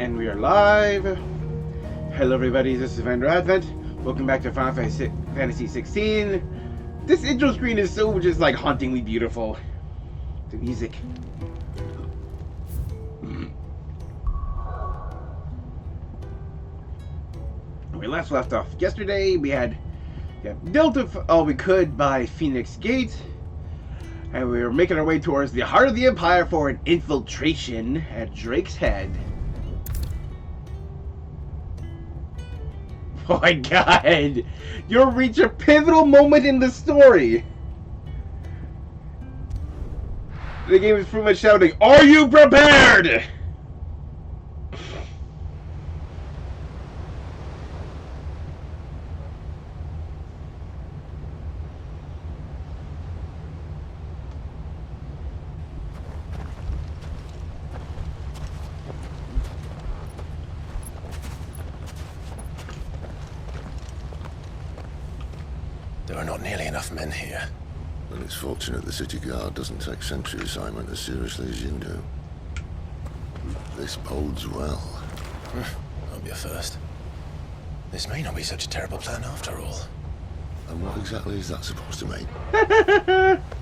And we are live. Hello everybody, this is Vander Advent. Welcome back to Fantasy 16. This intro screen is so just like hauntingly beautiful. The music. We last left off yesterday. We had built all we could by Phoenix Gate. And we were making our way towards the heart of the Empire for an infiltration at Drake's Head. Oh my god! You'll reach a pivotal moment in the story! The game is pretty much shouting, "Are you prepared?" There are not nearly enough men here. Well, it's fortunate the city guard doesn't take sentry assignment as seriously as you do. This bodes well. I'll be a first. This may not be such a terrible plan after all. And what exactly is that supposed to mean?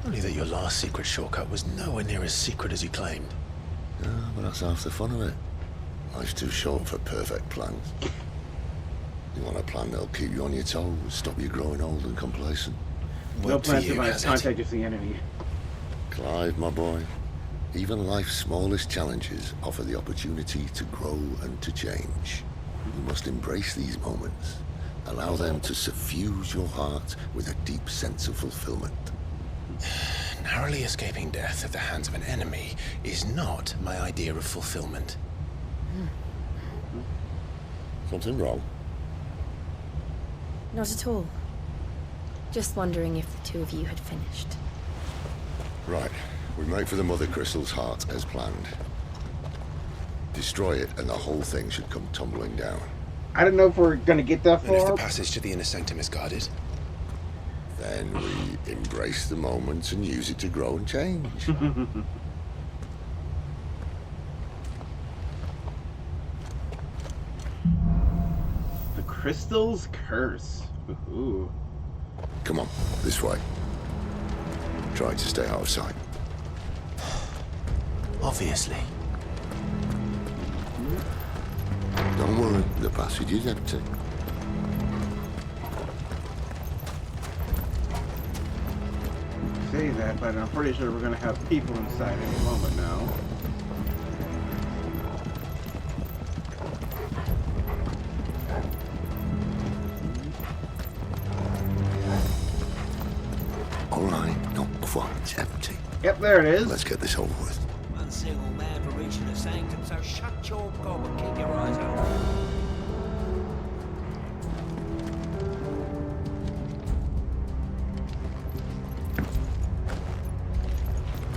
Only that your last secret shortcut was nowhere near as secret as you claimed. Yeah, but that's half the fun of it. Life's too short for perfect plans. You want a plan that'll keep you on your toes, stop you growing old and complacent. No plans to contact with the enemy. Clive, my boy, even life's smallest challenges offer the opportunity to grow and to change. You must embrace these moments. Allow them to suffuse your heart with a deep sense of fulfillment. Narrowly escaping death at the hands of an enemy is not my idea of fulfillment. Something wrong? Not at all. Just wondering if the two of you had finished. Right. We make for the Mothercrystal's heart as planned. Destroy it and the whole thing should come tumbling down. I don't know if we're gonna get that And if the far. passage to the inner sanctum is guarded? Then we embrace the moment and use it to grow and change. The Crystal's Curse. Ooh. Come on, this way. Try to stay out of sight. Obviously. Don't worry, the passage is empty. Say that, but I'm pretty sure we're gonna have people inside any moment now. Alright, not quite empty. Yep, there it is. Let's get this over with. One single man for reaching the sanctum, so shut your gob and keep your eyes open.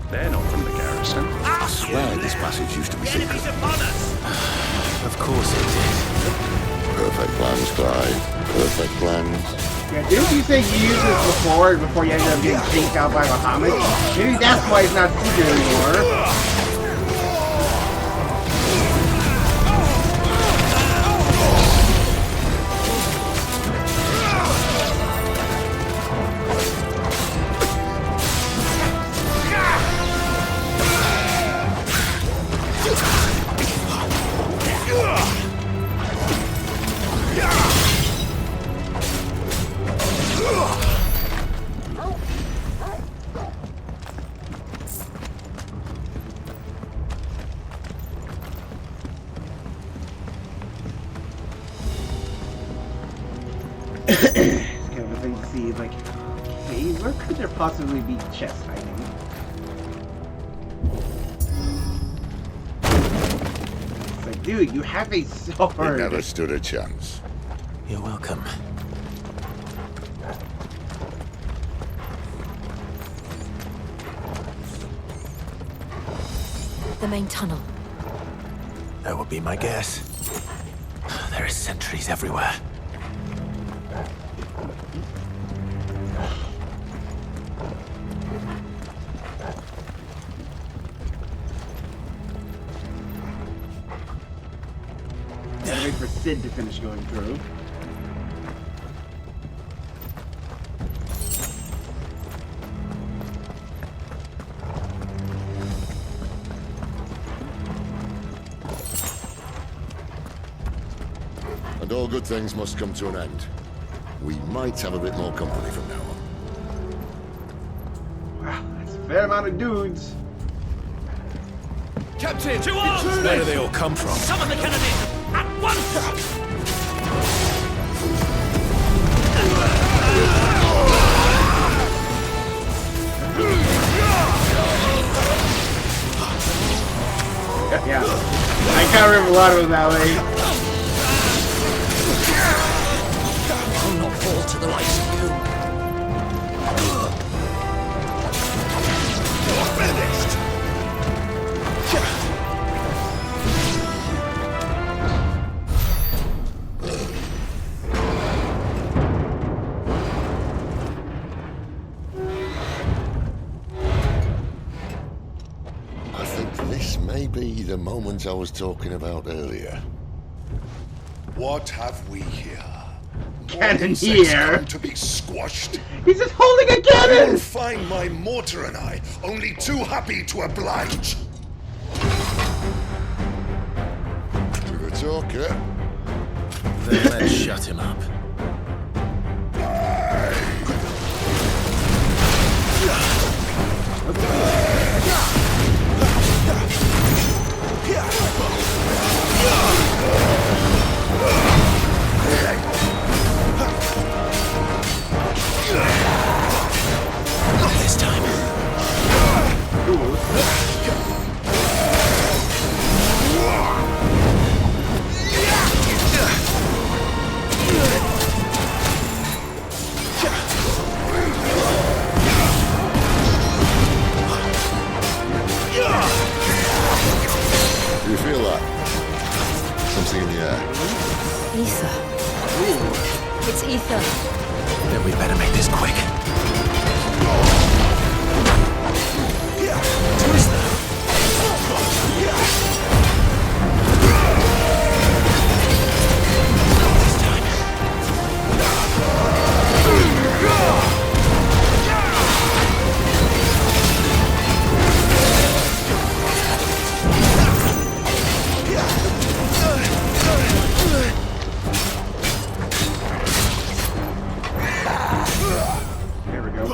They're not from the garrison. I swear this passage used to be secret. Enemies upon us! Of course it did. Perfect plans, Clive. Perfect plans. Yeah, didn't you say you used this before you ended up getting chased out by Muhammad? Maybe that's why it's not secret anymore. It's kind of a thing to see, like, hey, where could there possibly be chests hiding? It's like, dude, you have a You sword. never stood a chance. You're welcome. The main tunnel. That would be my guess. There are sentries everywhere. Sid to finish going through. And all good things must come to an end. We might have a bit more company from now on. Wow, that's a fair amount of dudes. Captain! To arms! Where do they all come from? Summon the Kennedy! At once! Yeah, I can't remember a lot of them that way. I'll not fall to the likes of you. You're finished! I think this may be the moment I was talking about earlier. What have we here? Cannon More insects here. come to be squashed. He's just holding a cannon! You'll find my mortar and I only too happy to oblige. With a talker. Then let's shut him up. Not this time. Do you feel that? Something in the air. Ether. It's ether. Then we better make this quick. There we go.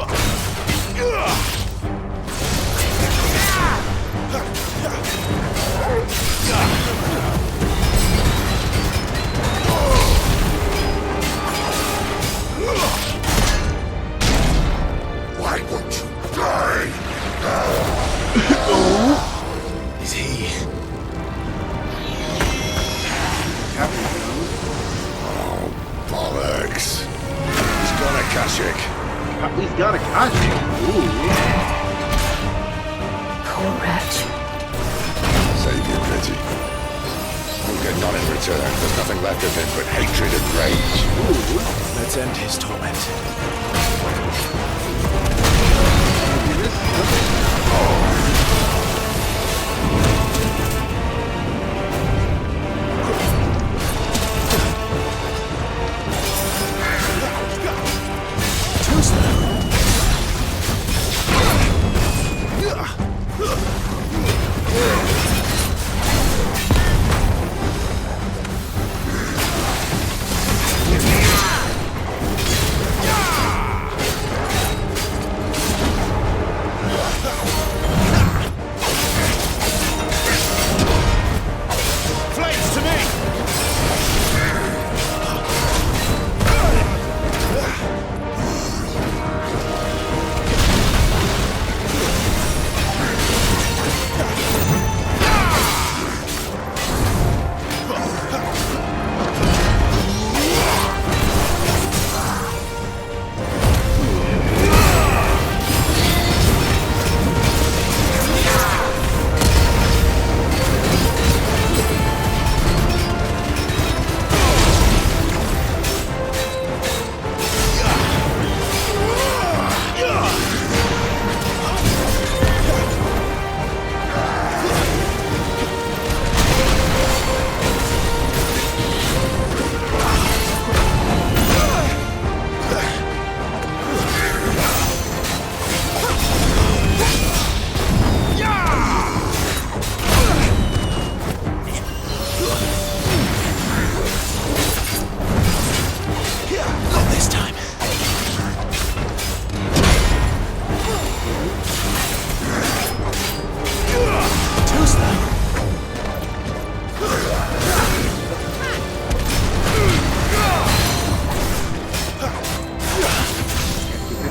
Why won't you die? Is he? Bollocks. He's got a Kashyyyk. He's got a Kashyyyk. Ooh. Poor wretch. Save your pity. You'll get none in return. There's nothing left of him but hatred and rage. Let's end his torment.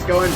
this going.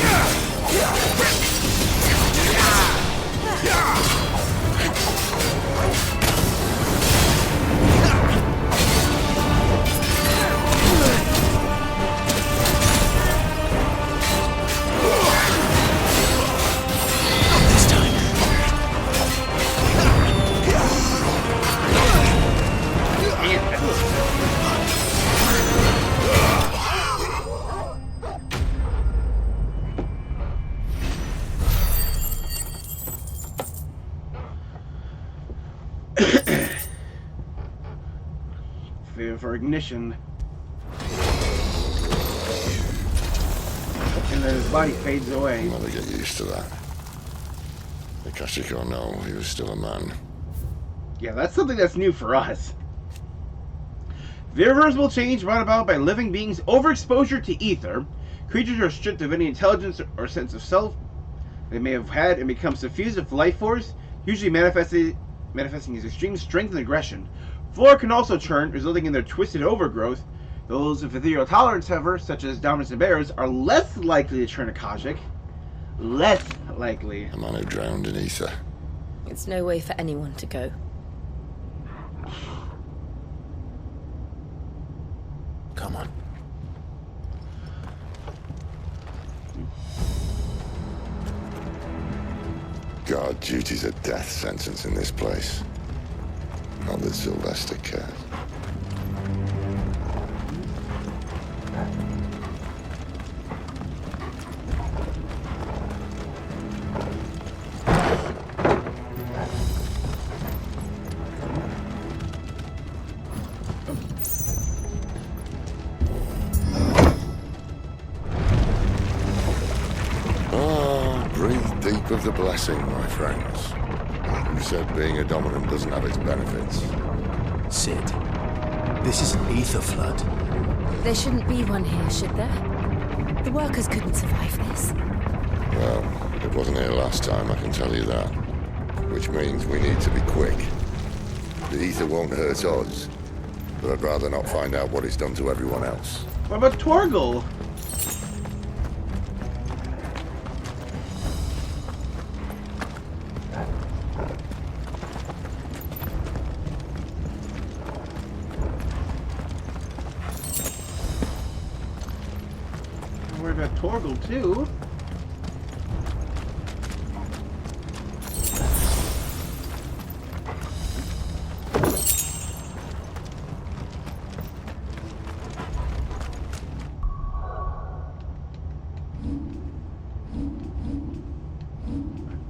For ignition, and then his body fades away. I'll never get used to that. Akashic or no, he was still a man. Yeah, that's something that's new for us. The irreversible change brought about by living beings' overexposure to ether. Creatures are stripped of any intelligence or sense of self they may have had and become suffused with life force, usually manifesting as extreme strength and aggression. Flora can also churn, resulting in their twisted overgrowth. Those with ethereal tolerance, however, such as dominants and bears, are less likely to turn Akashic. Less likely. A man who drowned in ether. It's no way for anyone to go. Come on. Guard duty's a death sentence in this place. Not that Sylvester cares. Breathe deep of the blessing, my friends. You said being a dominant doesn't have its benefits. Sid, this is an ether flood. There shouldn't be one here, should there? The workers couldn't survive this. Well, it wasn't here last time, I can tell you that. Which means we need to be quick. The ether won't hurt us, but I'd rather not find out what it's done to everyone else. What about Torgal? I'm worried about Torgal too.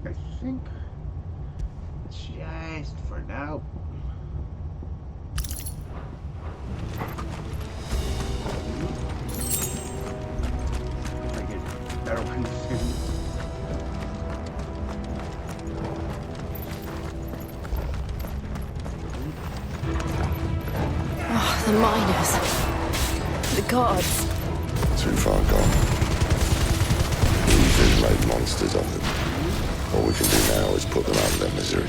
I think just for now. I get better ones soon. Oh, the miners. The gods. Too far gone. We've made monsters of them. All we can do now is put them out of their misery.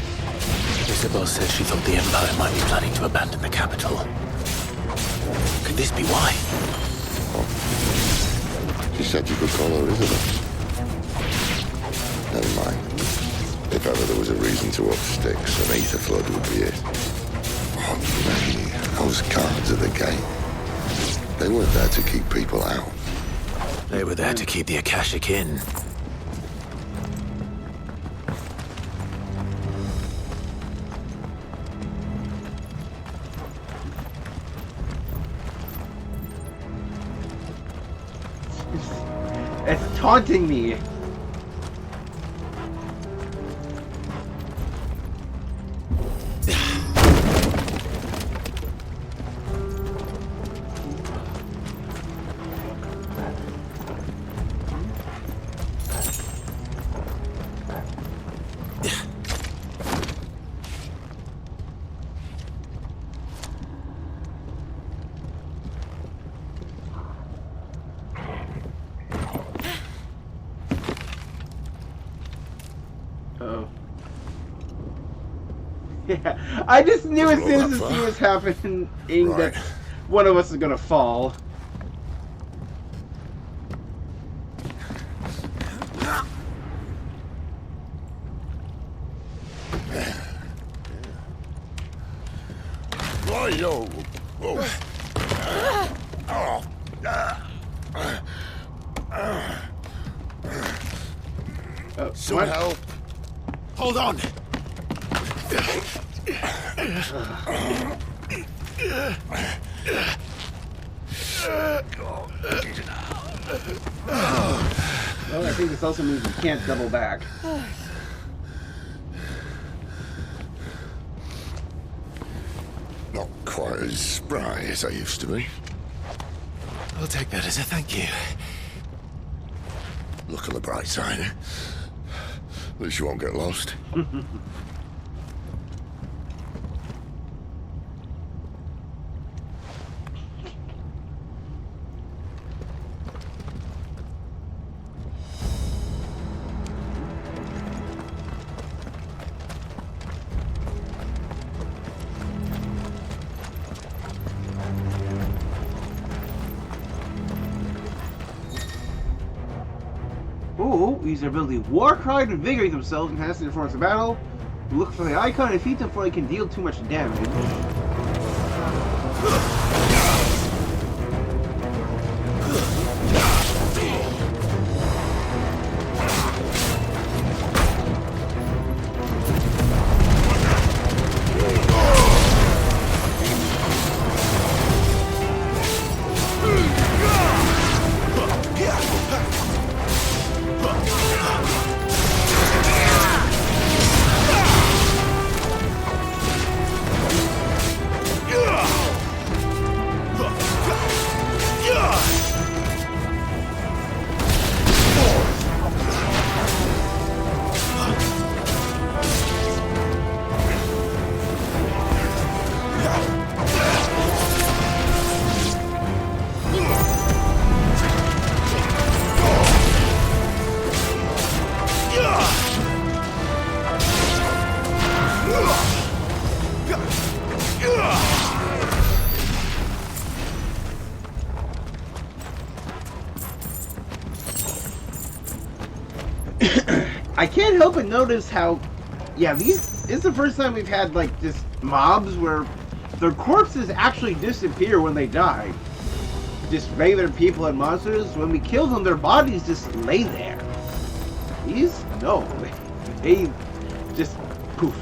Isabel said she thought the Empire might be planning to abandon the capital. Could this be why? She said you could call her Isabel. Never mind. If ever there was a reason to up sticks, an ether flood would be it. Oh, man, those guards at the gate. They weren't there to keep people out. They were there to keep the Akashic in. It's taunting me. Oh. Yeah, I just knew as soon as the scene was happening that one of us is gonna fall. Yo. Some what? help. Hold on! Well, I think this also means we can't double back. Not quite as spry as I used to be. I'll take that as a thank you. Look on the bright side. At least you won't get lost. Ooh, use their ability War Cry to invigorate themselves and enhance their performance of battle. Look for the icon and defeat them before they can deal too much damage. I can't help but notice how, yeah, this is the first time we've had, like, just mobs where their corpses actually disappear when they die. Just regular people and monsters, when we kill them, their bodies just lay there. These? No. They just poof.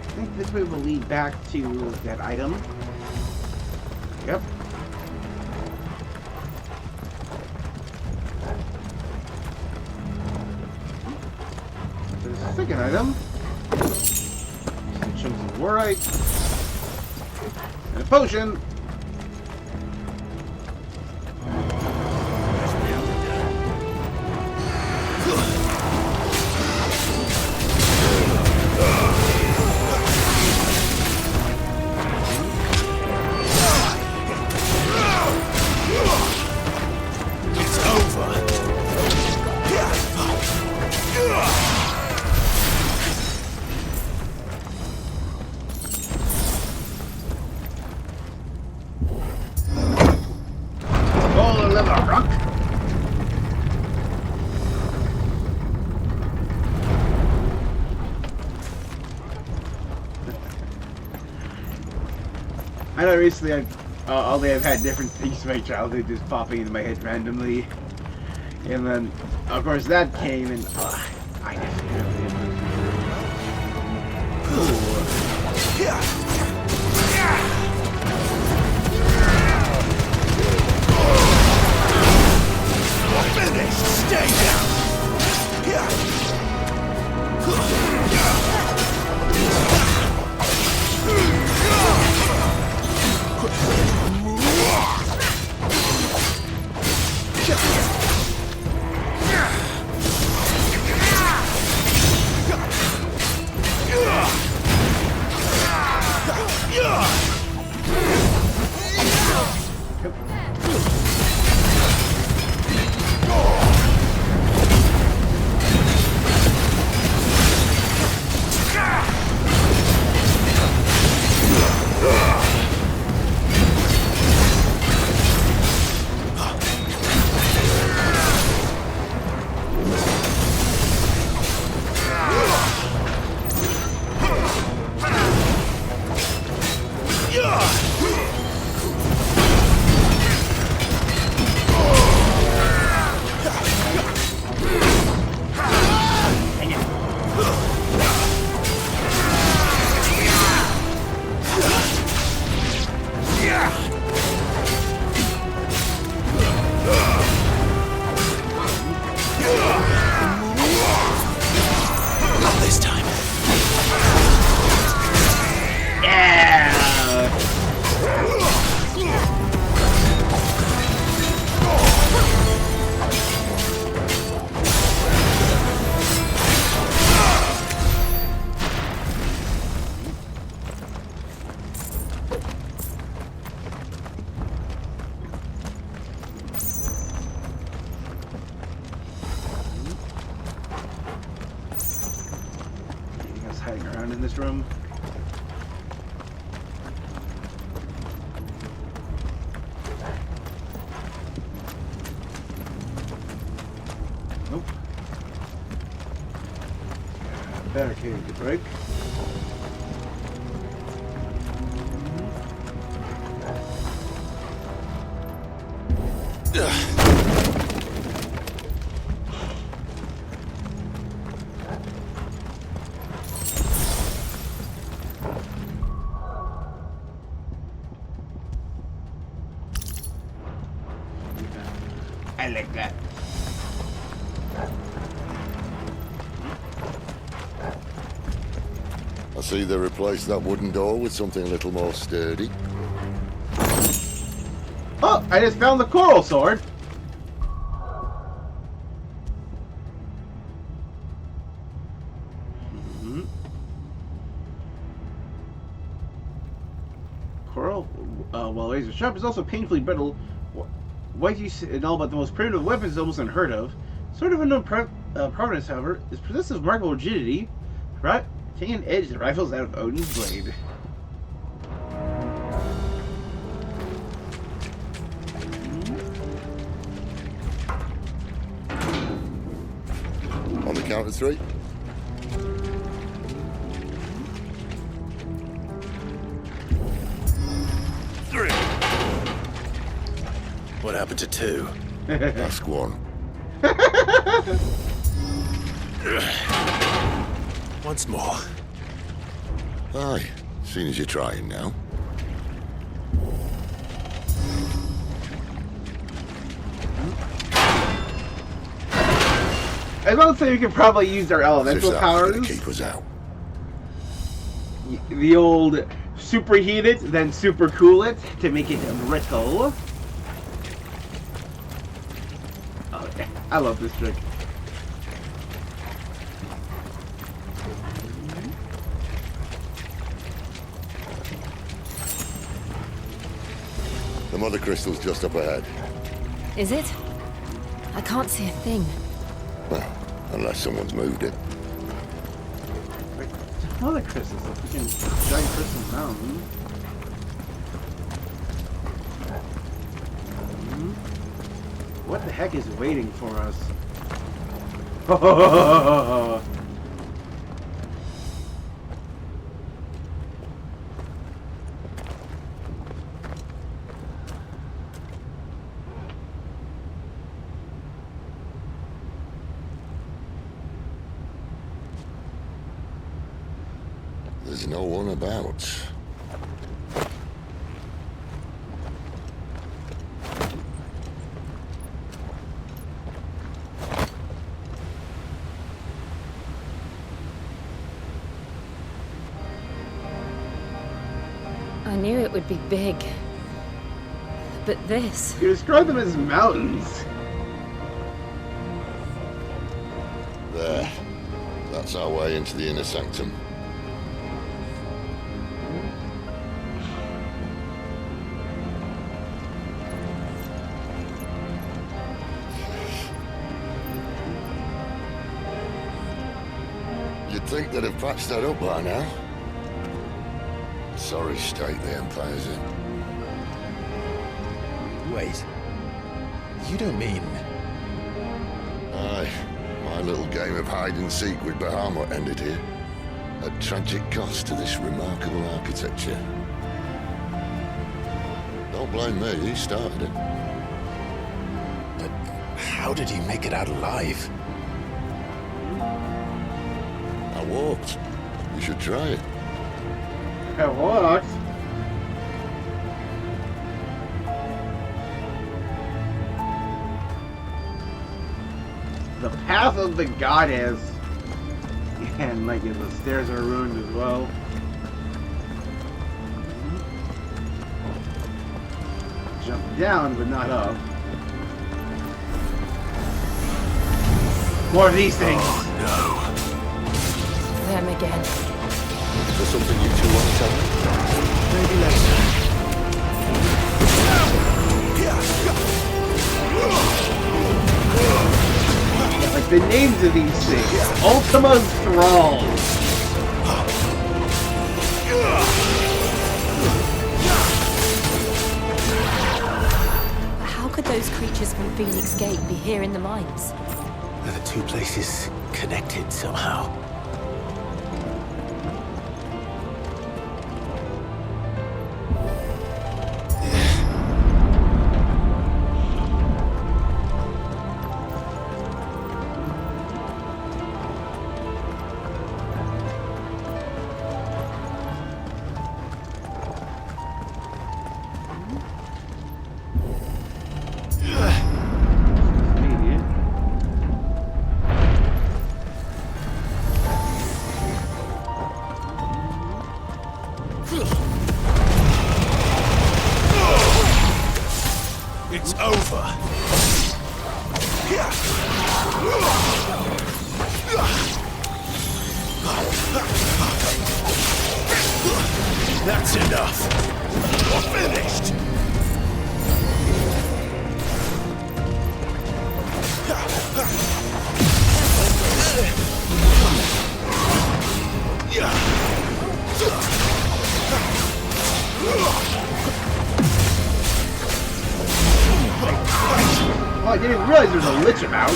I think this way will lead back to that item. Yep. There's a second item. Some chunks of warite. And a potion. I know recently I've had different things from my childhood just popping into my head randomly. And then, of course, that came and I just Finished! Stay down! in this room. Nope. Barricade to break. I like that. I see they replaced that wooden door with something a little more sturdy. Oh, I just found the coral sword. Coral, while razor sharp, is also painfully brittle. What you know about the most primitive weapons is almost unheard of. Sort of unknown provenance, however, is possessive of remarkable rigidity, right? Taking an edge that rifles out of Odin's blade. On the count of 3. What happened to 2? Ask one. Once more. Aye, seeing as you're trying now. I don't say we could probably use our elemental If that's gonna powers. keep us out. The old superheat it, then super cool it to make it brittle. Oh, yeah. I love this trick. The Mothercrystal's just up ahead. Is it? I can't see a thing. Well, unless someone's moved it. Wait, another crystal, a freaking giant crystal mountain. What the heck is waiting for us? There's no one about. I knew it would be big. But this... You describe them as mountains. There. That's our way into the inner sanctum. You'd think they'd have patched that up by now. Sorry state the Empire's in. Wait. You don't mean... Aye. My little game of hide-and-seek with Bahamut ended here. At tragic cost to this remarkable architecture. Don't blame me, he started it. But how did he make it out alive? I walked. You should try it. I walked. The path of the goddess. And like the stairs are ruined as well. Jump down, but not up. More of these things. Them again. Is there something you two want to tell me? Maybe later. Like the names of these things. Ultima's Thralls. those creatures from Phoenix Gate be here in the mines? Are the two places connected somehow? It's over. That's enough! We're finished. Oh, I didn't realize there was a lich about.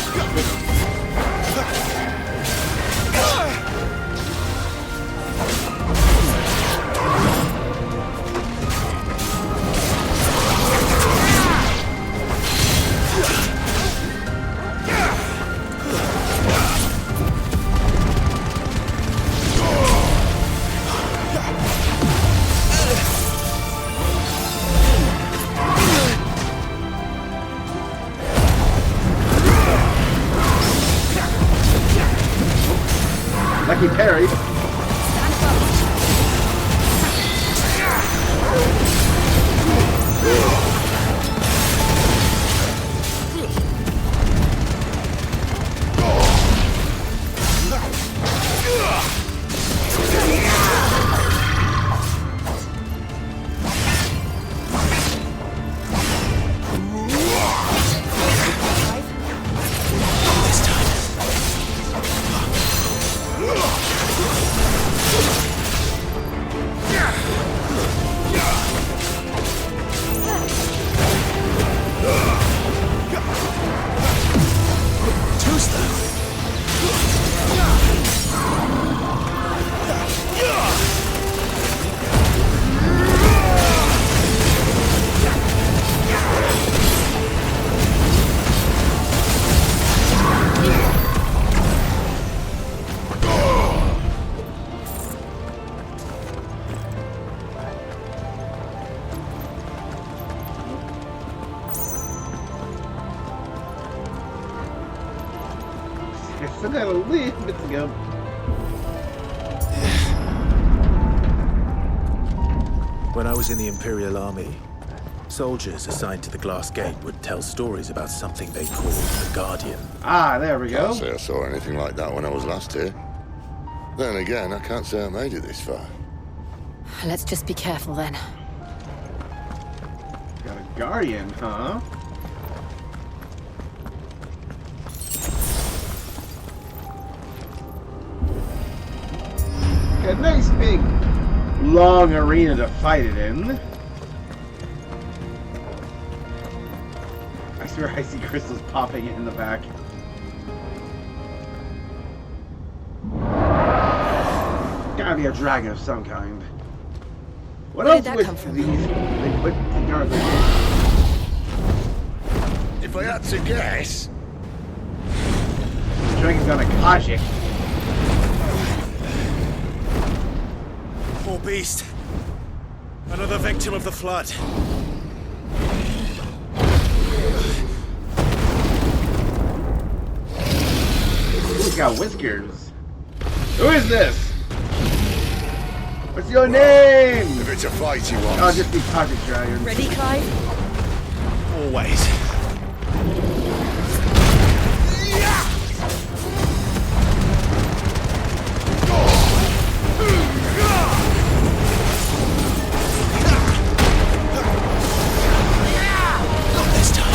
Lucky parry. I still got a little bit to go. When I was in the Imperial Army, soldiers assigned to the Glass Gate would tell stories about something they called the Guardian. Ah, there we go. Can't say I saw anything like that when I was last here. Then again, I can't say I made it this far. Let's just be careful then. Got a guardian, huh? A nice big long arena to fight it in. I swear I see crystals popping in the back. Gotta be a dragon of some kind. What Where else did that with come from? these? They put the guards in. If I had to guess, The dragon's got a Kajik. Poor beast. Another victim of the flood. He's got whiskers. Who is this? What's your name? if it's a fight you want. I'll just be Kajik Dragon. Ready, Clive? Always. Not this time.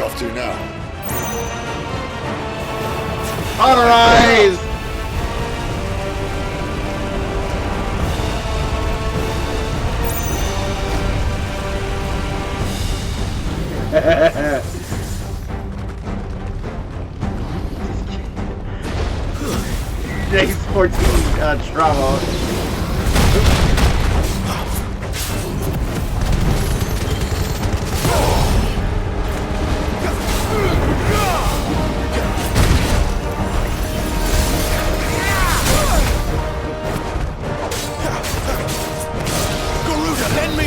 off to now? Authorize! Next 14 trauma. Garuda, lend me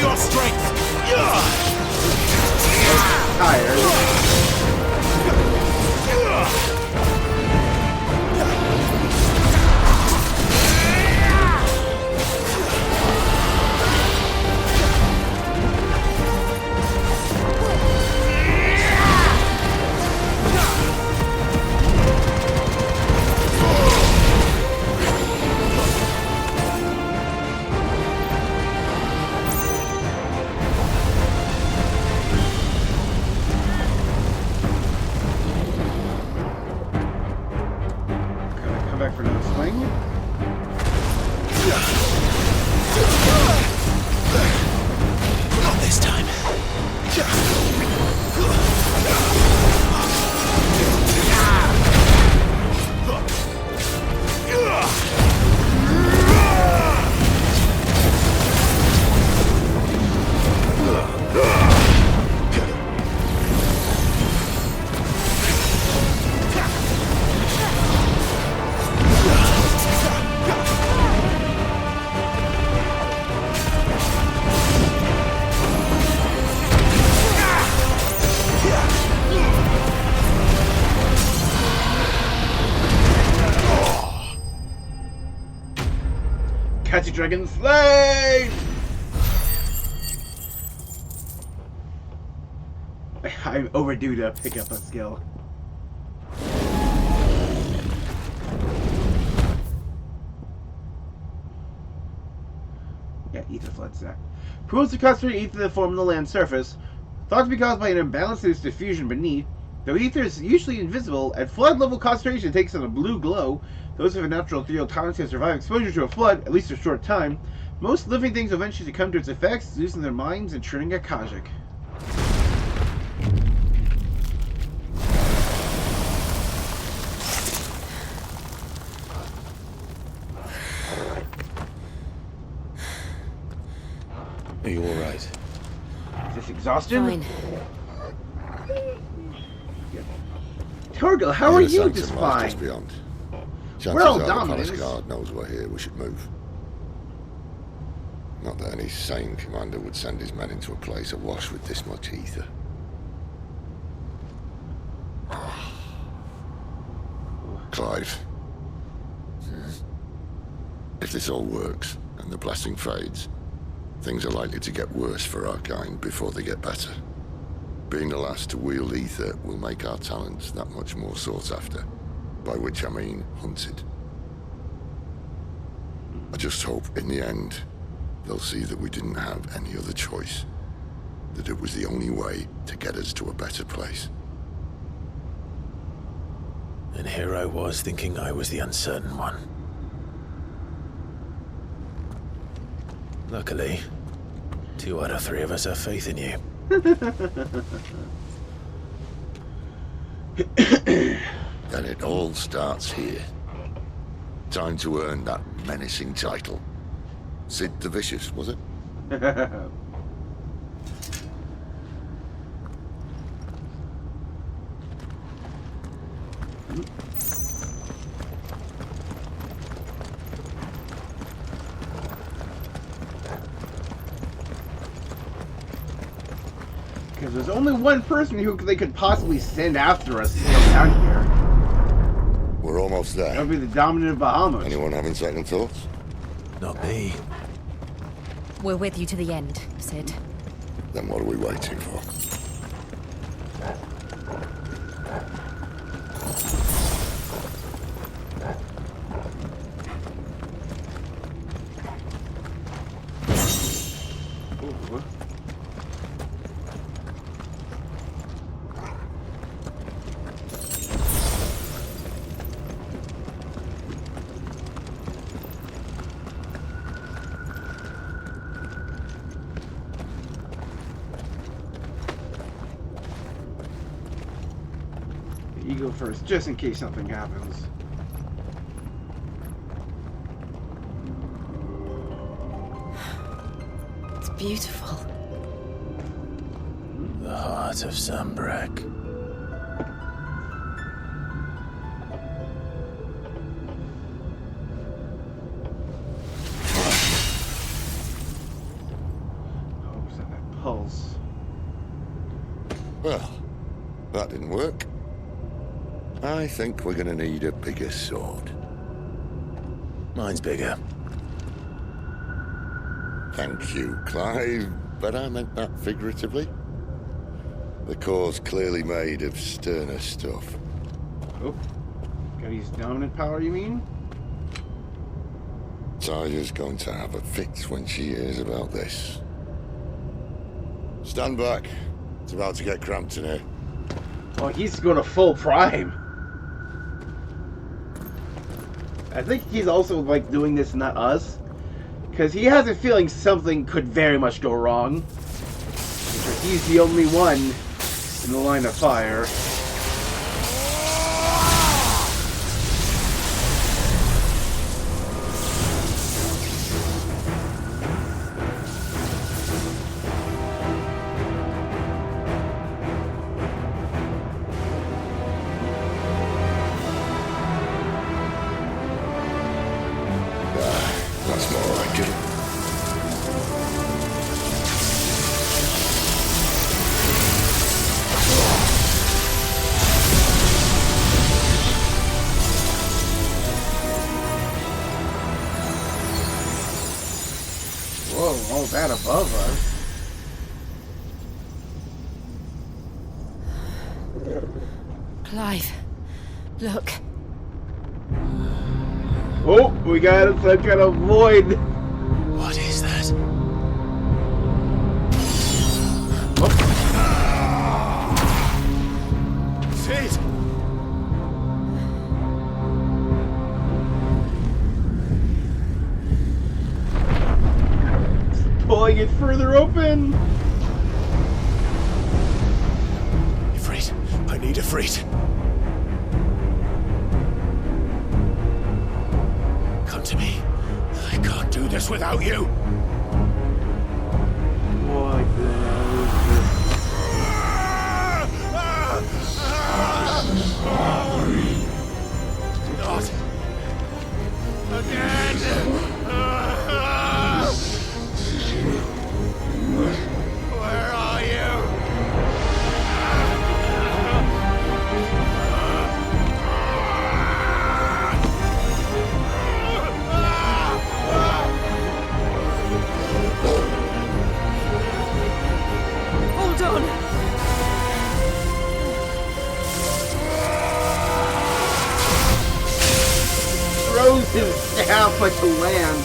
your strength! Catch a dragon slain! I'm overdue to pick up a skill. Ether flood stack. Pools to concentrate ether that form on the land surface, thought to be caused by an imbalance in its diffusion beneath. Though ether is usually invisible, at flood level concentration it takes on a blue glow. Those with a natural ethereal tolerance can survive exposure to a flood, at least for a short time. Most living things eventually succumb to its effects, losing their minds and turning akashic. Are you all right? Is this exhaustion? Fine. Torgal, how are you Sanctum just lies fine? just beyond. We're all Chances are the dominant. palace guard knows we're here. We should move. Not that any sane commander would send his men into a place awash with this much ether. Clive. If this all works, and the blessing fades, things are likely to get worse for our kind before they get better. Being the last to wield ether will make our talents that much more sought after, by which I mean hunted. I just hope, in the end, they'll see that we didn't have any other choice, that it was the only way to get us to a better place. And here I was thinking I was the uncertain one. Luckily, 2 out of 3 of us have faith in you. And it all starts here. Time to earn that menacing title. Sid the Vicious, was it? Because there's only one person who they could possibly send after us to come down here. We're almost That there. would be the dominant of Bahamut. Anyone having second thoughts? Not me. We're with you to the end, Sid. Then what are we waiting for? Ooh. You go first, just in case something happens. It's beautiful. The heart of Sunbreak. Oh, is that pulse? Well, that didn't work. I think we're gonna need a bigger sword. Mine's bigger. Thank you, Clive, but I meant that figuratively. The core's clearly made of sterner stuff. Oh, got his dominant power, you mean? Taya's going to have a fit when she hears about this. Stand back. It's about to get cramped in here. Oh, he's going to full prime. I think he's also like doing this, not us, because he has a feeling something could very much go wrong. He's the only one in the line of fire. That's more like it. Whoa, all that above us. Clive, look. Oh, we got some kind of void. What is that? further open. Ifrit, I need Ifrit. Come to me. I can't do this without you. What the hell is this? Not again. Where are you? Hold on! Throws his staff like to land.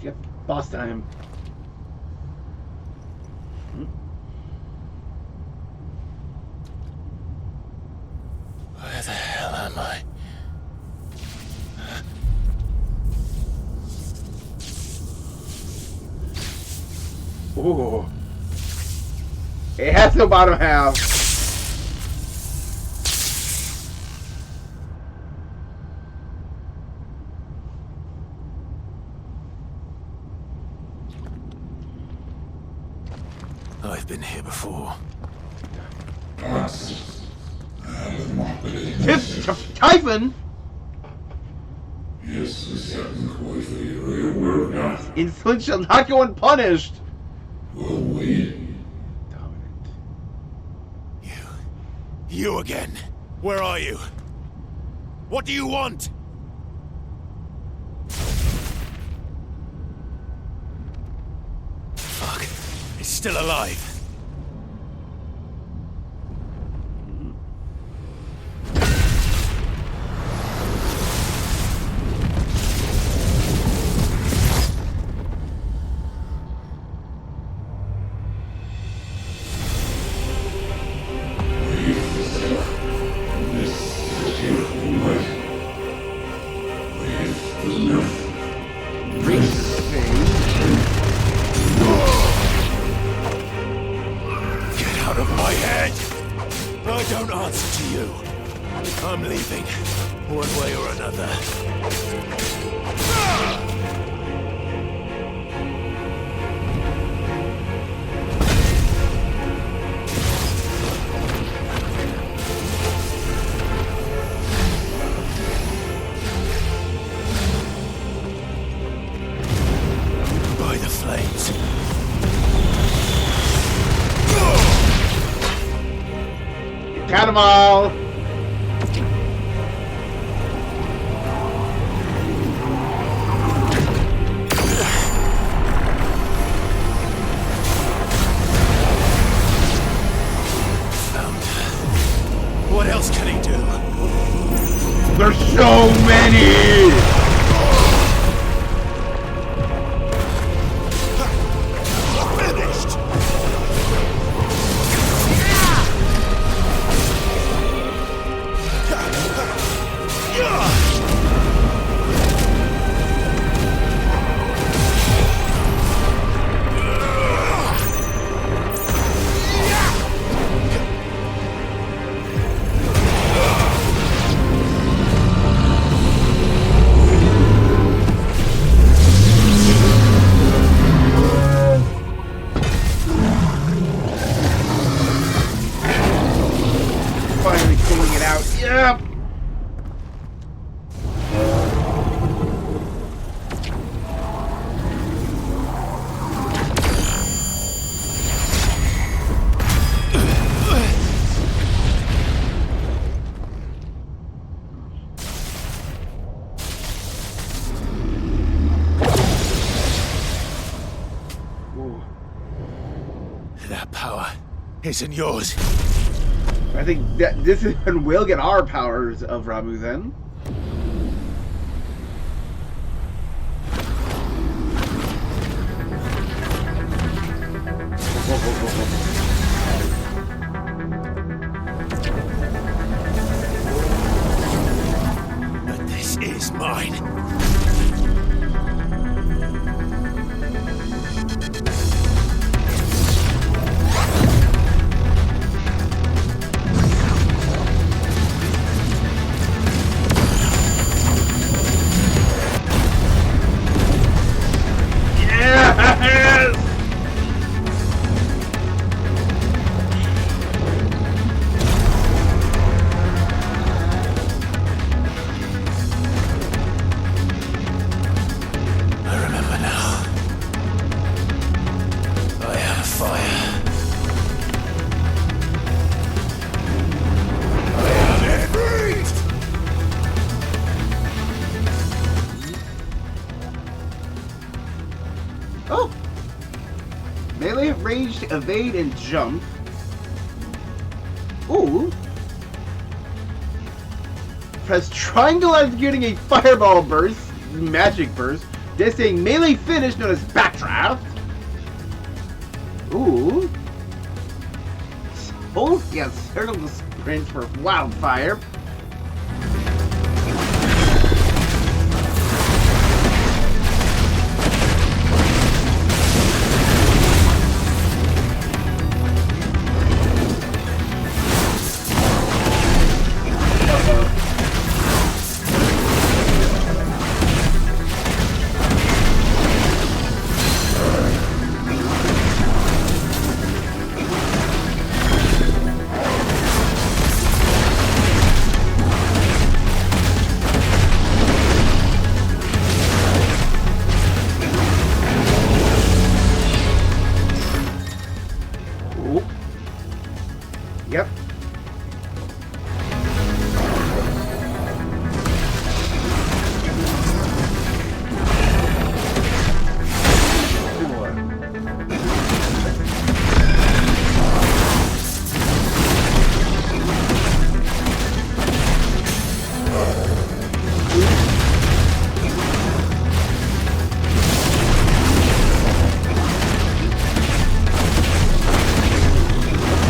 Yep, boss time. Where the hell am I? Ooh. It has no bottom half. I've been here before. Typhon? Yes, the second quickly rework now. Insolent shall not go unpunished. Will we? Dominant. You again. Where are you? What do you want? Fuck. It's still alive. Out of my head! I don't answer to you. I'm leaving, one way or another. By the flames. Got them all. What else can he do? There's so many. Finished! Finally pulling it out. Yep. That power isn't yours. I think that this is when we'll get our powers of Ramu then. But this is mine. Yes! I remember now. I have fire. I have it breathed! Oh! Melee, ranged, evade, and jump. Ooh. Press triangle after getting a fireball burst, magic burst. This a melee finish known as backdraft. Ooh. Oh, yeah, circle the sprint for wildfire. Yep. Two more.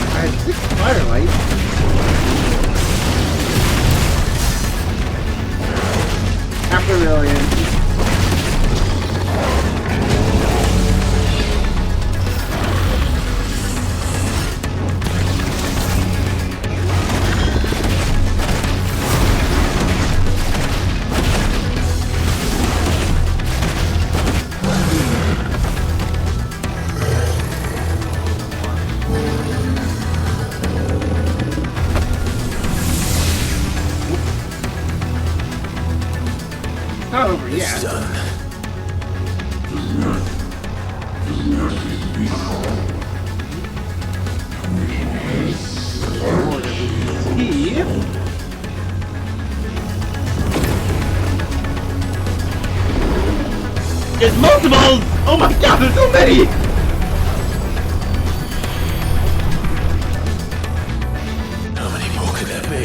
I had 6 firelight. Half a million. Not over It's yet. done. More than we can see. There's multiples! Oh my god, there's so many! How many more could there be?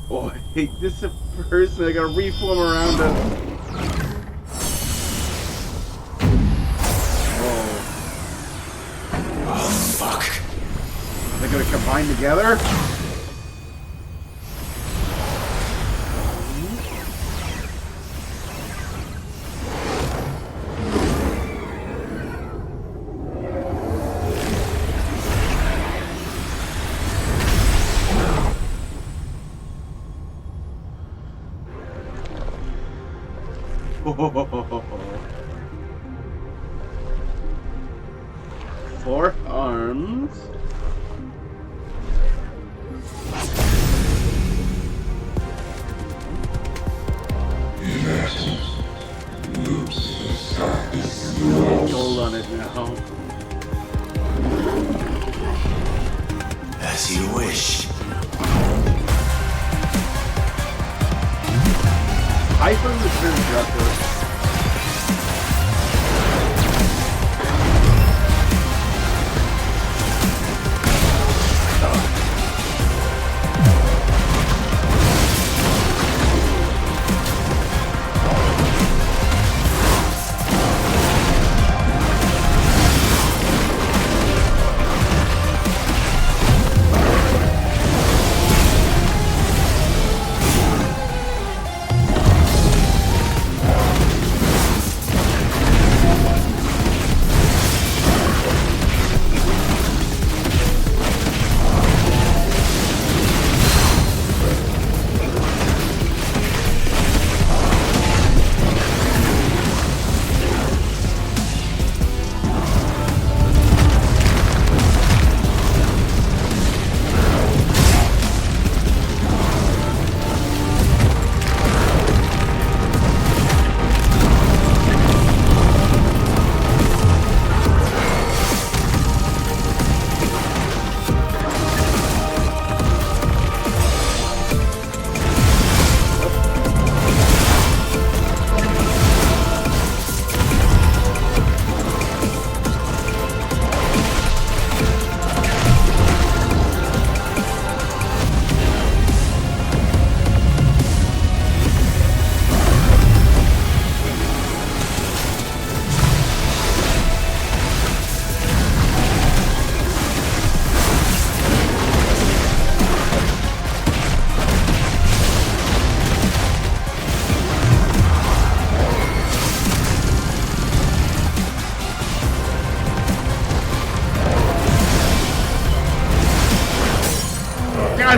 Oh, I hate this person. I gotta reform around us. Oh, fuck. They're gonna combine together? Four arms. Gold on it now. As you wish. Hyper return dresser.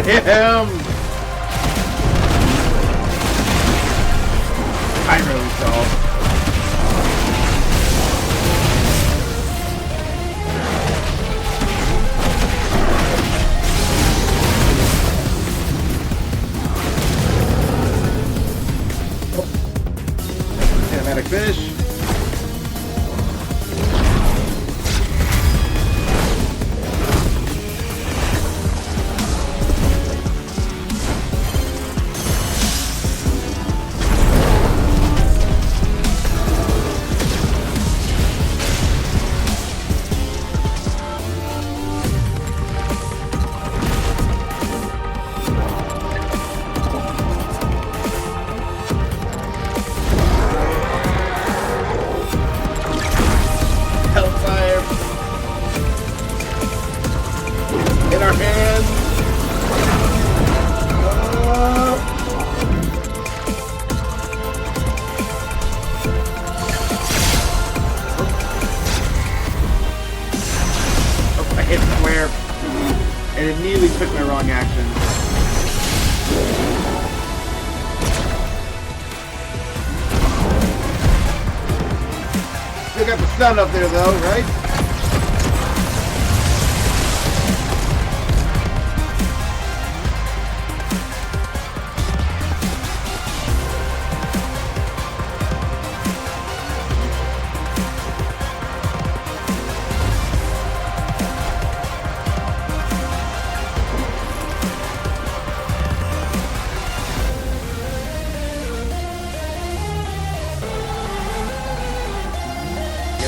hit him! I really saw. Cinematic finish. Got the sun up there though, right?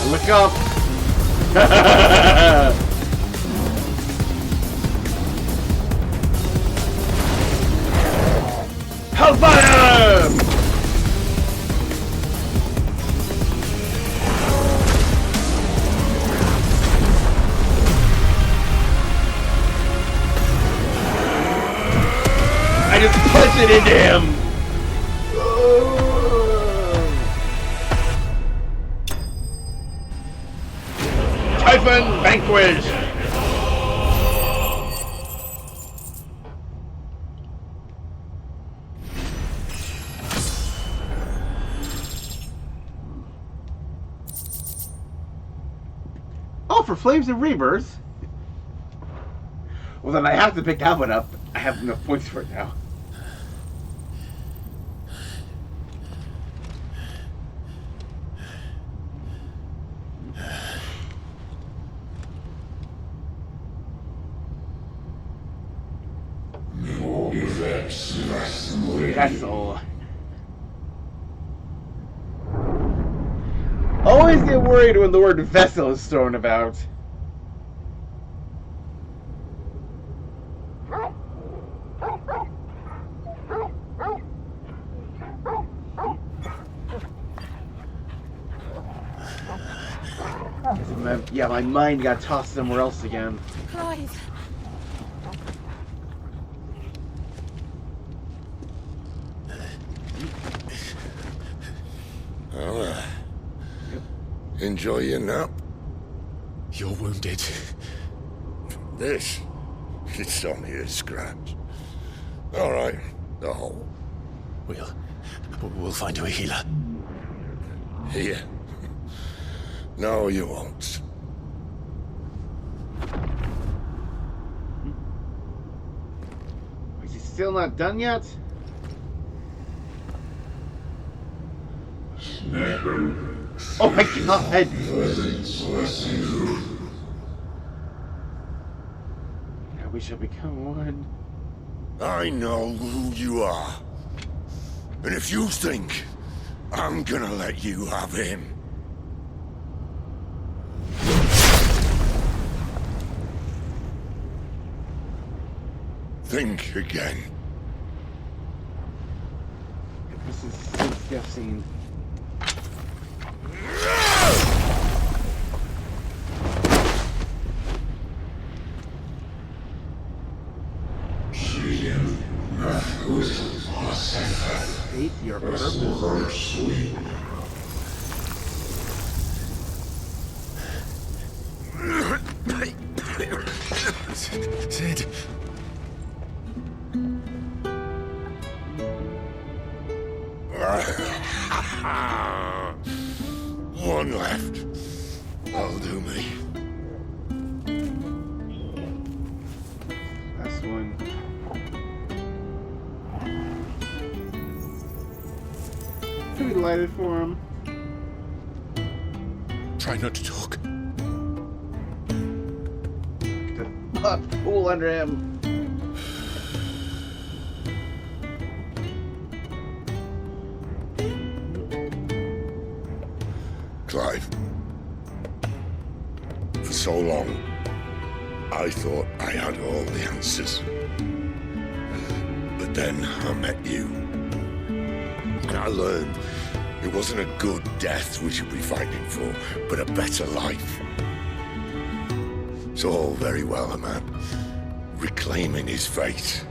Look up! Hellfire! I just punched it into him! Vanquish! Oh, for Flames and Rebirth? Well, then I have to pick that one up. I have enough points for it now. Vessel. Always get worried when the word vessel is thrown about. Yeah, my mind got tossed somewhere else again. Clive. Well, enjoy your nap. You're wounded. This? It's only a scratch. All right, the hole. We'll find you a healer. Here? No, you won't. Is he still not done yet? Oh my god! Yeah, we shall become one. I know who you are. And if you think I'm gonna let you have him... think again. This is so death scene. State your purpose. Sid. One left. That'll do me. Last one. Can we light it for him? Try not to talk. The pool under him. Clive. For so long, I thought I had all the answers. But then I met you. And I learned it wasn't a good death we should be fighting for, but a better life. It's all very well, a man reclaiming his fate.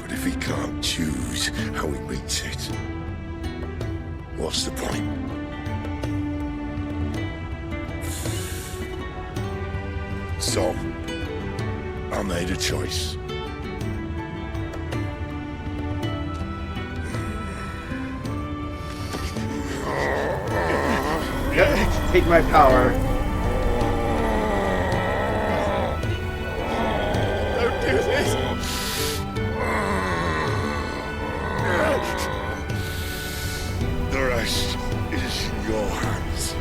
But if he can't choose how he meets it, what's the point? So, I made a choice. Take my power. Don't do this! The rest is in your hands.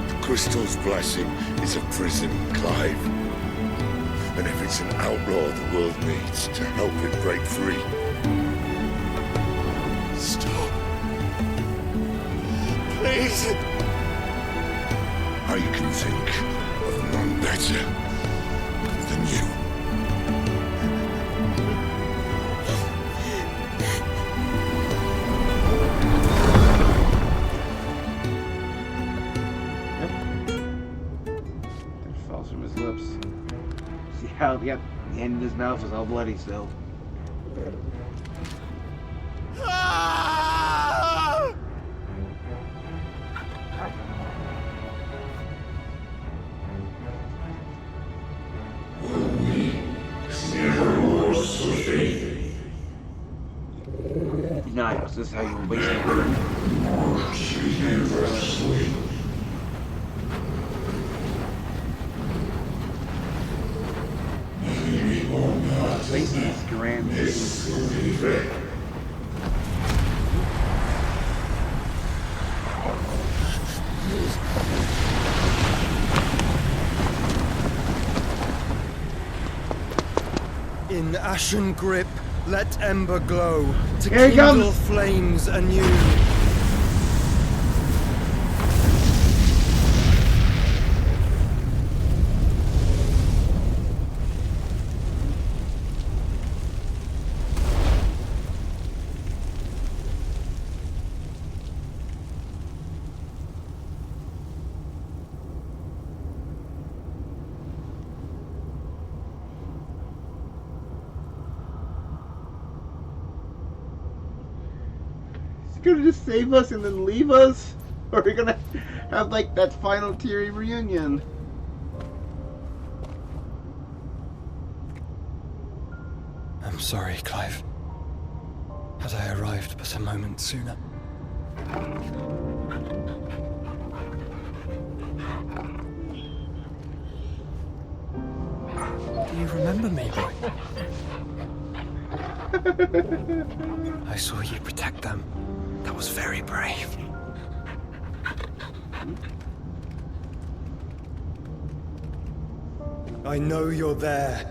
The crystal's blessing is a prison, Clive. And if it's an outlaw the world needs to help it break free, stop. Please. I can think of none better than you. It falls from his lips. See how the end of his mouth is all bloody still. Nice, this is how you waste it. Lacey's grand. In ashen grip, let ember glow to Here he kindle comes. flames anew. Gonna just save us and then leave us? Or are we gonna have like that final teary reunion? I'm sorry, Clive. Had I arrived but a moment sooner. Do you remember me, boy? I saw you protect them. That was very brave. I know you're there,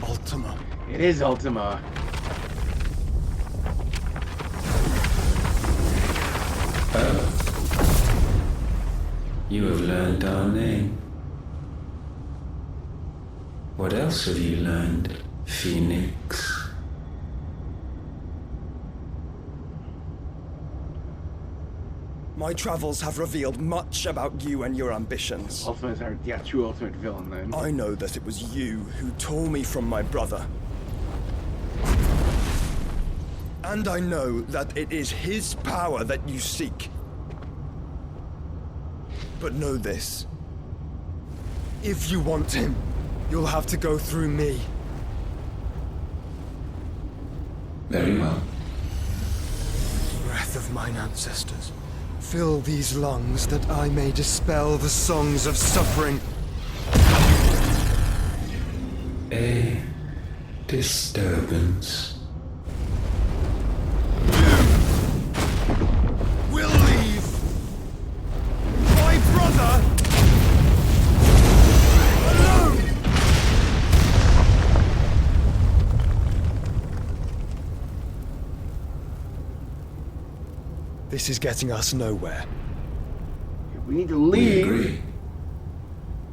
Ultima. It is Ultima. You have learned our name. What else have you learned, Phoenix? My travels have revealed much about you and your ambitions. Ultima is our true ultimate villain then. I know that it was you who tore me from my brother. And I know that it is his power that you seek. But know this. If you want him, you'll have to go through me. Very well. Breath of mine ancestors, fill these lungs that I may dispel the songs of suffering. A disturbance. We'll leave my brother alone! This is getting us nowhere. We need to We leave. agree.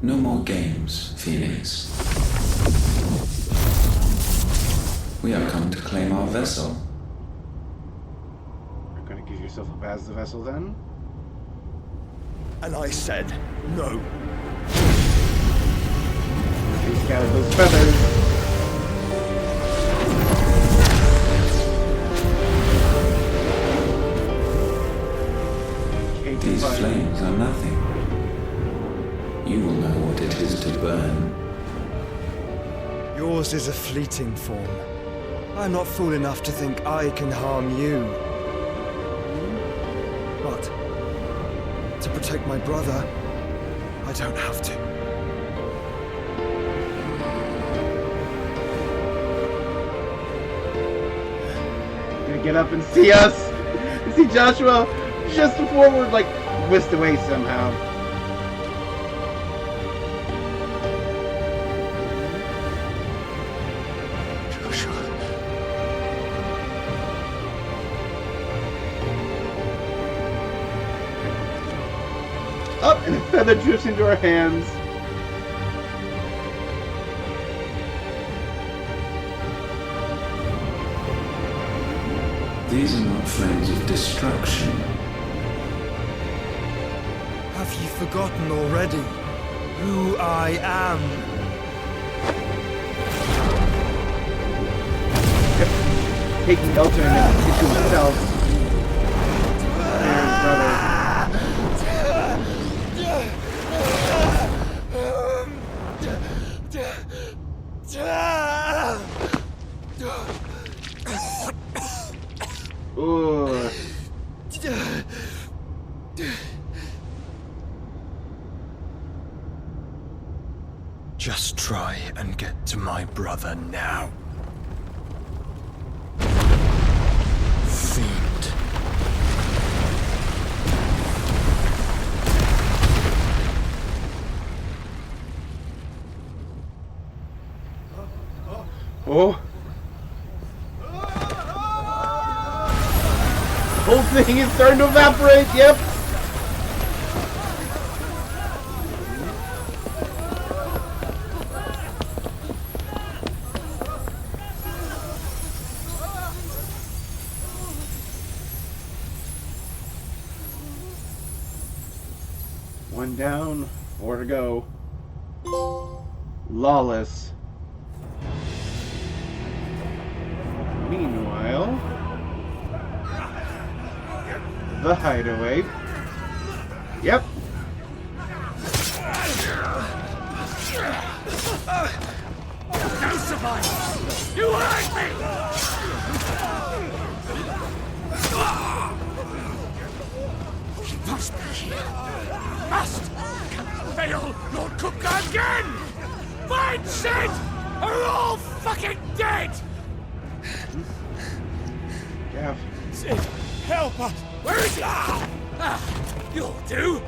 No more games, Phoenix. We have come to claim our vessel. You're gonna give yourself up as the vessel then? And I said no. He's got those feathers. These flames are nothing. You will know what it is to burn. Yours is a fleeting form. I'm not fool enough to think I can harm you. But to protect my brother, I don't have to. Gonna get up and see us. See Joshua just before we're like whisked away somehow. Up and a feather drifts into our hands. These are not flames of destruction. Have you forgotten already who I am? Taking Elton into himself. And his brother. Ooh. Just try and get to my brother now. Fiend. Oh. The whole thing is starting to evaporate, yep. One down, 4 to go. Lawless. Meanwhile, the hideaway. Yep. No survivors! You hurt me! He must be here. Must! Can't fail Lord Cookgar again! Find Sid! Are all fucking dead! Gav. Sid, help us! Where is he? You'll do!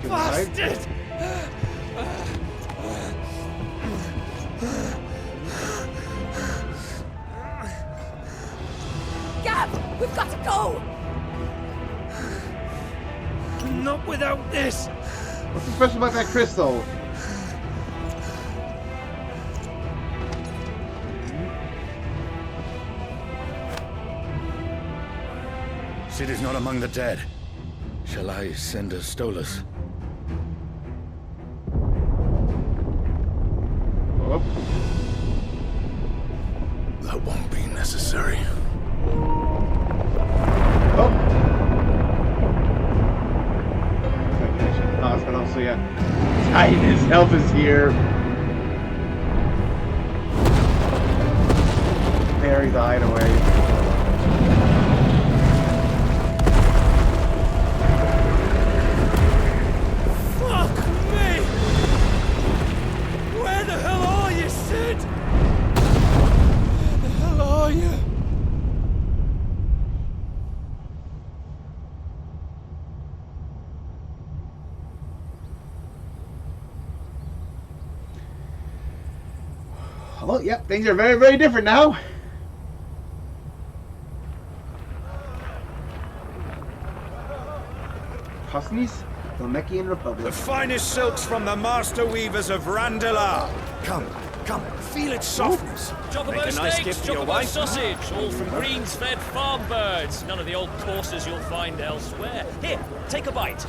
Bastard! Gav, we've got to go! Not without this! What's so special about that crystal? Sid is not among the dead. Shall I send a Stolas? Oh. That won't be necessary. Oh. Hospital, so yeah. hiding his help is here. Bury the hideaway. Fuck me! Where the hell are you, Sid? Where the hell are you? Well, yep, things are very, very different now. Hosnies, the Mechian Republic. The finest silks from the master weavers of Randalar. Come, feel its softness. Chocobo Make a nice steaks, gift for your chocobo wife. sausage, all from greens-fed farm birds. None of the old courses you'll find elsewhere. Here, take a bite.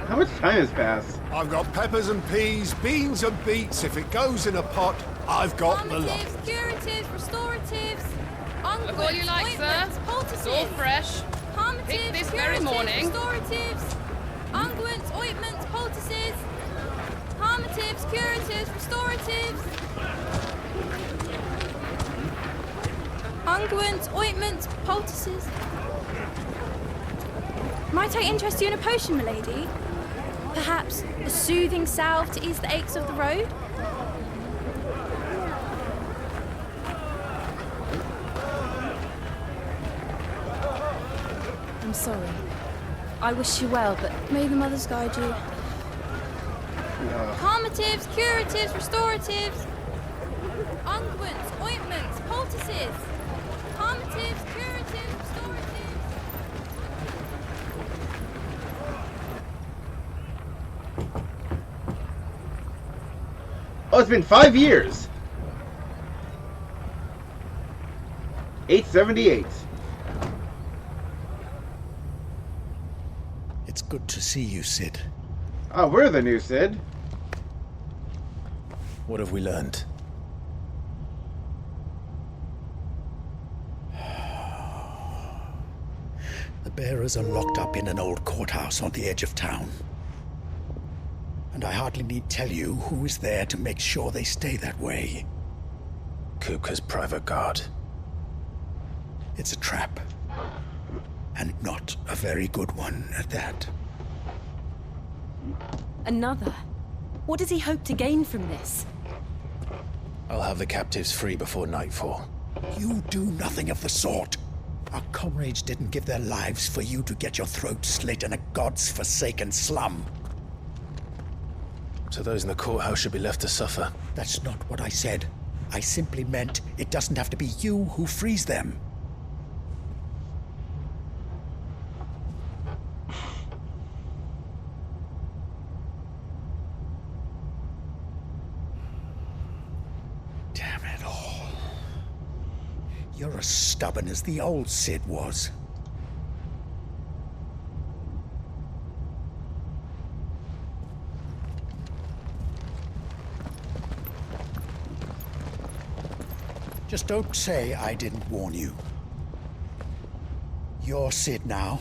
How much time has passed? I've got peppers and peas, beans and beets. If it goes in a pot, I've got the lot. Calmatives, curatives, restoratives, unguents, Look all you like, ointments, sir. poultices. It's all fresh. Calmatives, Picked this very curatives, morning. restoratives, unguents, ointments, poultices. Calmatives, curatives, restoratives. Unguents, ointments, poultices. Might I interest you in a potion, milady? Perhaps a soothing salve to ease the aches of the road? I'm sorry. I wish you well, but may the mothers guide you. Calmatives, curatives, restoratives. Unguents, ointments, poultices. Calmatives, curatives, restoratives. Oh, it's been 5 years. 878. It's good to see you, Sid. Oh, we're the new Sid. What have we learned? The bearers are locked up in an old courthouse on the edge of town. And I hardly need tell you who is there to make sure they stay that way. Kupka's private guard. It's a trap. And not a very good one at that. Another? What does he hope to gain from this? I'll have the captives free before nightfall. You do nothing of the sort. Our comrades didn't give their lives for you to get your throat slit in a god's forsaken slum. So those in the courthouse should be left to suffer. That's not what I said. I simply meant it doesn't have to be you who frees them. Damn it all. You're as stubborn as the old Sid was. Just don't say I didn't warn you. You're Sid now,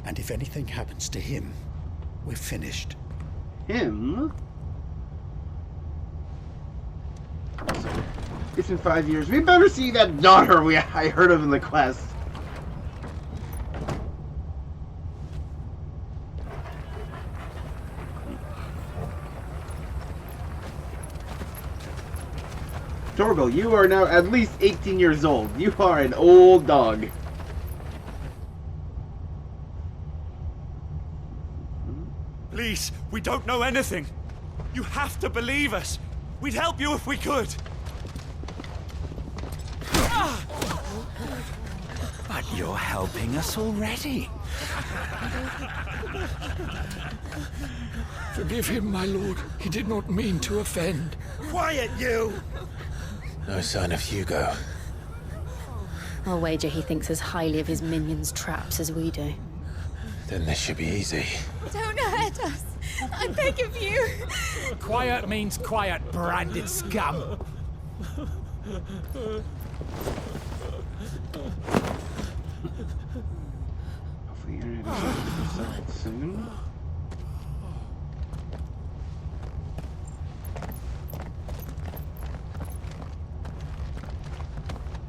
and if anything happens to him, we're finished. Him? It's been 5 years. We better see that daughter I heard of in the quest. Torgal, you are now at least 18 years old. You are an old dog. Please, we don't know anything. You have to believe us. We'd help you if we could. But you're helping us already. Forgive him, my lord. He did not mean to offend. Quiet, you! No sign of Hugo. I'll wager he thinks as highly of his minions' traps as we do. Then this should be easy. Don't hurt us. I beg of you. Quiet means quiet, branded scum. Hopefully, the internet is soon.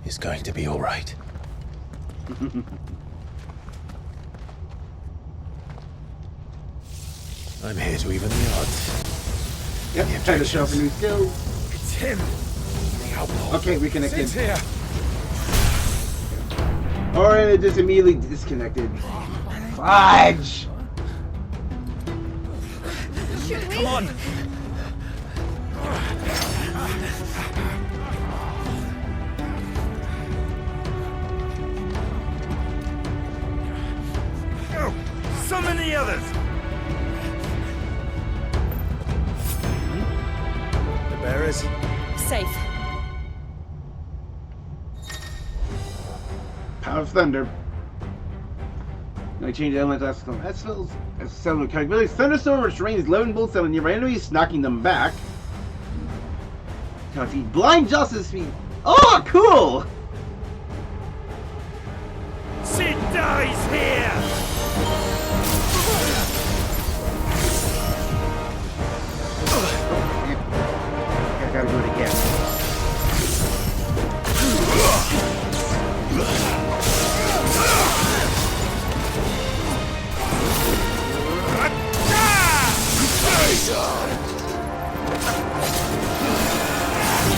is going to be all right. I'm here to even the odds. Yep, trying to show off a new skill. It's him. The outlaw. Okay, reconnected. Sit here. Alright, it just immediately disconnected. Fudge! Come on. Go! Summon the others! The bearers? Safe. Power of Thunder. Now change the element to that spells as seven capabilities. Thunderstorm, which rains 11 bolts on nearby enemies, knocking them back. Feed Blind Justice Speed. Oh, cool! She dies here! I gotta do it again.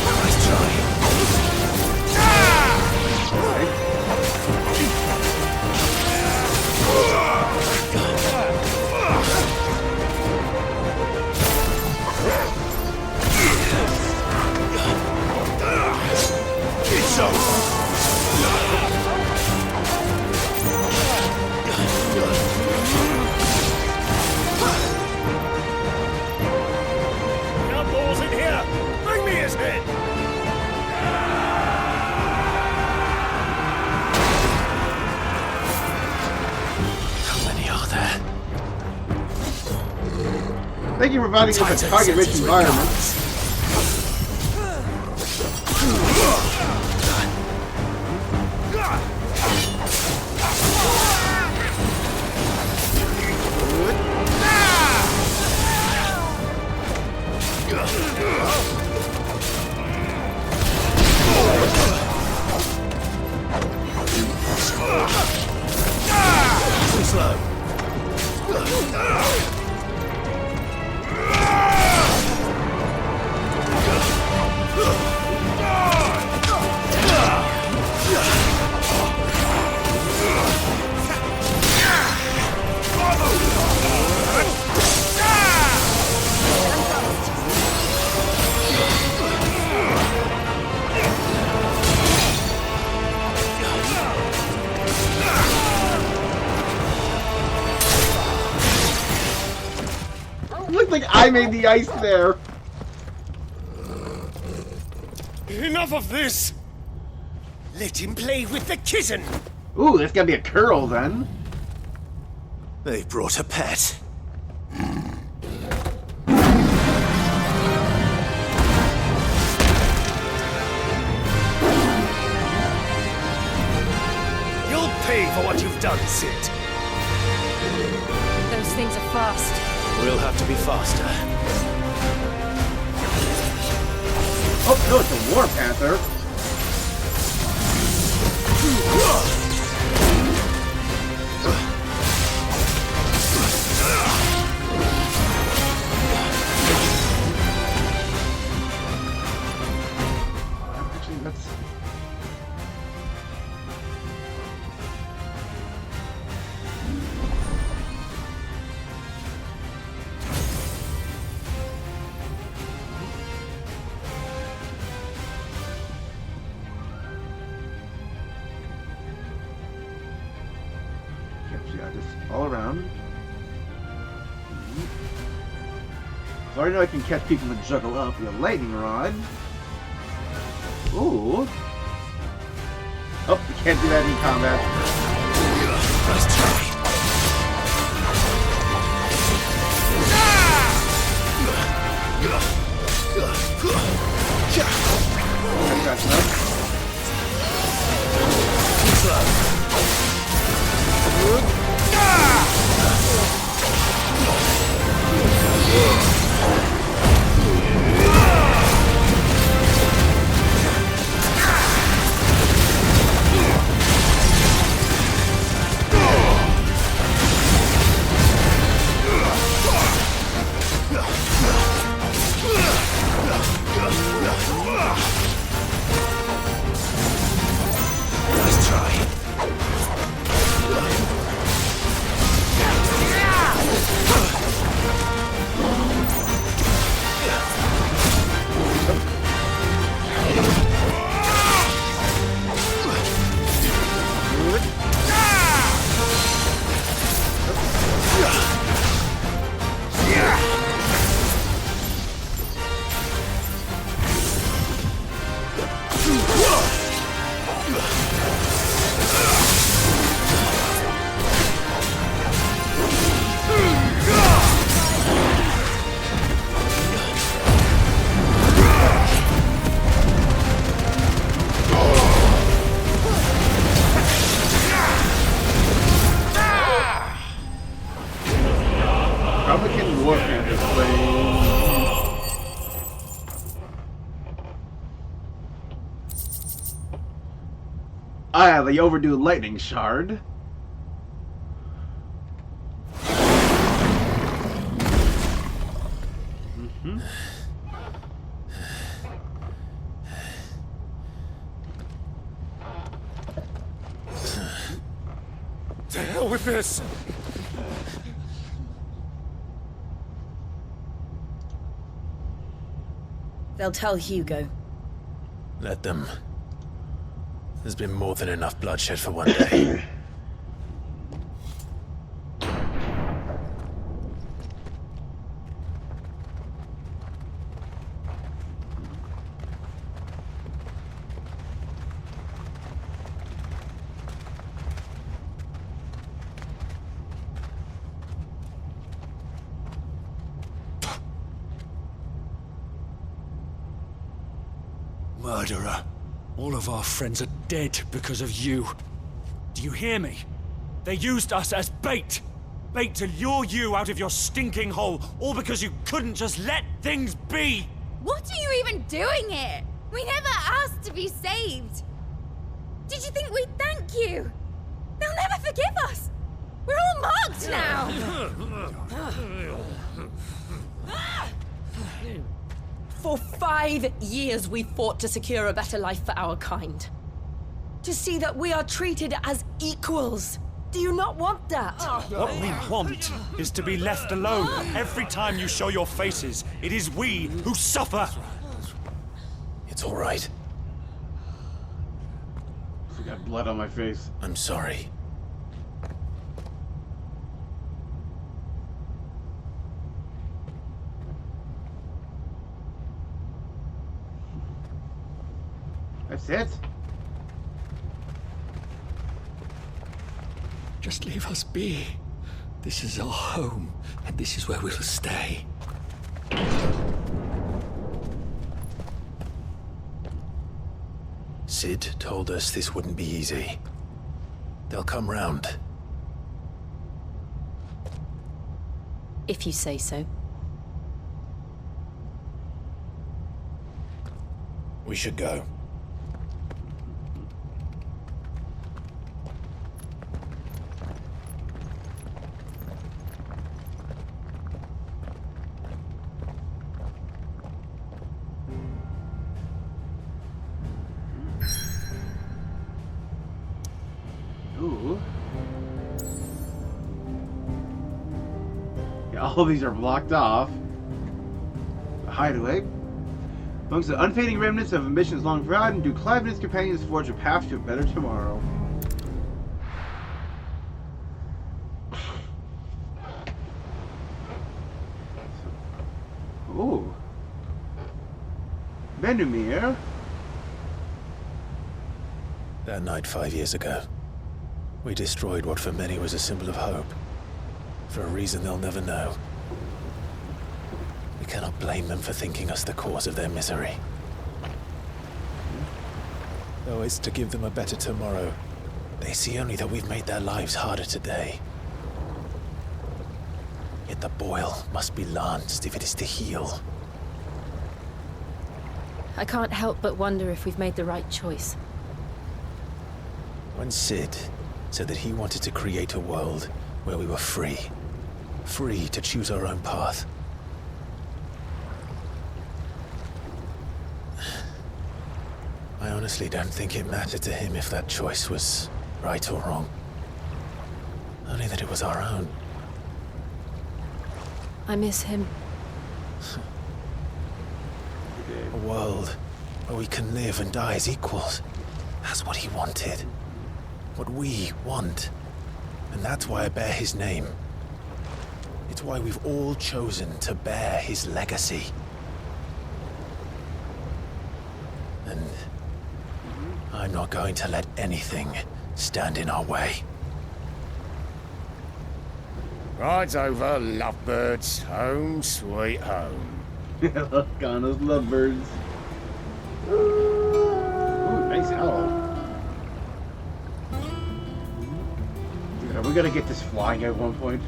Nice try. It's over. Outlaws in here! Bring me his head! How many are there? Thank you for providing us a target-rich environment. Too slow. Looked like I made the ice there. Enough of this! Let him play with the kitten! Ooh, that's gotta be a curl then. They brought a pet. You'll pay for what you've done, Sid. Those things are fast. We'll have to be faster. Oh no, it's a War Panther. Actually, that's... Yeah, just all around. So I know I can catch people and juggle up with a lightning rod. Ooh. Oh, you can't do that in combat. Nice try. That's enough. Nice try. Republican War Panthers playing. I have the overdue lightning shard. To hell with this! They'll tell Hugo. Let them. There's been more than enough bloodshed for one day. Murderer. All of our friends are dead because of you. Do you hear me? They used us as bait. Bait to lure you out of your stinking hole, all because you couldn't just let things be. What are you even doing here? We never asked to be saved. Did you think we'd thank you? They'll never forgive us. We're all marked now. For 5 years we fought to secure a better life for our kind. To see that we are treated as equals. Do you not want that? What we want is to be left alone. Every time you show your faces, it is we who suffer. It's all right. I got blood on my face. I'm sorry. That's it. Just leave us be. This is our home, and this is where we'll stay. Sid told us this wouldn't be easy. They'll come round. If you say so. We should go. Ooh. Yeah, all of these are blocked off. A hideaway. Amongst the unfading remnants of ambitions long forgotten, do Clive and his companions forge a path to a better tomorrow? Ooh. Benumir. That night 5 years ago, we destroyed what for many was a symbol of hope. For a reason they'll never know. We cannot blame them for thinking us the cause of their misery. Though it's to give them a better tomorrow, they see only that we've made their lives harder today. Yet the boil must be lanced if it is to heal. I can't help but wonder if we've made the right choice. When Sid said that he wanted to create a world where we were free. Free to choose our own path. honestly don't think it mattered to him if that choice was right or wrong. Only that it was our own. I miss him. A world where we can live and die as equals. That's what he wanted. What we want. And that's why I bear his name. It's why we've all chosen to bear his legacy. And I'm not going to let anything stand in our way. Rides over, lovebirds, home sweet home. Look on those lovebirds. Ooh, nice owl. Dude, are we gonna get this flying at one point?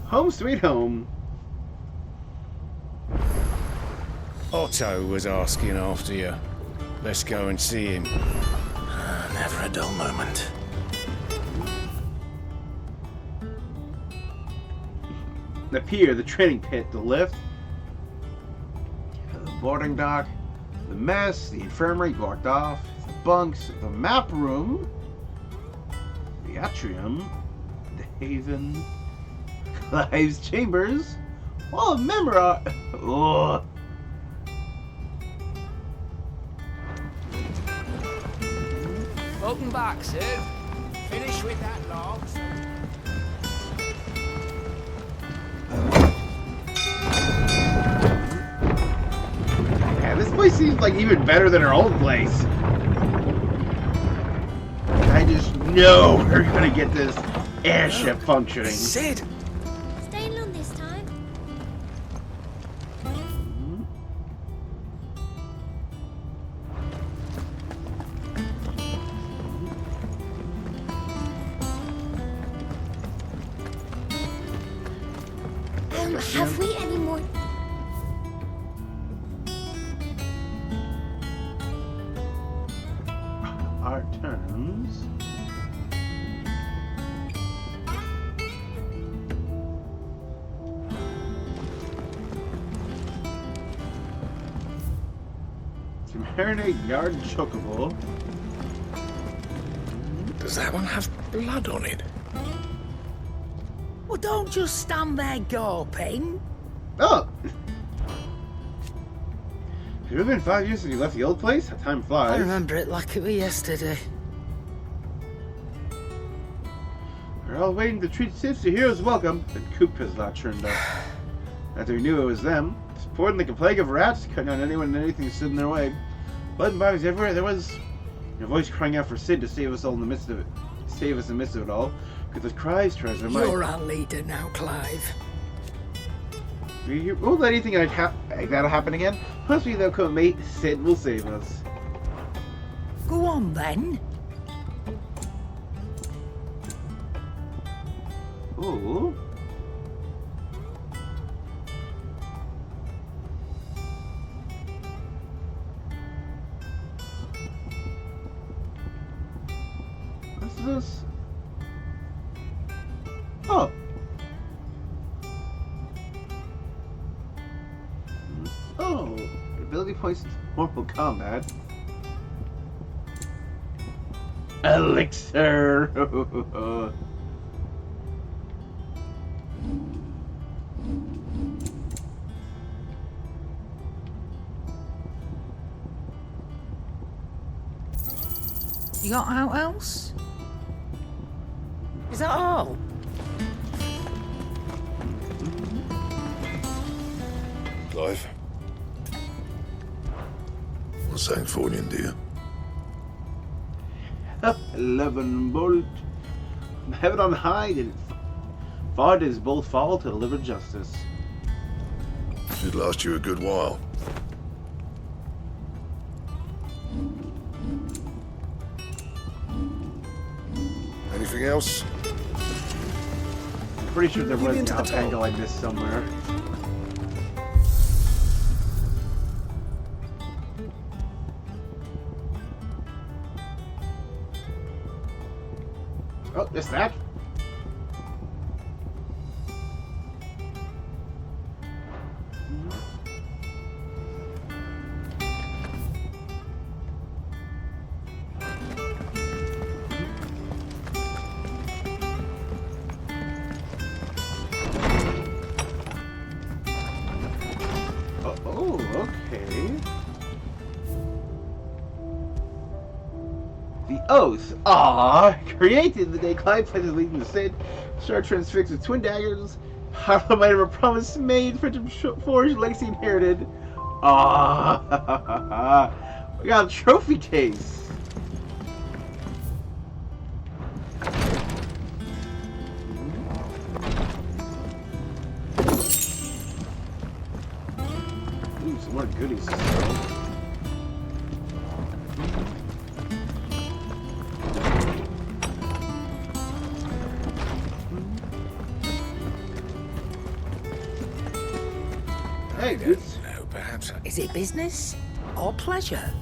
Home sweet home. Otto was asking after you. Let's go and see him. Never a dull moment. The pier, the training pit, the lift, the boarding dock, the mess, the infirmary blocked off, the bunks, the map room, the atrium, the haven, Clive's chambers, all of Memora. Oh. Welcome back, sir. Finish with that log. Yeah, this place seems like even better than our old place. I just know we're gonna get this airship functioning. Sid! Staying long this time? Have we any more? Our terms. To marinate yard chocobo. Does that one have blood on it? Well, don't just stand there gawping. Oh! It's been 5 years since you left the old place? That time flies. I remember it like it was yesterday. We're all waiting to treat Sid to hero's welcome, but Coop has not turned up. After we knew it was them, supporting like a plague of rats, cutting down anyone and anything that stood in their way. Blood and bodies everywhere. There was a voice crying out for Sid to save us all in the midst of it. Save us in the midst of it all. Because with cries, tries to You're our leader now, Clive. We won't let anything like that'll happen again. Plus, we know come mate, Sid will save us. Go on then. Ooh. What's this? Oh. Oh, ability points to Mortal Kombat. Elixir. You got out else? Is that all? Clive? What's that for you, dear? 11 bolt. From heaven on high, did far did his bolt fall to deliver justice. Should last you a good while. Anything else? Pretty sure there was an up angle I missed somewhere. Oh, missed that. Oh, okay. The Oath. Ah, created the day Clive plans to lead the Sith. Star transfixed with twin daggers. Harlow might have a promise made for to forge legacy inherited. Ah, we got a trophy case. Ooh, some more goodies. Hey, good. No, perhaps. Is it business or pleasure?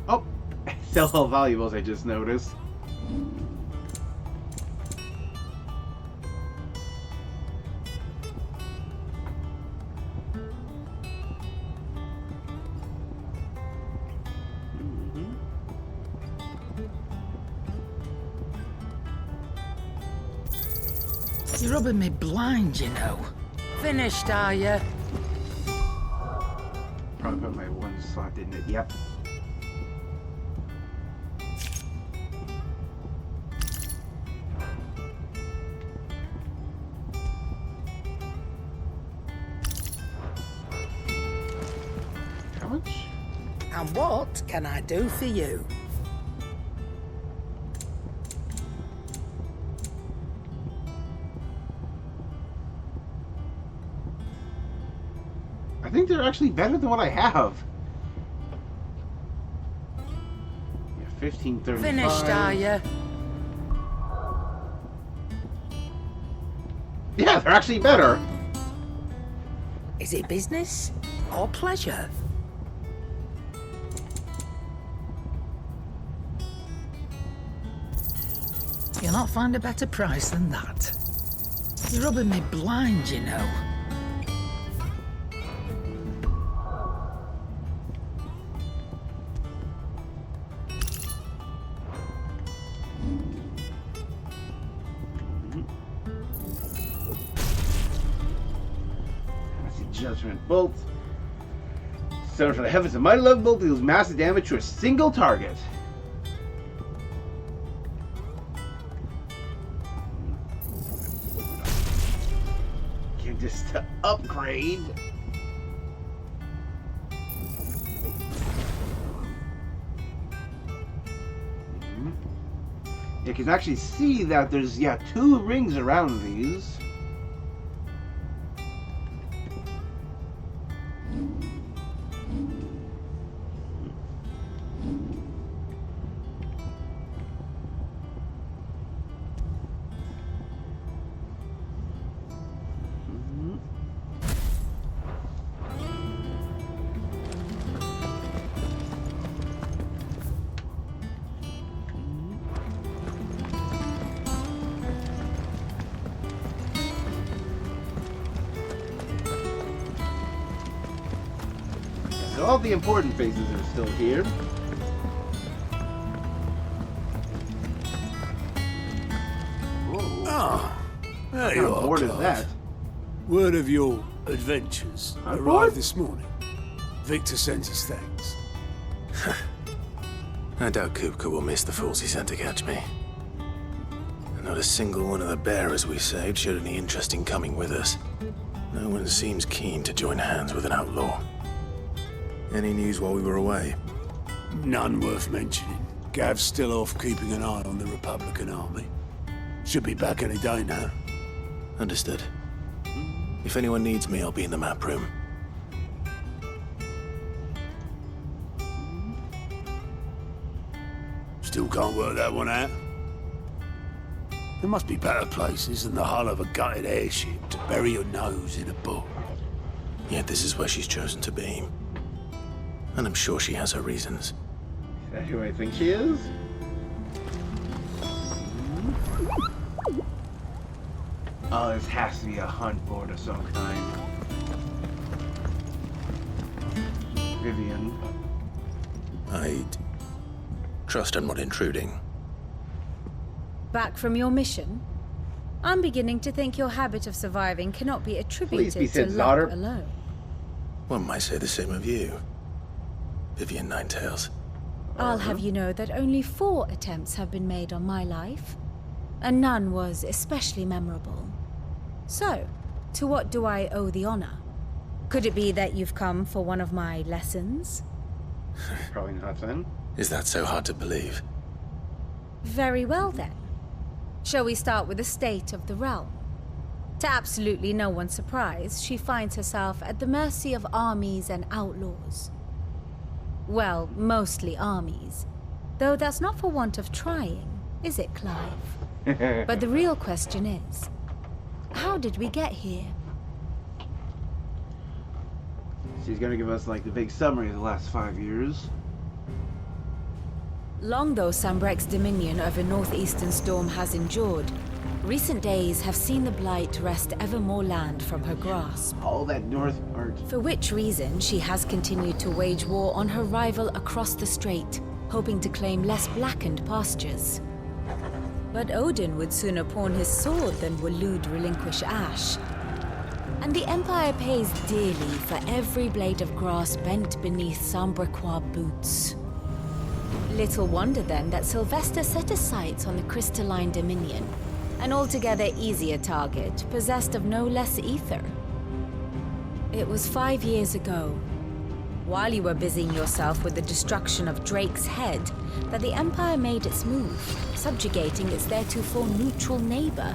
Oh, sell all valuables, I just noticed. You're rubbing me blind, you know. Finished, are you? Probably put my one slot, didn't it? Yep. How much? And what can I do for you? I think they're actually better than what I have. Yeah, 1535. Finished, are you? Yeah, they're actually better. Is it business or pleasure? You'll not find a better price than that. You're rubbing me blind, you know. Judgment Bolt. So for the heavens, a mighty love bolt deals massive damage to a single target. Give this to upgrade. You can actually see that there's 2 rings around these. So all the important phases are still here. Ah, there you How are, bored is Clive. that? Word of your adventures I'm arrived bored? this morning. Victor sends his thanks. I doubt Kupka will miss the fools he sent to catch me. And not a single one of the bearers we saved showed any interest in coming with us. No one seems keen to join hands with an outlaw. Any news while we were away? None worth mentioning. Gav's still off keeping an eye on the Republican army. Should be back any day now. Understood. If anyone needs me, I'll be in the map room. Still can't work that one out. There must be better places than the hull of a gutted airship to bury your nose in a book. Yet this is where she's chosen to be. And I'm sure she has her reasons. Is that who I think she is? Oh, this has to be a hunt board of some kind. Vivian. I'd trust I'm not intruding. Back from your mission? I'm beginning to think your habit of surviving cannot be attributed Please be to luck daughter. alone. One might say the same of you, Vivian Ninetails. I'll have you know that only 4 attempts have been made on my life, and none was especially memorable. So, to what do I owe the honor? Could it be that you've come for one of my lessons? Probably not then. Is that so hard to believe? Very well then. Shall we start with the state of the realm? To absolutely no one's surprise, she finds herself at the mercy of armies and outlaws. Well, mostly armies. Though that's not for want of trying, is it, Clive? But the real question is, how did we get here? She's gonna give us like the big summary of the last 5 years. Long though Sambrek's dominion over northeastern Storm has endured, recent days have seen the Blight wrest ever more land from her grasp. All that north part. For which reason she has continued to wage war on her rival across the strait, hoping to claim less blackened pastures. But Odin would sooner pawn his sword than Waloed relinquish Ash. And the Empire pays dearly for every blade of grass bent beneath Sambrequois boots. Little wonder then that Sylvester set his sights on the crystalline dominion, an altogether easier target, possessed of no less ether. It was 5 years ago, while you were busying yourself with the destruction of Drake's head, that the Empire made its move, subjugating its theretofore neutral neighbor.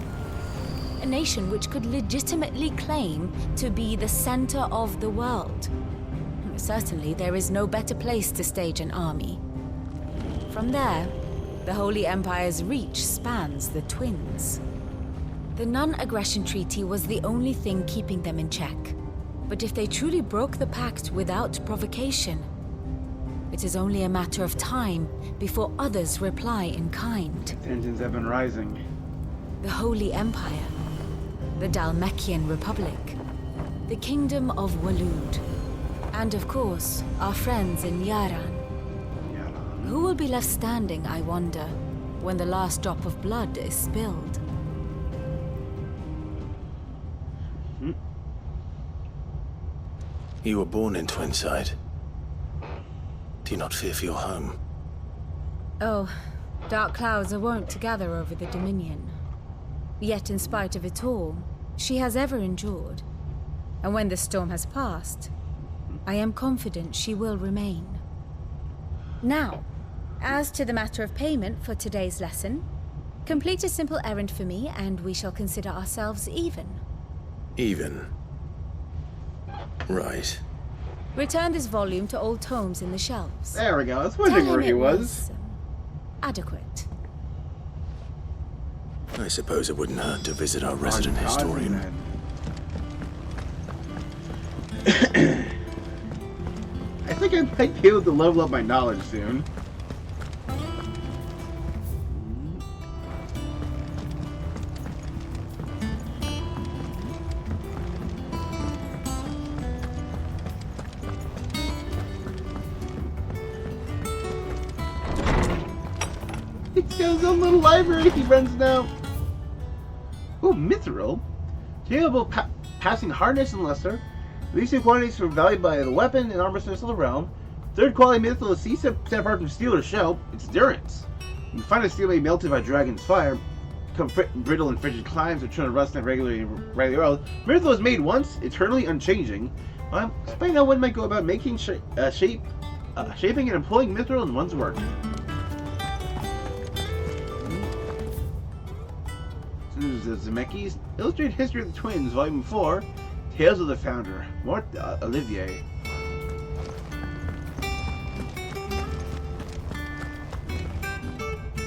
A nation which could legitimately claim to be the center of the world. Certainly, there is no better place to stage an army. From there, the Holy Empire's reach spans the Twins. The non-aggression treaty was the only thing keeping them in check. But if they truly broke the pact without provocation, it is only a matter of time before others reply in kind. Tensions have been rising. The Holy Empire, the Dalmekian Republic, the Kingdom of Waloed, and of course, our friends in Yaran. Who will be left standing, I wonder, when the last drop of blood is spilled? You were born in Twinside. Do you not fear for your home? Oh, dark clouds are wont to gather over the Dominion. Yet in spite of it all, she has ever endured. And when the storm has passed, I am confident she will remain. Now, as to the matter of payment for today's lesson, complete a simple errand for me and we shall consider ourselves even. Even? Right. Return this volume to old tomes in the shelves. There we go. I was wondering where he was. Adequate. I suppose it wouldn't hurt to visit our resident historian. I think I might be able to level up my knowledge soon. He's got his own little library he runs now. Ooh, Mithril. Jailable passing hardness and lesser. Releasing quantities from valued by the weapon and armor source of the realm. Third quality Mithril is ceased apart from steel or shell. Its endurance. You can find a steel may be melted by dragon's fire. Become brittle in frigid climes or turn to rust in regular world. Mithril is made once, eternally unchanging. Explain how one might go about making shaping and employing Mithril in one's work. Zemeckis, Illustrated History of the Twins, Volume 4, Tales of the Founder, Mort Olivier.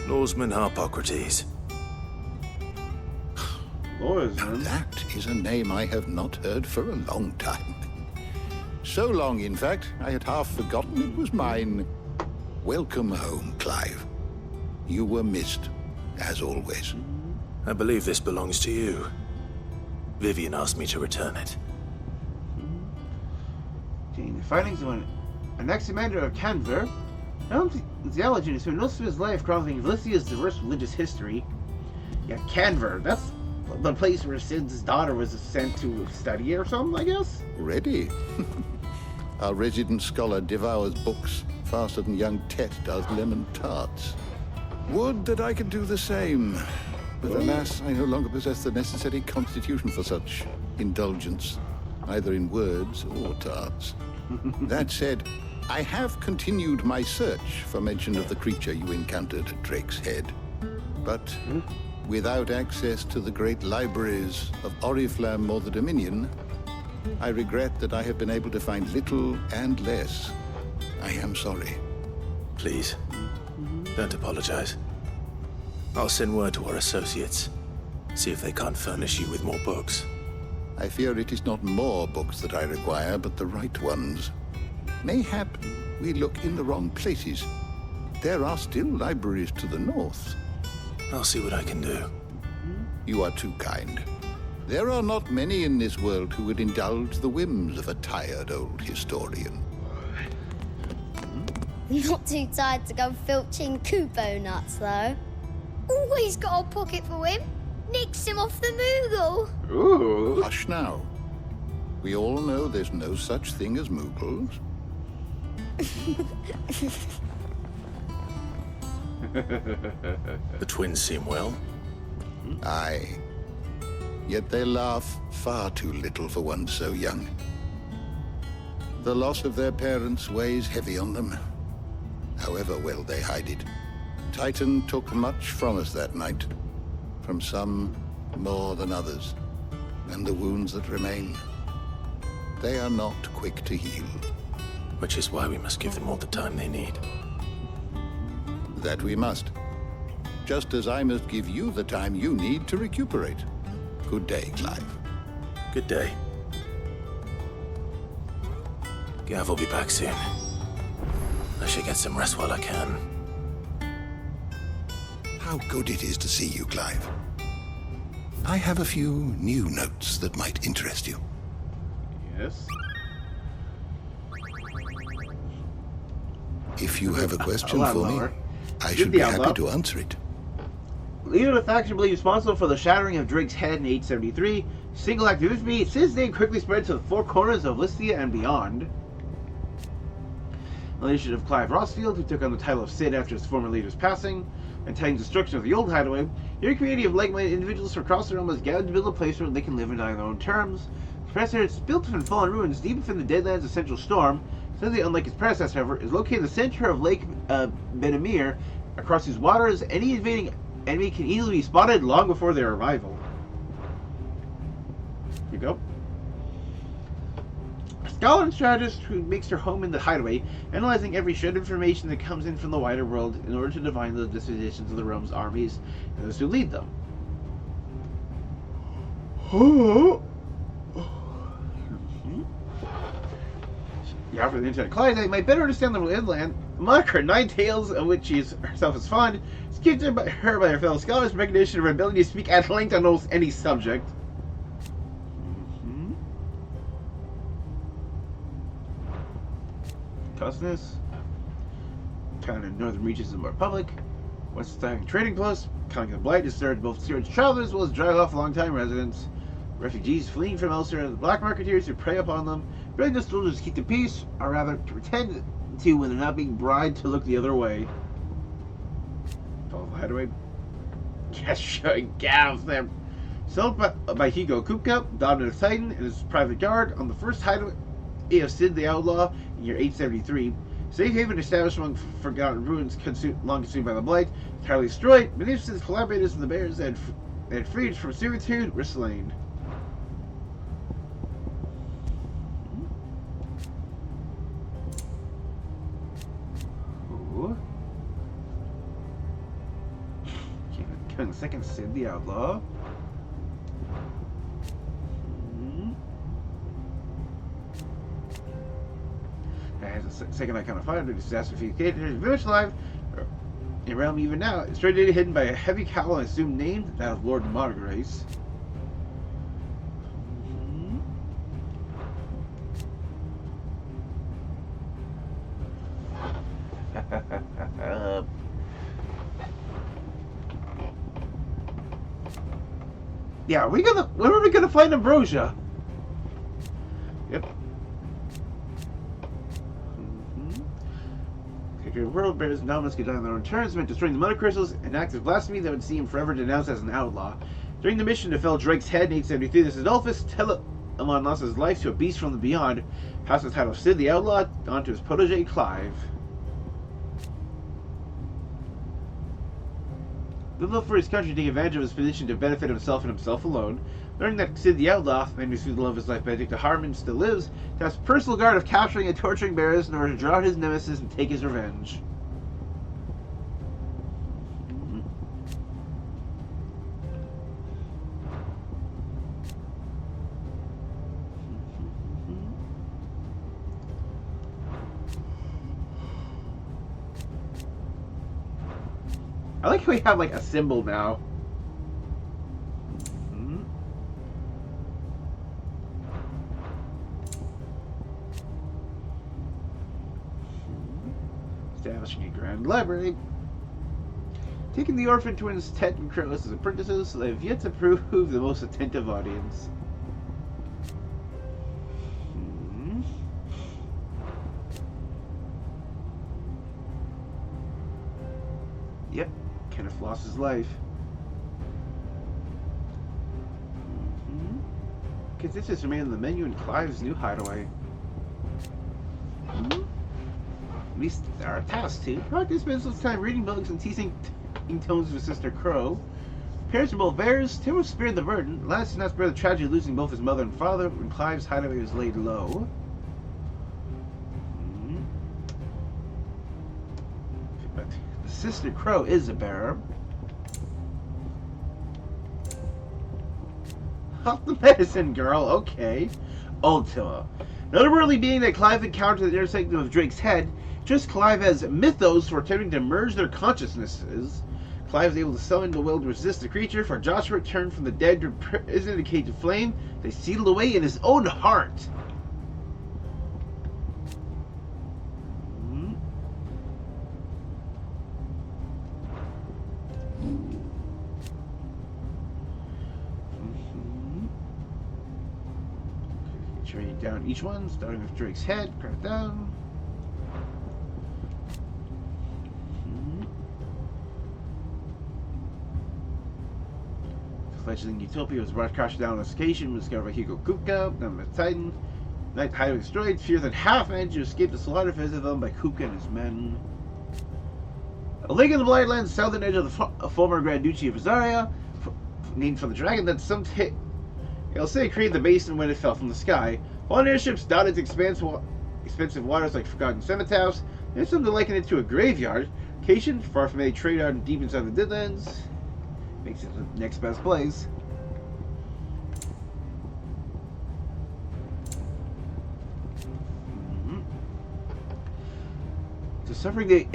Lawsman Harpocrates. Now that is a name I have not heard for a long time. So long, in fact, I had half forgotten it was mine. Welcome home, Clive. You were missed, as always. I believe this belongs to you. Vivian asked me to return it. Okay, the findings of an ex-commander of Canver. The legend is who knows of his life chronicling Valistia's diverse religious history. Yeah, Canver. That's the place where Sid's daughter was sent to study or something, I guess? Ready? Our resident scholar devours books faster than young Tet does lemon tarts. Would that I could do the same. But alas, I no longer possess the necessary constitution for such indulgence, either in words or tarts. That said, I have continued my search for mention of the creature you encountered at Drake's Head. But without access to the great libraries of Oriflamme or the Dominion, I regret that I have been able to find little and less. I am sorry. Please, don't apologize. I'll send word to our associates. See if they can't furnish you with more books. I fear it is not more books that I require, but the right ones. Mayhap we look in the wrong places. There are still libraries to the north. I'll see what I can do. You are too kind. There are not many in this world who would indulge the whims of a tired old historian. Not too tired to go filching Kupo nuts, though. Always got a pocket for him. Nicks him off the Moogle. Ooh. Hush now. We all know there's no such thing as Moogles. The twins seem well. Aye. Yet they laugh far too little for one so young. The loss of their parents weighs heavy on them, however well they hide it. Titan took much from us that night, from some more than others, and the wounds that remain, they are not quick to heal. Which is why we must give them all the time they need. That we must. Just as I must give you the time you need to recuperate. Good day, Clive. Good day. Gav will be back soon. I should get some rest while I can. How good it is to see you, Clive. I have a few new notes that might interest you. Yes. If you have a question for lower. me, I should be happy to answer it. Leader of the faction believed responsible for the shattering of Drake's head in 873. Single act of infamy, Sid's name quickly spread to the four corners of Listia and beyond. The leadership of Clive Rossfield, who took on the title of Sid after his former leader's passing, and Titan's destruction of the old hideaway, your community of like-minded individuals from across the realm has gathered to build a place where they can live and die on their own terms. The Professor, built from fallen ruins deep within the Deadlands of Central Storm, Sidley, unlike his predecessor, however, is located in the center of Lake Benamir, across whose waters any invading enemy can easily be spotted long before their arrival. Here you go. A scholar and strategist who makes her home in the hideaway, analyzing every shred of information that comes in from the wider world in order to divine the dispositions of the realm's armies and those who lead them. Yeah, for the internet. Clive might better understand the inland. Mock her nine tales, of which she herself is fond, is given to her by her fellow scholars in recognition of her ability to speak at length on almost any subject. Cusness. Found in northern reaches of the Republic. West Time Trading Post. Conning the Blight has served both steerage travelers as well as drive off long-time residents. Refugees fleeing from elsewhere, the black marketeers who prey upon them, begging the soldiers to keep the peace, or rather to pretend to when they're not being bribed to look the other way. Follow the hideaway. Yes, showing Gav them. Sold by Hugo Kupka, Dominant Titan, and his private guard on the first hideaway of Sid the Outlaw in year 873. Safe haven established among forgotten ruins long consumed by the Blight, entirely destroyed. Many of Sid's collaborators and the bears that had freed from servitude were slain. Killing the second Sid the Outlaw. second iconic fighter, the disaster defeated is very much alive. In realm even now, it's straight hidden by a heavy cowl and assumed name, that of Lord Mothercrystal. Yeah, where are we gonna find Ambrosia? Yep. The world bears anomalous could die on their own terms, meant destroying the Mothercrystals, an act of blasphemy that would see him forever denounced as an outlaw. During the mission to fell Drake's head in 873, this Adolphus Telamon lost his life to a beast from the beyond, passed the title of Sid the Outlaw onto his protege Clive. The love for his country taking advantage of his position to benefit himself and himself alone. Learning that Sid the Outlaw, man who slew the love of his life Benedict to Harmon, still lives, to have personal guard of capturing and torturing bears in order to draw out his nemesis and take his revenge. I like how we have like a symbol now. Establishing a grand library. Taking the orphan twins Ted and Kratos as apprentices, so they have yet to prove the most attentive audience. Yep, Kenneth lost his life. Consists remain on the menu in Clive's new hideaway. At least there are tasks too. Practice spends some time reading books and teasing tones with Sister Crow. Parents are both bears. Tim was spared the burden. Last did not spare the tragedy of losing both his mother and father when Clive's hideaway was laid low. But the Sister Crow is a bear. Off the medicine, girl. Okay. Ultima. Noteworthy being that Clive encountered the inner sanctum of Drake's head, just Clive as mythos for attempting to merge their consciousnesses. Clive is able to summon the will to resist the creature, for Joshua returned from the dead to prison in a cage of flame. They sealed away in his own heart. Training down each one, starting with Drake's head, crack down. Fledgling Utopia was brought crashing down on a station, was discovered by Hugo Kupka, then by Titan. Night highway destroyed, fewer than half managed to escape the slaughter visited them by Kupka and his men. A lake in the Blind Lands, southern edge of the former Grand Duchy of Azaria, named for the dragon that some it'll say created the basin when it fell from the sky. Fallen airships dotted its expensive waters like forgotten cenotaphs. There's some to liken it to a graveyard. Location, far from any trade yard deep inside the Deadlands. Makes it the next best place. So suffering the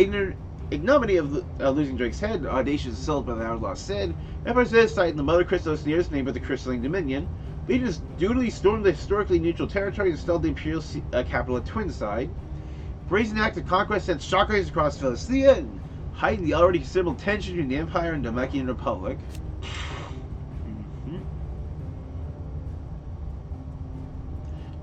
ignominy of losing Drake's head, audacious assault by the outlaw Sid, Emperor Zed sighting the Mothercrystal nearest neighbor, the Crystalline Dominion. Legions dutifully stormed the historically neutral territory and installed the Imperial capital at Twinside. Brazen act of conquest sent shockwaves across Philistia and heightened the already considerable tension between the Empire and the Namekian Republic.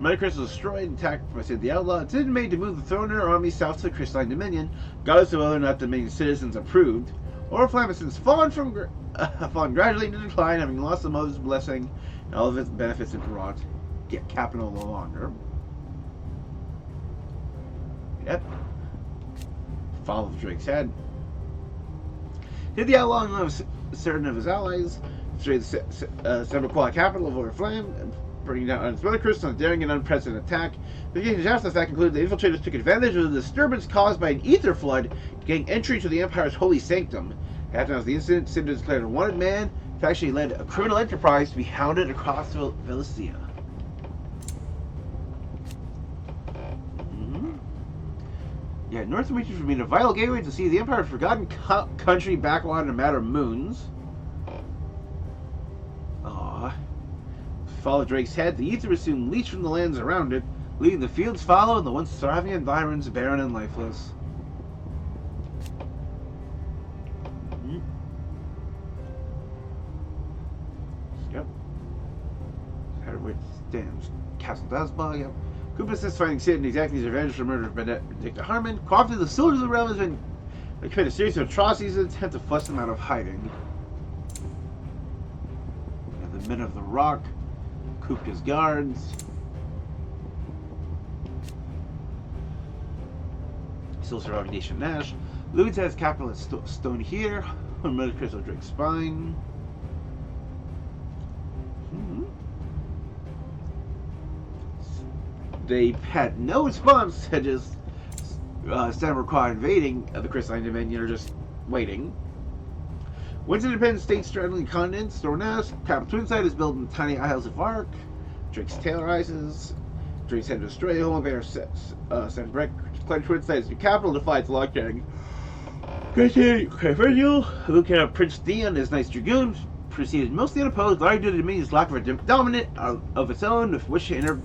Mothercrystal was destroyed and attacked by Sid the Outlaw. It didn't made to move the throne and her army south to the Crystalline Dominion, regardless of whether or not the Dominion citizens approved. Oriflamme has since fallen gradually into decline, having lost the mother's blessing and all of its benefits it brought. Get capital no longer. Yep. Fall of Drake's head. Did the Outlaw and certain of his allies destroy the Semperquad capital of Oriflamme, bringing down its Mothercrystal on a daring and unprecedented attack. The beginning after that concluded the infiltrators took advantage of the disturbance caused by an ether flood to gain entry to the Empire's holy sanctum. After the incident, Sid declared a wanted man who actually led a criminal enterprise to be hounded across Philistia. Yeah, North reaches from being a vital gateway to see the Empire's forgotten country backwater in a matter of moons. Aww. Follow Drake's head, the ether will soon leach from the lands around it, leaving the fields fallow and the once thriving environs barren and lifeless. Yep. Headway stands Castle Dasbog, yep. Coop assists finding Sid and exacting his revenge for the murder of Benedicta Harmon. Co-opted the soldiers of the realm has been committed a series of atrocities and attempt to flush them out of hiding. And the men of the rock, Kupka's guards. Still surviving Nation Nash. Louis has capital at Stone here. Mothercrystal Drake's spine. They had no response to just Stammerquad invading the crystalline dominion, or just waiting. Once independent state straddling continents, Stornas, capital Twinside is built in tiny isles of Ark. Drake's tail rises. Drake's head to Australia, Home Bear, Sanbrek, declared Twinside as the capital, defies lockdown. Okay, Virgil, Luke at Prince Theon, his Knights Dragoon, proceeded mostly unopposed, largely due to the Dominion's lack of a dominant of its own, with which to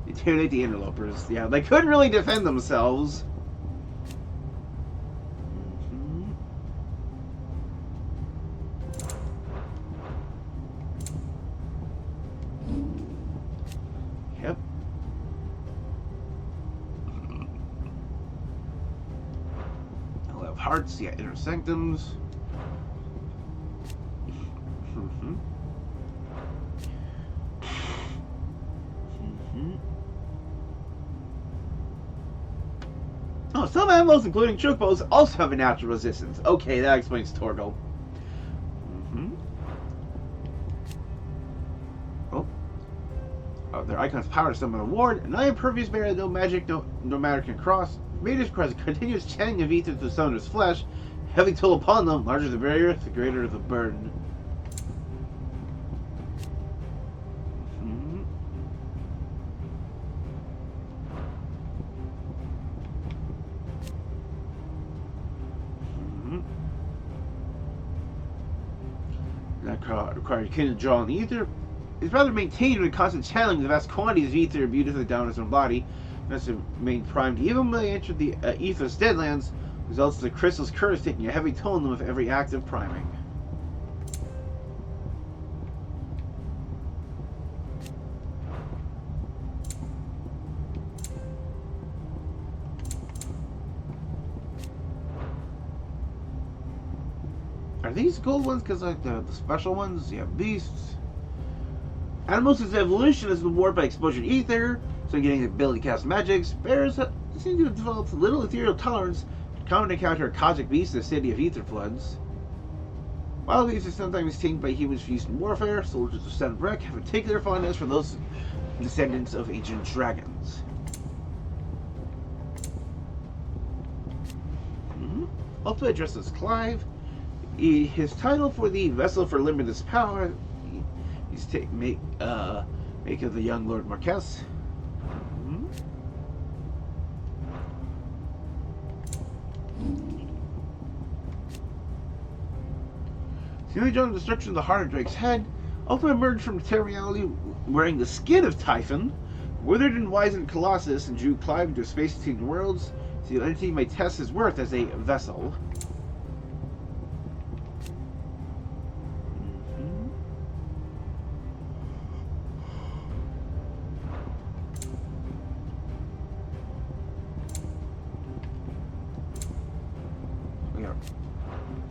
intimidate the interlopers. Yeah, they couldn't really defend themselves. Yep. I'll have hearts, yeah, inner sanctums. Oh, some animals, including chocobos, also have a natural resistance. Okay, that explains Torgal. Oh, their icon's power to summon a ward. An impervious barrier, no magic, no matter can cross. Mages cause a continuous chanting of ether to Summoner's flesh. Heavy toll upon them. Larger the barrier, the greater the burden. That required kin to draw on the ether. It's rather maintained with constant channeling the vast quantities of ether imbued into the down own body. That's the main primed. Even when they enter the ether's deadlands, results in the crystal's curse taking a heavy toll on them with every active priming. Are these gold ones? Because like the special ones, you have beasts. Animals' evolution has been warped by exposure to ether, so getting the ability to cast magics. Bears seem to have developed little ethereal tolerance, common to encounter a cosmic beast in the city of ether floods. Wild beasts are sometimes tamed by humans used in warfare. Soldiers of Sanbrek have a particular fondness for those descendants of ancient dragons. Also addresses Clive. His title for the vessel for limitless power. He's make of the young Lord Marquess. Seemingly during the destruction of the heart of Drake's head, Ultima emerged from reality wearing the skin of Typhon, withered and wizened Colossus, and drew Clive into space between worlds, so the entity might test his worth as a vessel.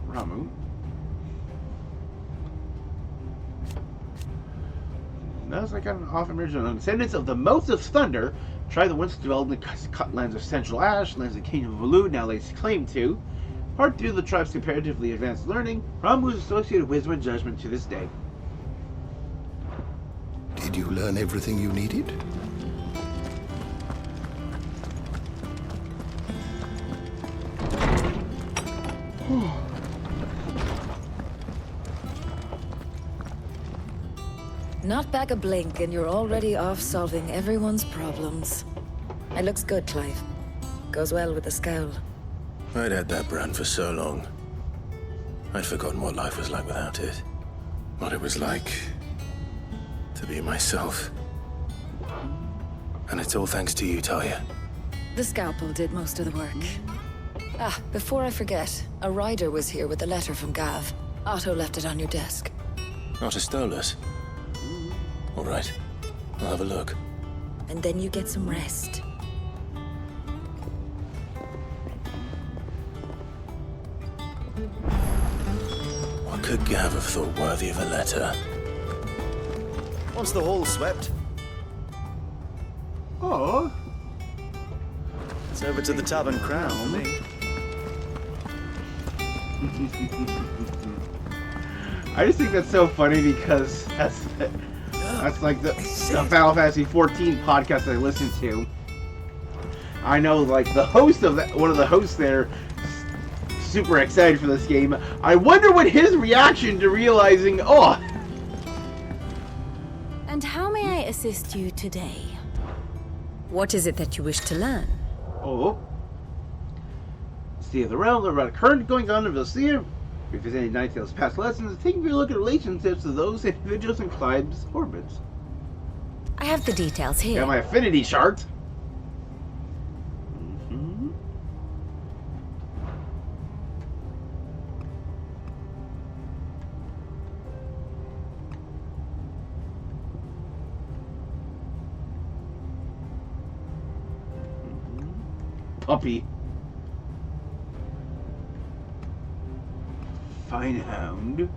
Ramu. That's like an off emerging descendants of the Mouths of Thunder. Try the once developed in the lands of Central Ash, lands of the Kingdom of Alud, now lays claim to. Part 2 of the tribe's comparatively advanced learning. Ramu's associated wisdom and judgment to this day. Did you learn everything you needed? Not back a blink and you're already off solving everyone's problems. It looks good, Clive. Goes well with the scowl. I'd had that brand for so long. I'd forgotten what life was like without it. What it was like to be myself. And it's all thanks to you, Talia. The scalpel did most of the work. Ah, before I forget, a rider was here with a letter from Gav. Otto left it on your desk. Otto stole us. All right, I'll have a look. And then you get some rest. What could Gav have thought worthy of a letter? Once the hall swept, Oh. it's over to the Tavern Crown for me. I just think that's so funny because that's like the Final Fantasy XIV podcast I listen to. I know, like, the host of that, one of the hosts there, super excited for this game. I wonder what his reaction to realizing, oh. And how may I assist you today? What is it that you wish to learn? Oh. State of the realm, about a current going on in Valseer. If there's any Ninetales past lessons, taking a look at relationships of those individuals in Clive's orbits. I have the details here. Got my affinity chart. Puppy. Fine hound.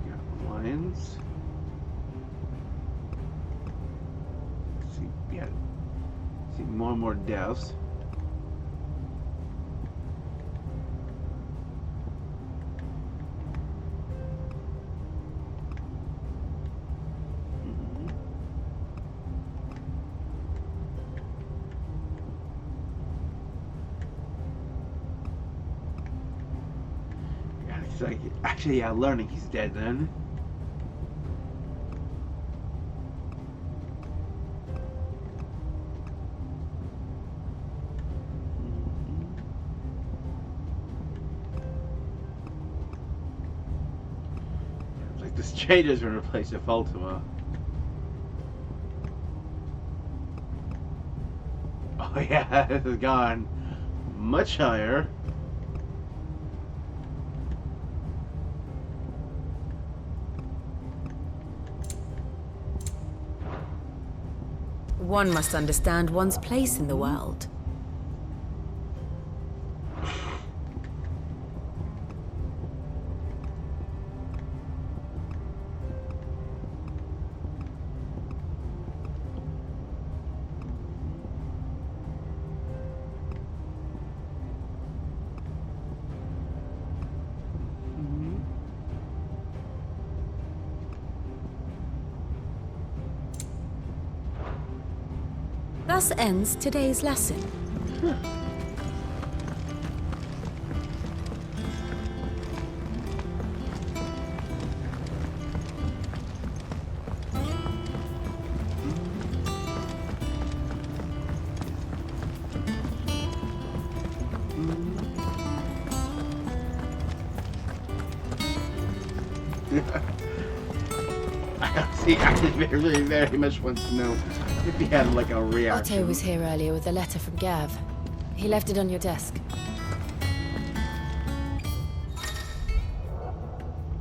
Got lions. See more and more deaths. Yeah, it's like, actually, yeah, learning he's dead then. This change has been replaced with Ultima. Oh yeah, this has gone much higher. One must understand one's place in the world. Thus ends today's lesson. See, I really very much wants to know if he had like a reaction. Otto was here earlier with a letter from Gav. He left it on your desk.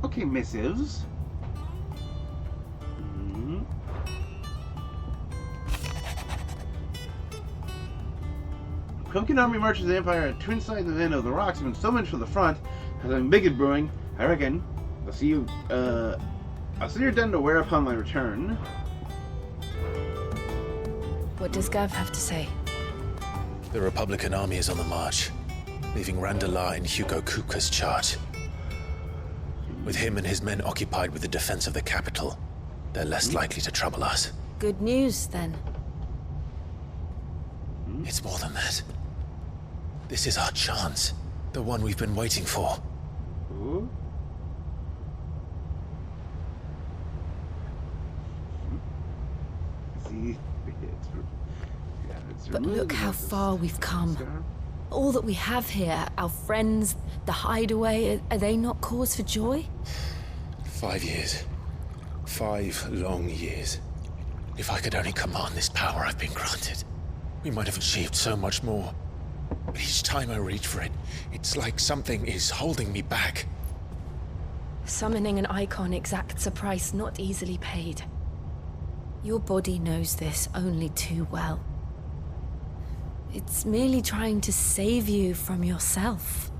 Okay, missives. Pumpkin Army marches the Empire at twin sides of the end of the rocks have been summoned for the front. Has something big brewing, I reckon. I'll see you done to wear upon my return. What does Gav have to say? The Republican army is on the march, leaving Randalar in Hugo Kuka's charge. With him and his men occupied with the defense of the capital, they're less likely to trouble us. Good news, then. It's more than that. This is our chance. The one we've been waiting for. Ooh. See, But look how far we've come. All that we have here, our friends, the hideaway, are they not cause for joy? 5 years. 5 long years. If I could only command this power I've been granted, we might have achieved so much more. But each time I reach for it, it's like something is holding me back. Summoning an icon exacts a price not easily paid. Your body knows this only too well. It's merely trying to save you from yourself.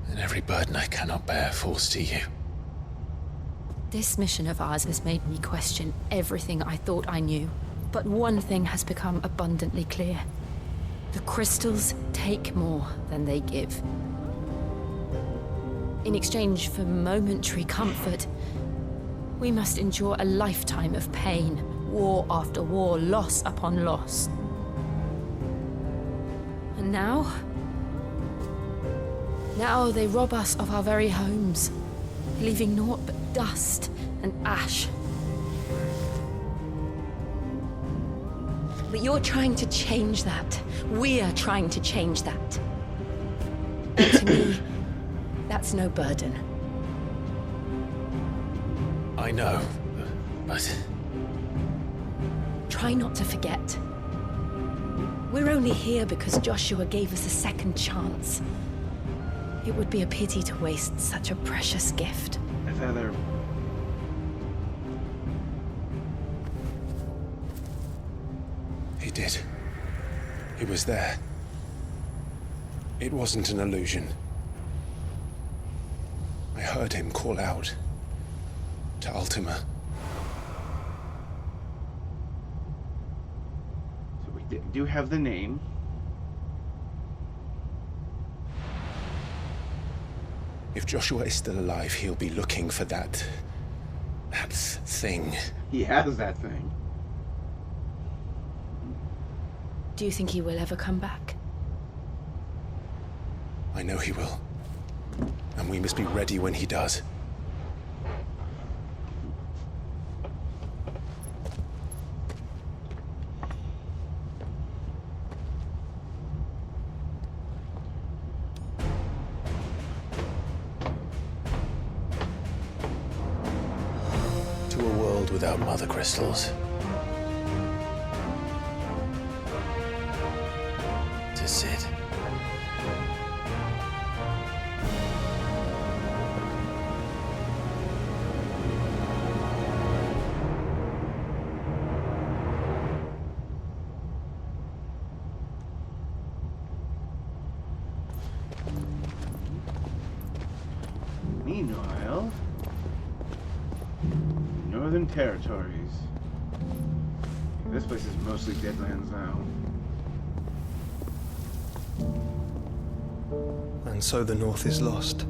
And every burden I cannot bear falls to you. This mission of ours has made me question everything I thought I knew. But one thing has become abundantly clear. The crystals take more than they give. In exchange for momentary comfort, we must endure a lifetime of pain, war after war, loss upon loss. And now they rob us of our very homes, leaving naught but dust and ash. But you're trying to change that. We're trying to change that. And to me, that's no burden. I know, but... Try not to forget. We're only here because Joshua gave us a second chance. It would be a pity to waste such a precious gift. Heather. He did. He was there. It wasn't an illusion. I heard him call out to Ultima. So we do have the name. If Joshua is still alive, he'll be looking for that thing. He has that thing. Do you think he will ever come back? I know he will. And we must be ready when he does. To a world without Mothercrystals. To Sid. Meanwhile, Northern Territories. This place is mostly Deadlands now. And so the North is lost.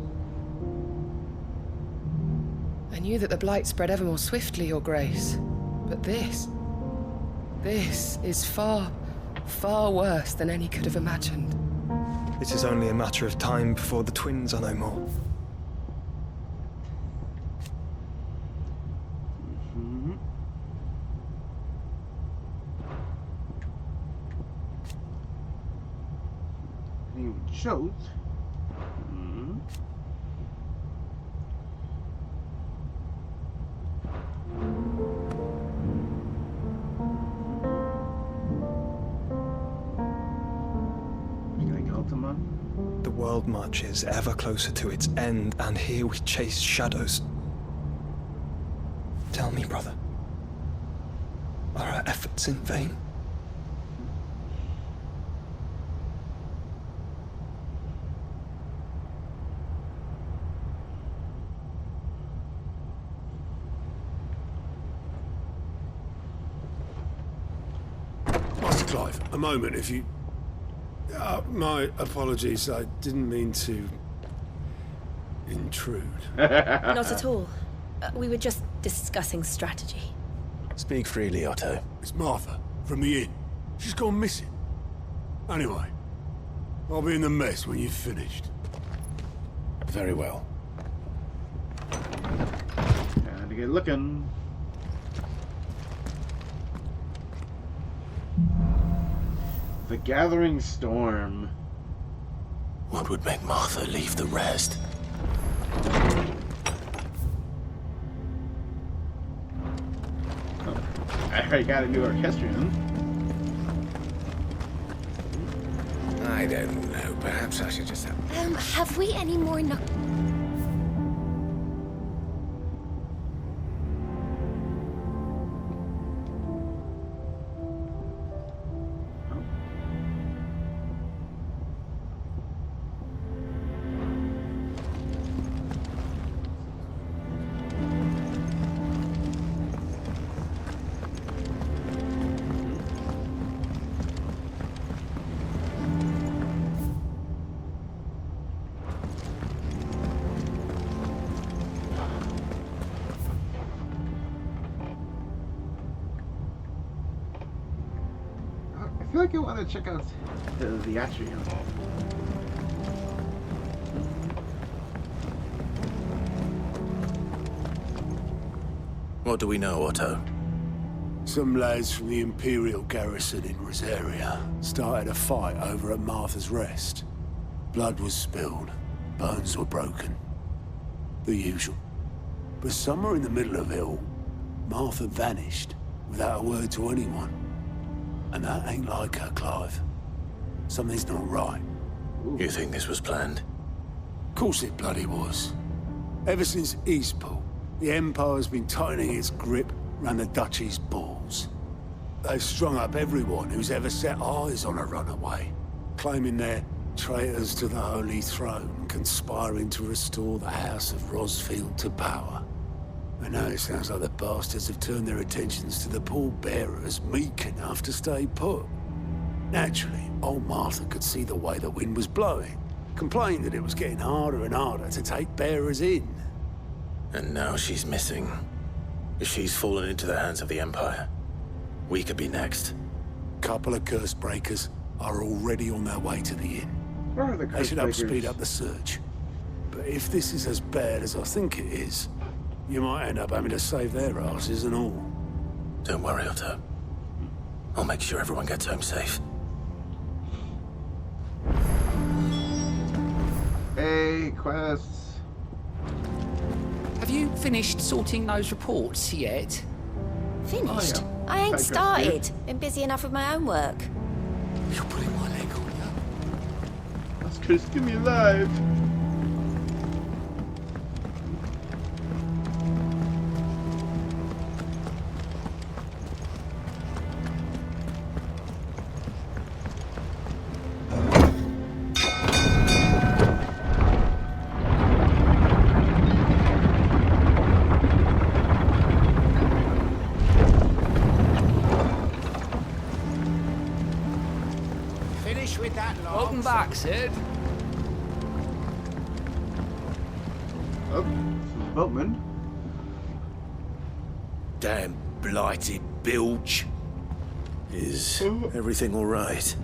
I knew that the Blight spread ever more swiftly, Your Grace. But this is far, far worse than any could have imagined. It is only a matter of time before the twins are no more. Shows. Ultima. The world marches ever closer to its end, and here we chase shadows. Tell me, brother, are our efforts in vain? Clive, a moment, if you... my apologies, I didn't mean to... intrude. Not at all. We were just discussing strategy. Speak freely, Otto. It's Martha, from the inn. She's gone missing. Anyway, I'll be in the mess when you've finished. Very well. Time to get looking. The Gathering Storm. What would make Martha leave the rest? I already got a new orchestrion. I don't know. Perhaps I should just have... Have we any more I feel like I want to check out the atrium. What do we know, Otto? Some lads from the Imperial garrison in Rosaria started a fight over at Martha's Rest. Blood was spilled, bones were broken. The usual. But somewhere in the middle of it all, Martha vanished without a word to anyone. And that ain't like her, Clive. Something's not right. You think this was planned? Of course it bloody was. Ever since Eastpool, the Empire's been tightening its grip round the Duchy's balls. They've strung up everyone who's ever set eyes on a runaway, claiming they're traitors to the Holy Throne, conspiring to restore the House of Rosfield to power. And now it sounds like the bastards have turned their attentions to the pallbearers meek enough to stay put. Naturally, old Martha could see the way the wind was blowing, complained that it was getting harder and harder to take bearers in. And now she's missing. If she's fallen into the hands of the Empire, we could be next. Couple of curse breakers are already on their way to the inn. Where are the They should help curse breakers? speed up the search. But if this is as bad as I think it is, you might end up having to save their asses and all. Don't worry, Otto. I'll make sure everyone gets home safe. Hey, quests. Have you finished sorting those reports yet? Finished? Oh, yeah. I ain't Side started. quest, Been busy enough with my own work. You're putting my leg on you. That's Chris, give me alive. Finish with that, Lance. Welcome back, Sid. Oh, some boatmen. Damn blighted bilge. Is everything all right?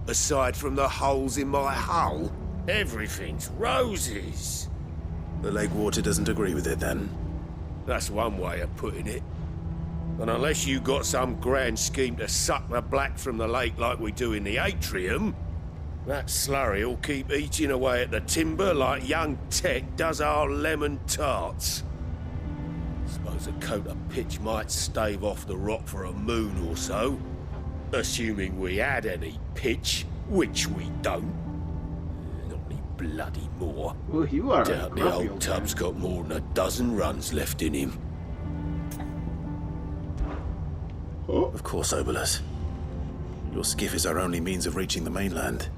Aside from the holes in my hull, everything's roses. The lake water doesn't agree with it, then? That's one way of putting it. And unless you got some grand scheme to suck the black from the lake like we do in the atrium, that slurry'll keep eating away at the timber like young Tech does our lemon tarts. Suppose a coat of pitch might stave off the rock for a moon or so. Assuming we had any pitch, which we don't. Not any bloody more. Well, you are. Doubt the old tub's got more than a dozen runs left in him. Of course, Obolus. Your skiff is our only means of reaching the mainland.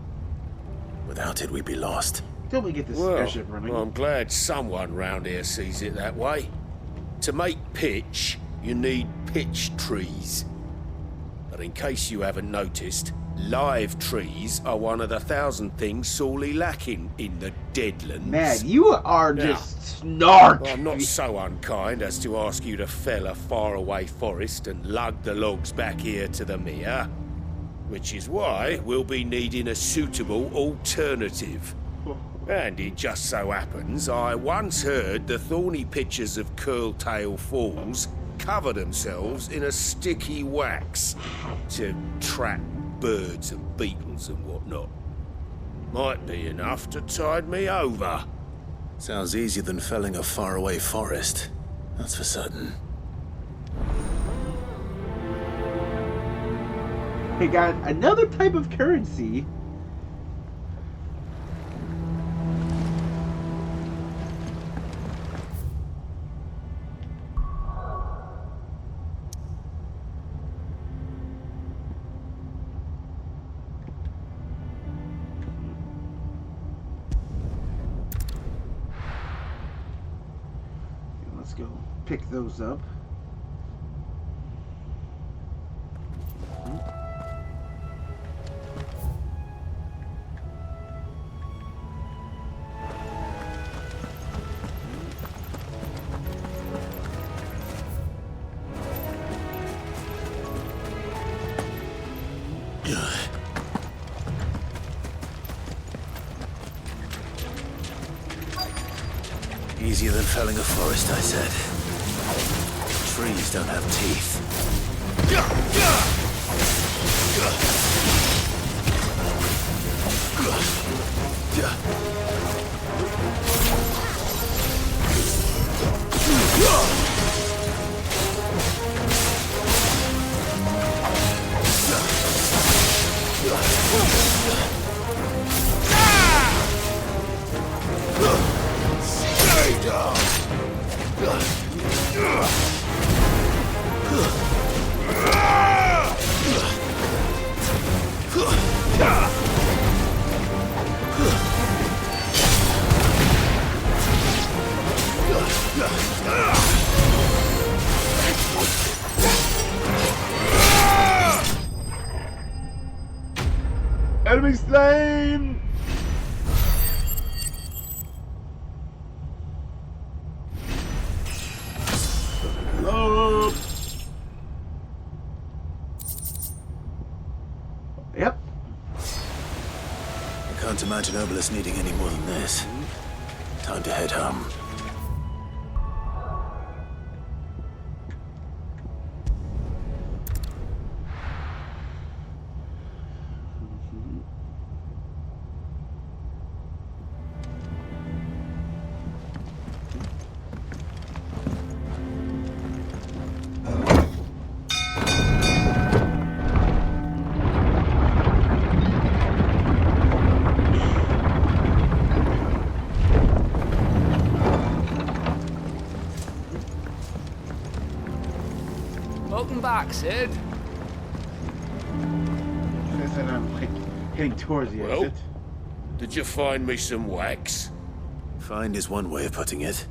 Without it, we'd be lost. Till we get this airship running. I'm glad someone round here sees it that way. To make pitch, you need pitch trees. But in case you haven't noticed, live trees are one of the 1,000 things sorely lacking in the Deadlands. Man, you are Now, just snark. I'm not so unkind as to ask you to fell a faraway forest and lug the logs back here to the mere, which is why we'll be needing a suitable alternative. And it just so happens I once heard the thorny pitchers of Curltail Falls cover themselves in a sticky wax to trap birds and beetles and whatnot. Might be enough to tide me over. Sounds easier than felling a faraway forest. That's for certain. We got another type of currency. Let's go pick those up. Easier than felling a forest, I said. Trees don't have teeth. Enemy slain! Hello. Yep. I can't imagine Obelisk needing any more than this. Time to head home. Welcome back, Sid. And I'm like heading towards the Well, exit. did you find me some wax? Find is one way of putting it.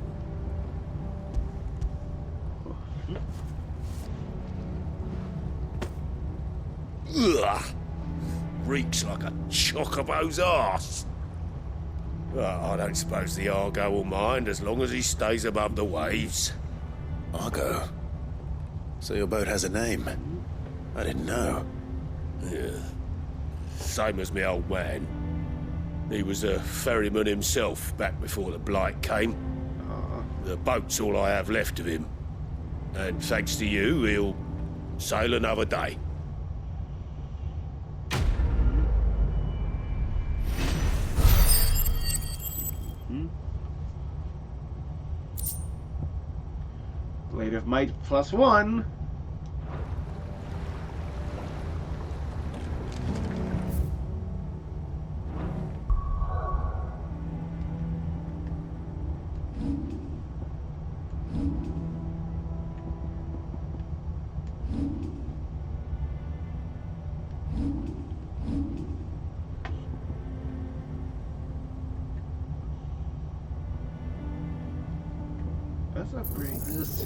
Ugh! Reeks like a chocobo's arse. Well, I don't suppose the Argo will mind as long as he stays above the waves. Argo? So your boat has a name? I didn't know. Yeah. Same as my old man. He was a ferryman himself back before the Blight came. The boat's all I have left of him. And thanks to you, he'll sail another day. Blade of Might +1. Let's upgrade this.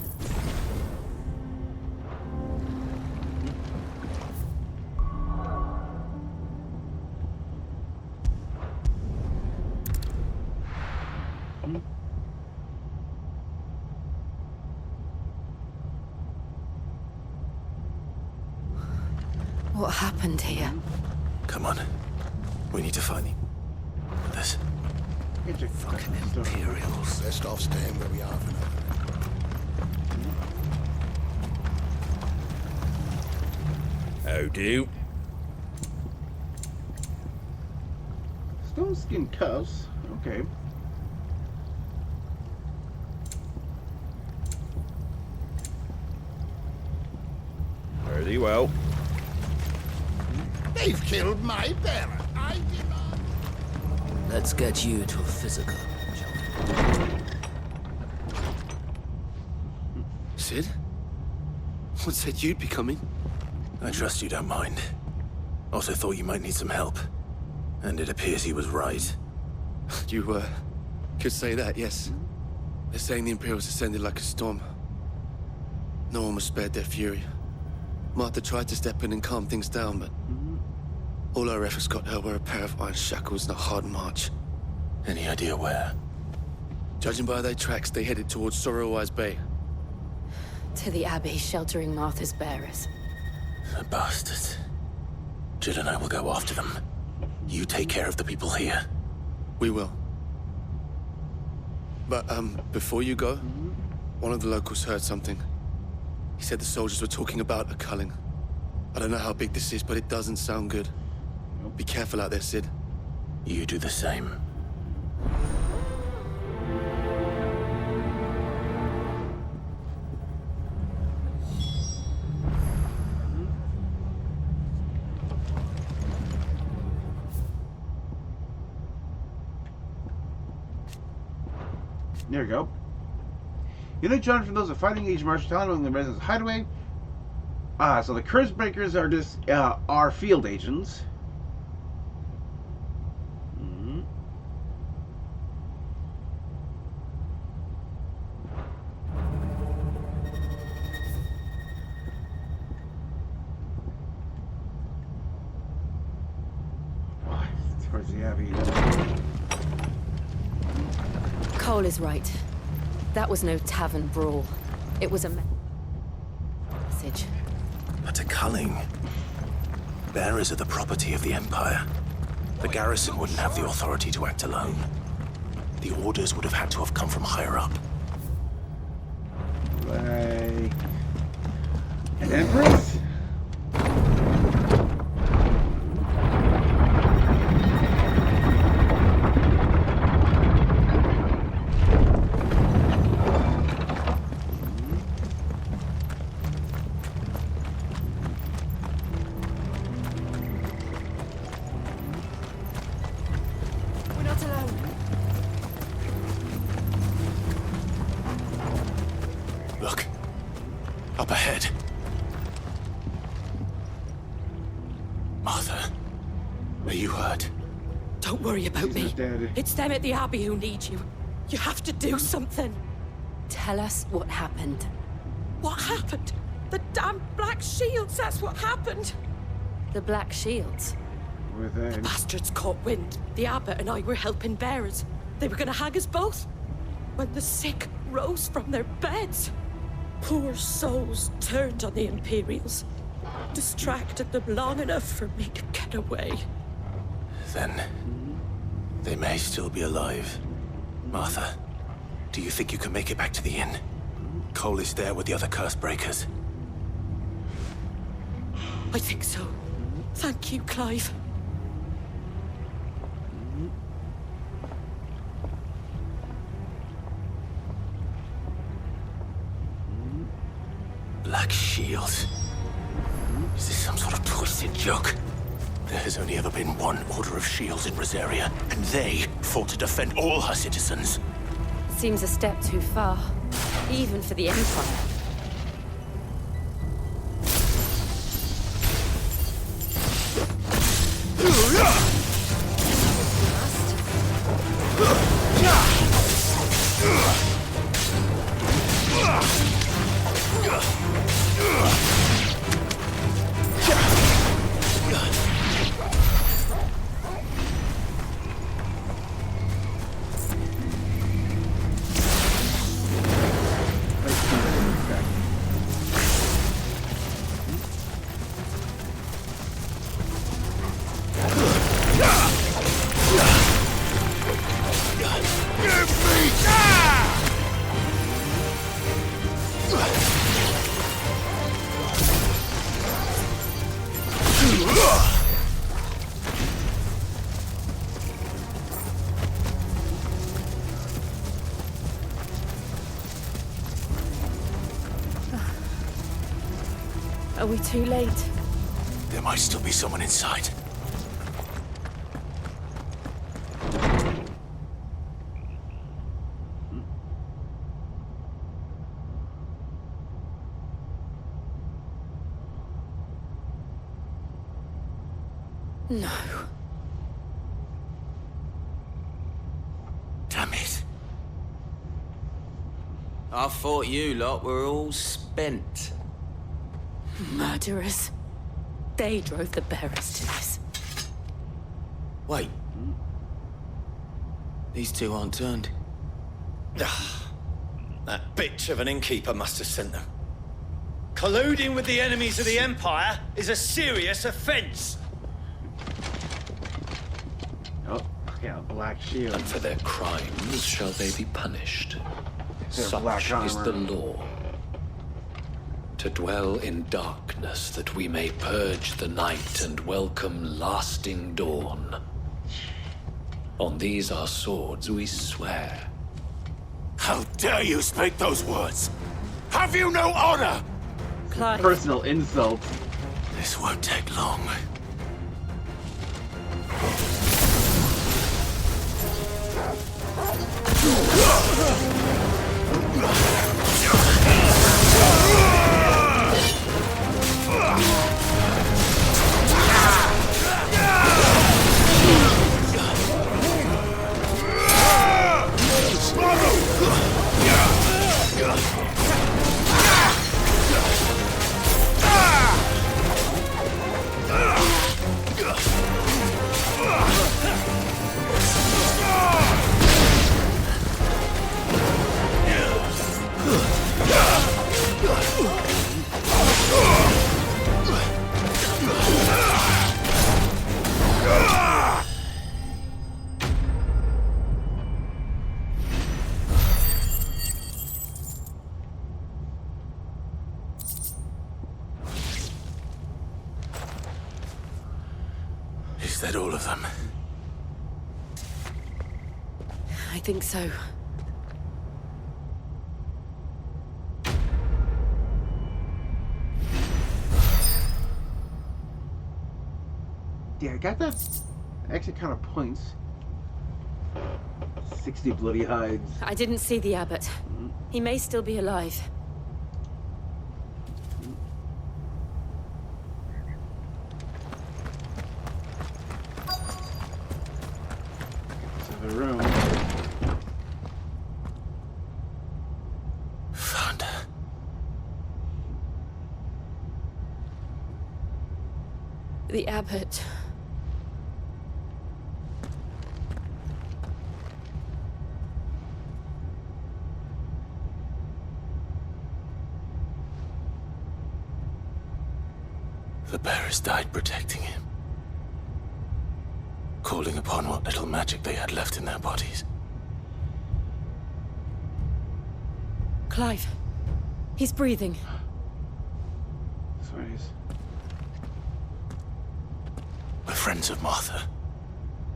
What happened here? Come on. We need to find this. Fucking Imperials. Best off staying where we are for now. How do? Stone skin cuffs. Okay. Very well. They've killed my bearer. I demand. Let's get you to a physical. Sid? What said you'd be coming? I trust you don't mind. Also thought you might need some help. And it appears he was right. You, could say that, yes. They're saying the Imperials ascended like a storm. No one was spared their fury. Martha tried to step in and calm things down, but all our efforts got her were a pair of iron shackles and a hard march. Any idea where? Judging by their tracks, they headed towards Sorrowwise Bay. To the Abbey, sheltering Martha's bearers. The bastards. Jill and I will go after them. You take care of the people here. We will. But, before you go, one of the locals heard something. He said the soldiers were talking about a culling. I don't know how big this is, but it doesn't sound good. Be careful out there, Sid. You do the same. There we go. You know, John, from those of Fighting Age Martial Town among the residents' hideaway. So the curse breakers are just our field agents. Towards the Abbey. Cole is right. That was no tavern brawl. It was a message. But a culling. Bearers are the property of the Empire. The garrison wouldn't have the authority to act alone. The orders would have had to have come from higher up. Like... Empress? Look. Up ahead. Martha. Are you hurt? Don't worry about me. It's them at the Abbey who need you. You have to do something. Tell us what happened. What happened? The damn Black Shields, that's what happened. The Black Shields? The bastards caught wind. The Abbot and I were helping bearers. They were gonna hang us both. When the sick rose from their beds. Poor souls turned on the Imperials. Distracted them long enough for me to get away. Then... they may still be alive. Martha, do you think you can make it back to the inn? Cole is there with the other curse breakers. I think so. Thank you, Clive. Black Shields. Is this some sort of twisted joke? There has only ever been one Order of Shields in Rosaria, and they fought to defend all her citizens. Seems a step too far, even for the Empire. Are we too late? There might still be someone inside. No. Damn it. I thought you lot were all spent. Murderers. They drove the bearers to this. Wait. These two aren't turned. That bitch of an innkeeper must have sent them. Colluding with the enemies of the Empire is a serious offense. Oh, yeah, black shield. And for their crimes shall they be punished. Their Such black is armor. the law. To dwell in darkness that we may purge the night and welcome lasting dawn. On these our swords we swear. How dare you speak those words? Have you no honor? Clive. Personal insult. This won't take long. Is that all of them? I think so. Yeah, I got that extra kind of points. 60 bloody hides. I didn't see the abbot. He may still be alive. The room. Found her. The abbot. The bearers died protecting him. Calling upon what little magic they had left in their bodies. Clive. He's breathing. Sorry. We're friends of Martha.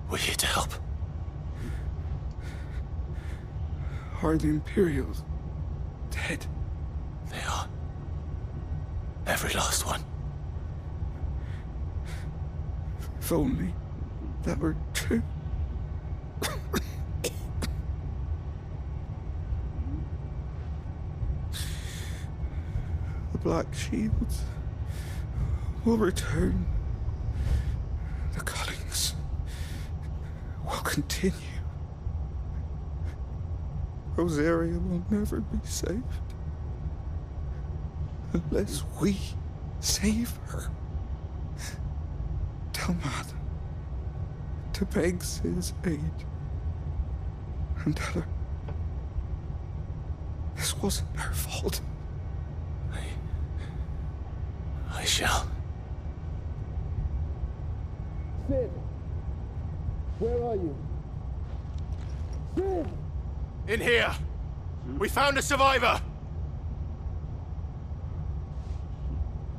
We're here to help. Are the Imperials dead? They are. Every last one. If only that were true. The Black Shields will return. The cullings will continue. Rosaria will never be saved unless we save her. Tell Matt to beg his aid and tell her this wasn't her fault. I shall. Sid! Where are you? Sid! In here! We found a survivor!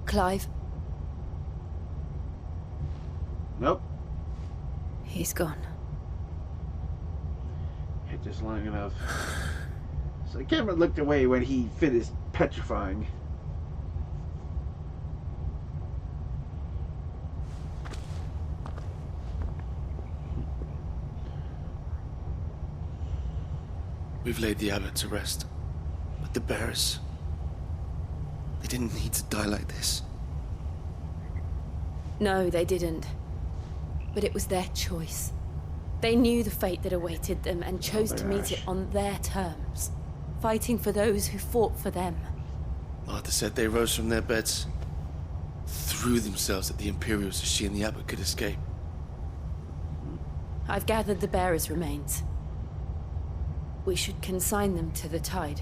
Clive. Nope. He's gone. Hit just long enough. So the camera looked away when he finished petrifying. We've laid the abbot to rest. But the bearers... they didn't need to die like this. No, they didn't. But it was their choice. They knew the fate that awaited them and chose to meet it on their terms, fighting for those who fought for them. Martha said they rose from their beds, threw themselves at the Imperials so she and the abbot could escape. I've gathered the bearers' remains. We should consign them to the tide.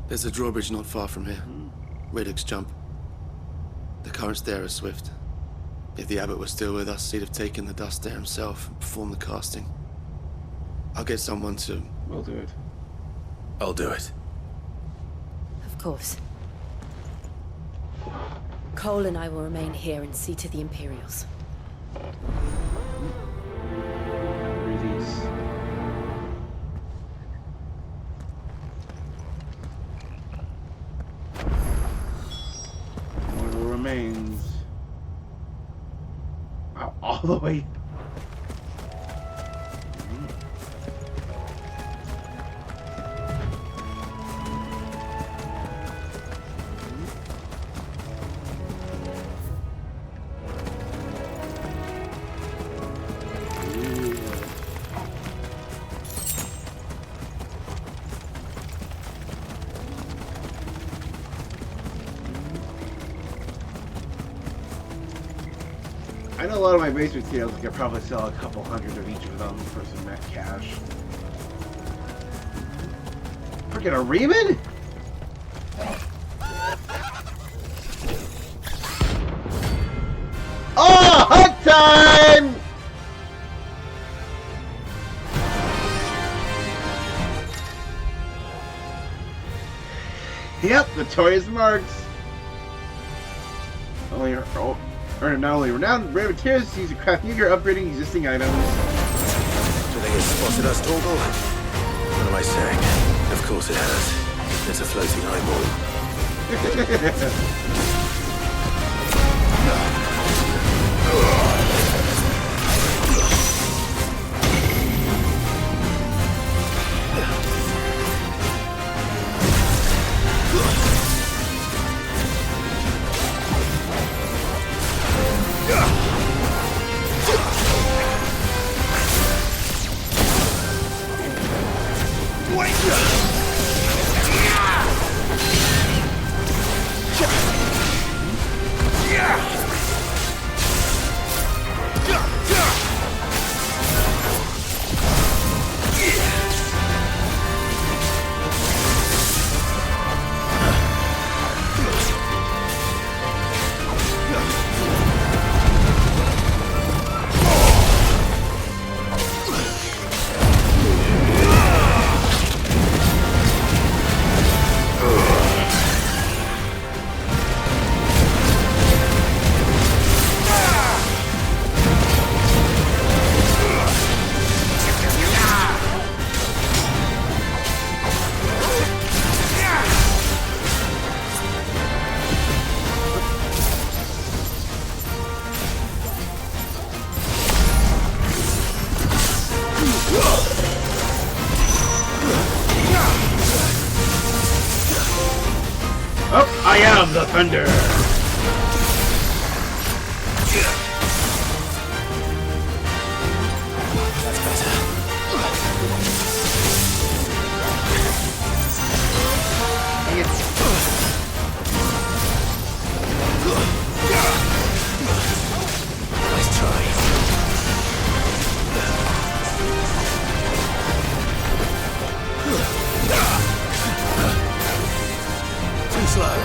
There's a drawbridge not far from here. Radix jump. The currents there are swift. If the abbot was still with us, he'd have taken the dust there himself and performed the casting. I'll get someone to... We'll do it. I'll do it. Of course. Cole and I will remain here and see to the Imperials. Release. Mortal remains. Wow, all the way. I know a lot of my base materials I could probably sell a couple hundred of each of them for some net cash. Freaking a Riemann? Oh, hunt time! Yep, notorious marks. Earn not only renowned rare materials used to craft new gear, upgrading existing items. Do you think it's spotted us, Torgal? What am I saying? Of course it has. There's a floating I am the thunder! Nice try. Too slow.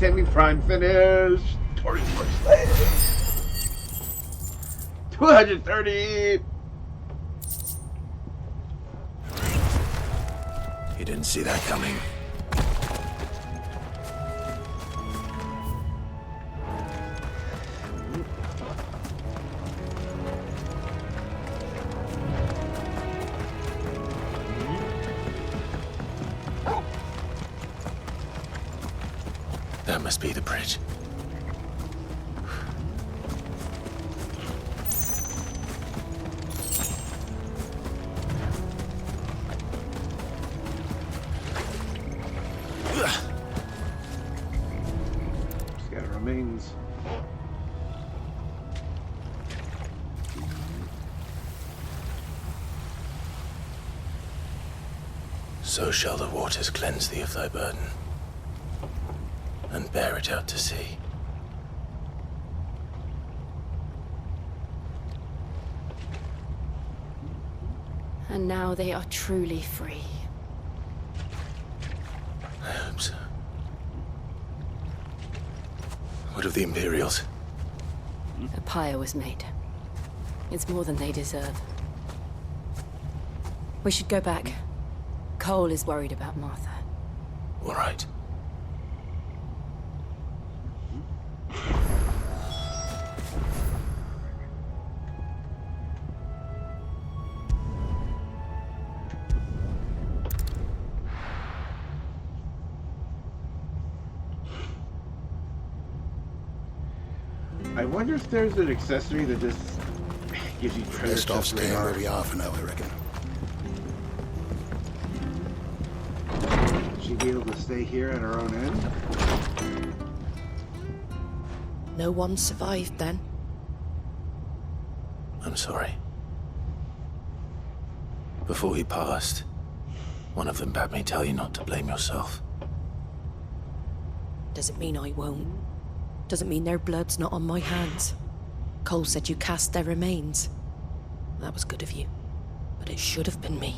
Semi-prime finish. Tori's first leg. 230. You didn't see that coming. That must be the bridge. Scatter remains. So shall the waters cleanse thee of thy burden, and bear it out to sea. And now they are truly free. I hope so. What of the Imperials? A pyre was made. It's more than they deserve. We should go back. Cole is worried about Martha. All right. I wonder if there's an accessory that just gives you treasure. Best off staying where we are for now, I reckon. She'd be able to stay here at her own end. No one survived then. I'm sorry. Before he passed, one of them bade me tell you not to blame yourself. Doesn't mean I won't. Doesn't mean their blood's not on my hands. Cole said you cast their remains. That was good of you. But it should have been me.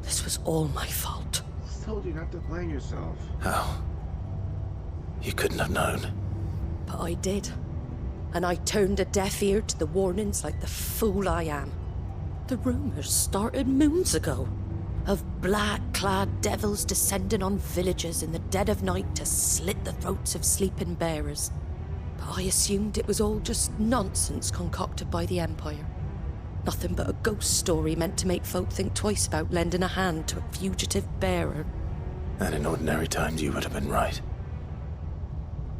This was all my fault. I just told you not to blame yourself. How? You couldn't have known. But I did. And I turned a deaf ear to the warnings like the fool I am. The rumors started moons ago. Of black-clad devils descending on villages in the dead of night to slit the throats of sleeping bearers. But I assumed it was all just nonsense concocted by the Empire. Nothing but a ghost story meant to make folk think twice about lending a hand to a fugitive bearer. And in ordinary times you would have been right.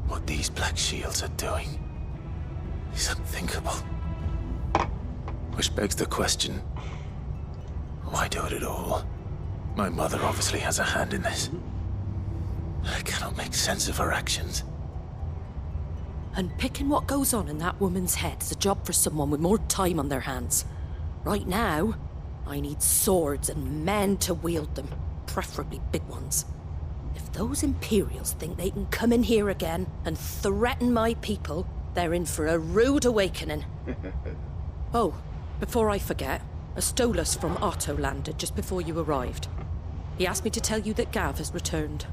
What these Black Shields are doing is unthinkable. Which begs the question, why do it at all? My mother obviously has a hand in this. I cannot make sense of her actions. And picking what goes on in that woman's head is a job for someone with more time on their hands. Right now, I need swords and men to wield them, preferably big ones. If those Imperials think they can come in here again and threaten my people, they're in for a rude awakening. Oh, before I forget, a Stolas from Otto landed just before you arrived. He asked me to tell you that Gav has returned.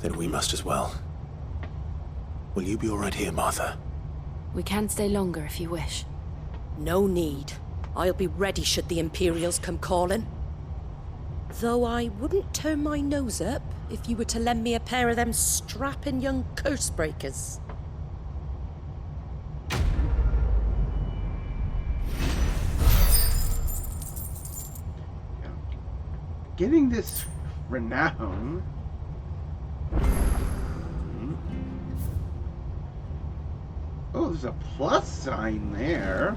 Then we must as well. Will you be all right here, Martha? We can stay longer if you wish. No need. I'll be ready should the Imperials come calling. Though I wouldn't turn my nose up if you were to lend me a pair of them strapping young cursebreakers. Getting this renown. Oh, there's a plus sign there.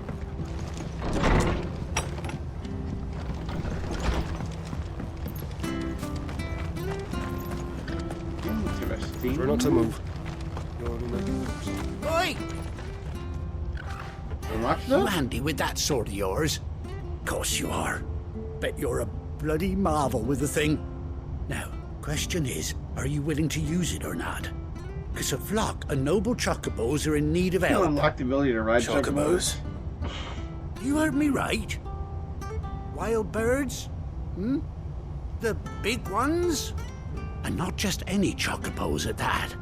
Interesting. Try not to move. Oi! You handy with that sword of yours? Course you are. Bet you're a bloody marvel with the thing. Now, question is, are you willing to use it or not? Because a flock of noble chocobos are in need of help. Unlock the ability to ride chocobos. You heard me right. Wild birds? Hmm? The big ones? And not just any chocobos at that.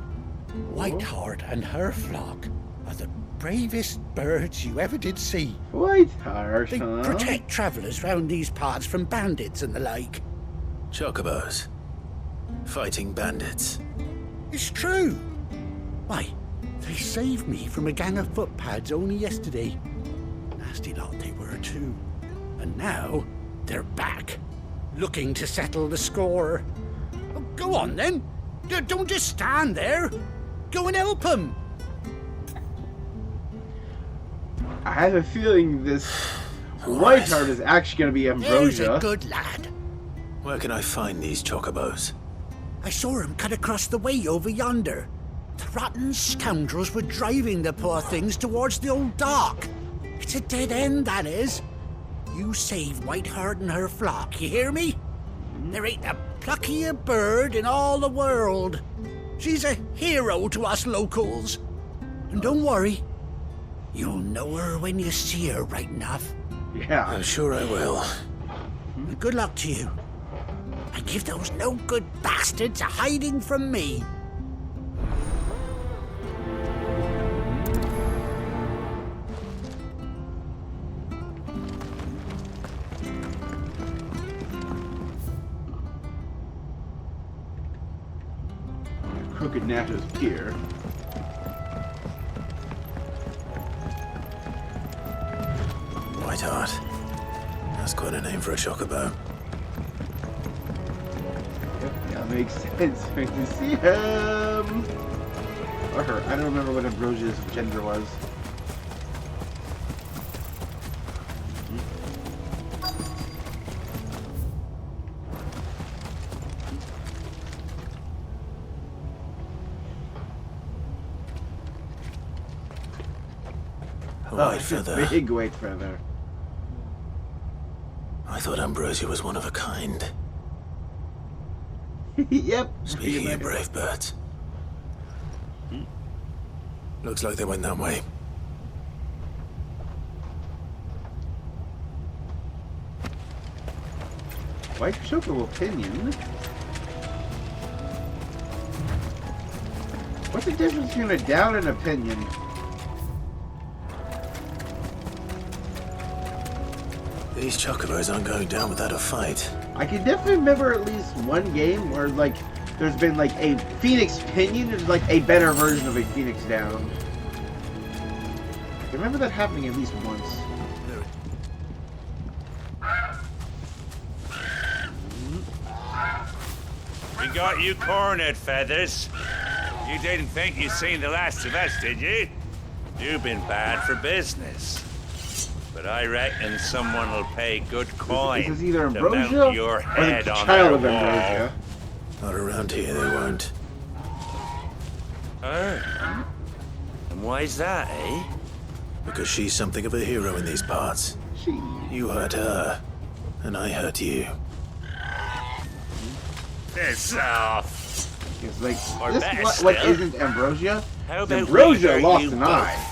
Whiteheart and her flock are the bravest birds you ever did see. Whiteheart, They huh? protect travellers round these parts from bandits and the like. Chocobos. Fighting bandits. It's true. Why, they saved me from a gang of footpads only yesterday. Nasty lot they were too. And now, they're back, looking to settle the score. Oh, go on then. Don't just stand there. Go and help them. I have a feeling this Whiteheart is actually going to be There's Ambrosia. a good lad. Where can I find these chocobos? I saw him cut across the way over yonder. The rotten scoundrels were driving the poor things towards the old dock. It's a dead end, that is. You save Whiteheart and her flock, you hear me? There ain't a pluckier bird in all the world. She's a hero to us locals. And don't worry, you'll know her when you see her right enough. Yeah. I'm sure I will. Good luck to you. And give those no-good bastards a hiding from me. Crooked Natto's Pier. Whiteheart. That's quite a name for a chocobo. Yep, that makes sense. Great to see him. Or her. I don't remember what Ambrosia's gender was. White feather. Big white feather. I thought Ambrosia was one of a kind. Yep. Speaking of brave birds. Looks like they went that way. White chocobo opinion. What's the difference between a down and a pinion? These chocobos aren't going down without a fight. I can definitely remember at least one game where, like, there's been, like, a Phoenix Pinion is, like, a better version of a Phoenix Down. I remember that happening at least once. We got you cornered, Feathers. You didn't think you'd seen the last of us, did you? You've been bad for business. But I reckon someone will pay good coin This is either to Ambrosia mount your or head the on child our of Ambrosia. Not around here, they won't. Oh? And why's that, eh? Because she's something of a hero in these parts. You hurt her, and I hurt you. Piss off. It's like, Or this better what still, isn't Ambrosia? how about Ambrosia we lost hurt an you eye.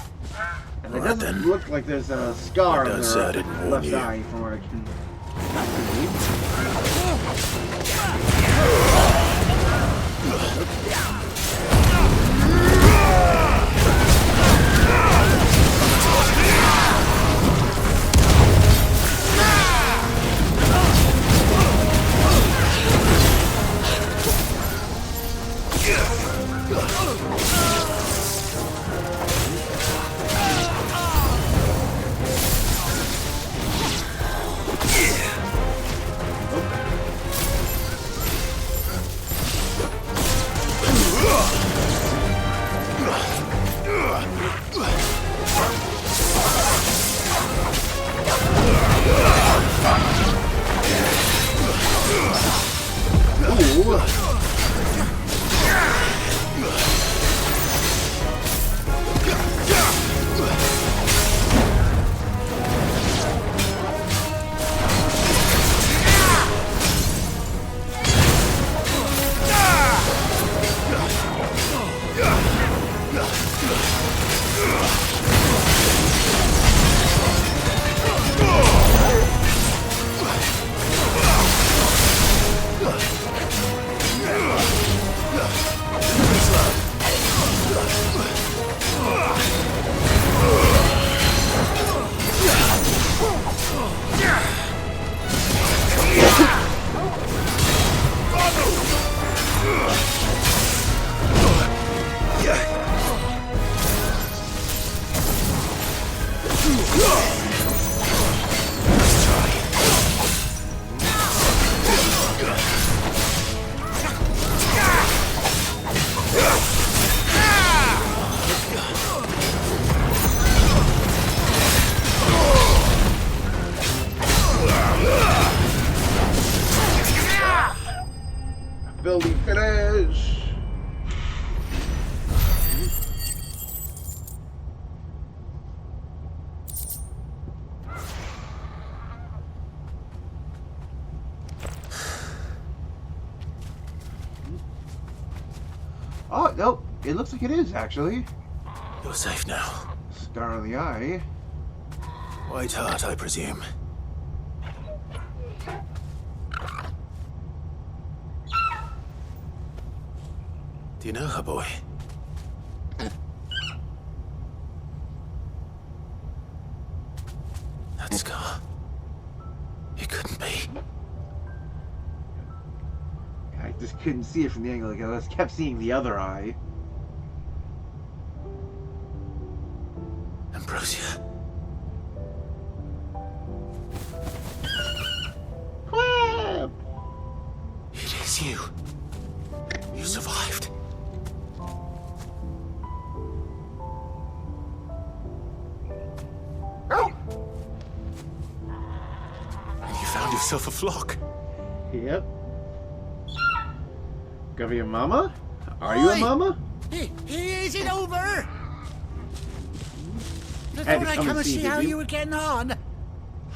And it Right doesn't then. look like there's a scar on Don't say I her didn't warn left you. eye from where I can... Oh, no. It looks like it is, actually. You're safe now. Star in the eye. White Heart, I presume. Do you know her, boy? That scar. It couldn't be. I just couldn't see it from the angle. Like, I just kept seeing the other eye. Ambrosia. Clive! It is you. You survived. And you found yourself a flock. Yep. Gonna be a mama? Are you a mama? Is it over? I Had thought to I'd come come and and see see you, how did you you? were getting on.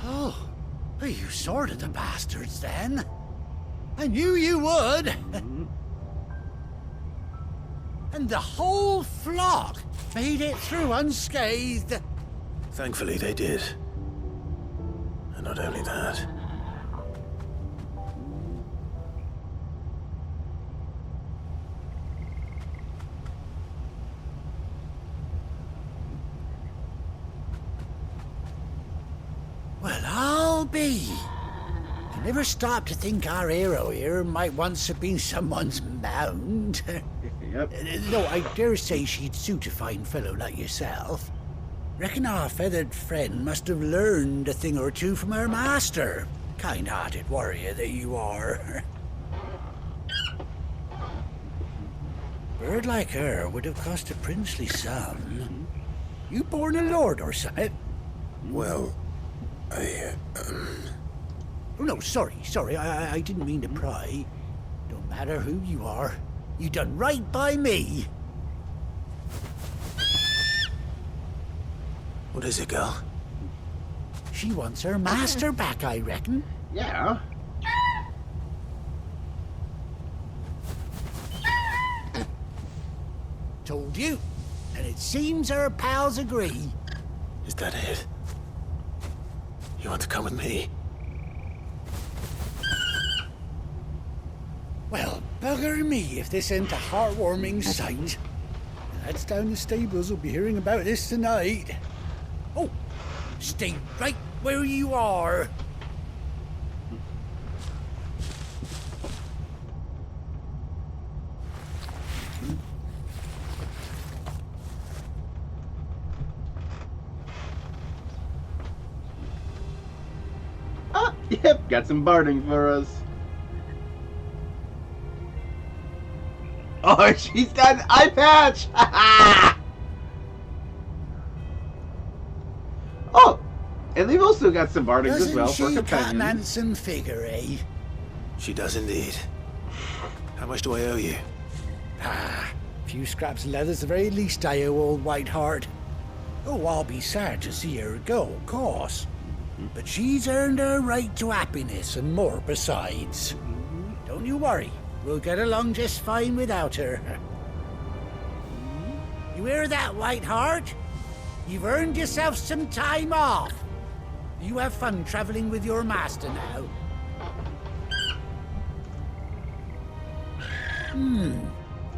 Oh, well, you sorted the bastards then. I knew you would. And the whole flock made it through unscathed. Thankfully, they did. And not only that. Well, I'll be. I never stopped to think our hero here might once have been someone's mount. Yep. Though I dare say she'd suit a fine fellow like yourself. Reckon our feathered friend must have learned a thing or two from her master. Kind-hearted warrior that you are. Bird like her would have cost a princely sum. You born a lord or something? Well, Oh, no, sorry. I didn't mean to pry. Don't matter who you are. You done right by me. What is it, girl? She wants her master back, I reckon. Yeah. Told you. And it seems her pals agree. Is that it? You want to come with me? Well, bugger me if this ain't a heartwarming sight. Lads down the stables will be hearing about this tonight. Oh, stay right where you are. Ah, yep, got some barding for us. Oh, she's got an eye patch! Oh, and they've also got some bardings as well for Doesn't she cut an companions. handsome figure, eh? She does indeed. How much do I owe you? A few scraps of leather's the very least I owe old Whiteheart. Oh, I'll be sad to see her go, of course. But she's earned her right to happiness and more besides. Don't you worry. We'll get along just fine without her. You hear that, Whiteheart? You've earned yourself some time off. You have fun traveling with your master now.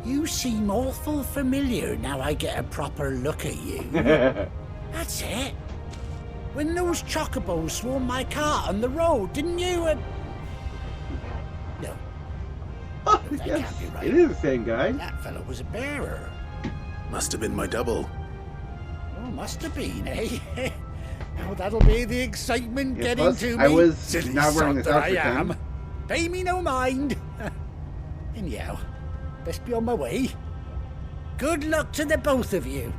You seem awful familiar now I get a proper look at you. That's it. When those chocobos swarmed my cart on the road, didn't you? No. Oh, That yes, can't be right. it is the same guy. That fellow was a bearer. Must have been my double. Oh, must have been, eh? Now that'll be the excitement Yeah, getting plus, to me. I was Silly not wearing sod this that I outfit am. then. Pay me no mind. Anyhow, best be on my way. Good luck to the both of you.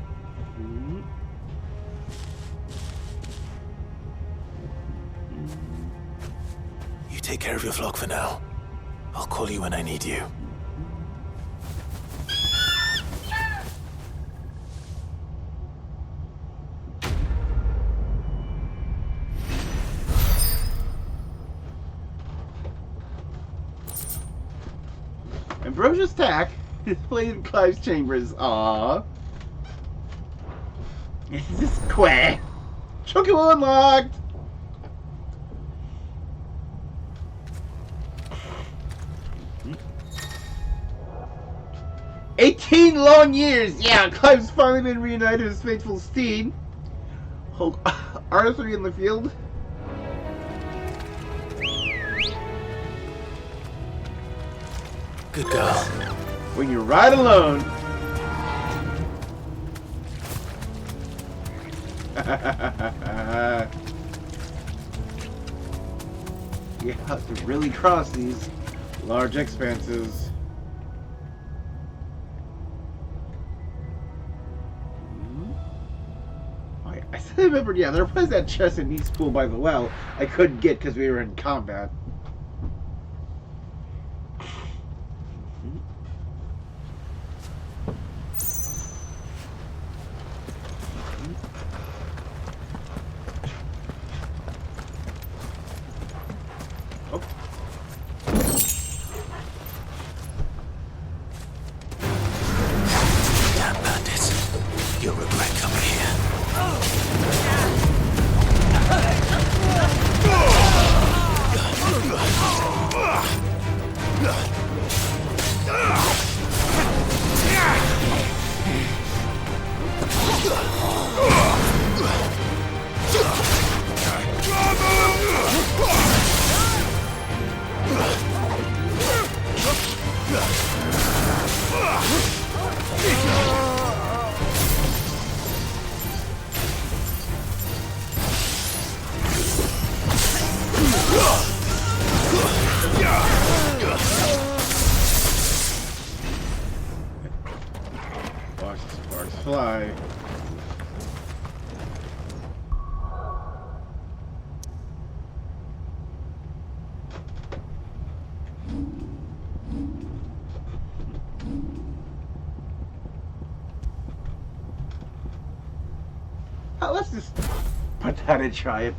You take care of your flock for now. I'll call you when I need you. Ambrosia's tack Displayed in Clive's chambers. Aww. This is Quack. Chocobo unlocked! 18 long years! Yeah, Clive's finally been reunited with his faithful steed. Hold R3 in the field. Good girl. When you ride alone. You have to really cross these large expanses. I still remember, yeah, there was that chest in East Pool by the well I couldn't get because we were in combat. Damn bandits. You'll regret coming here. Watch the sparks fly. Let's just put that and try it.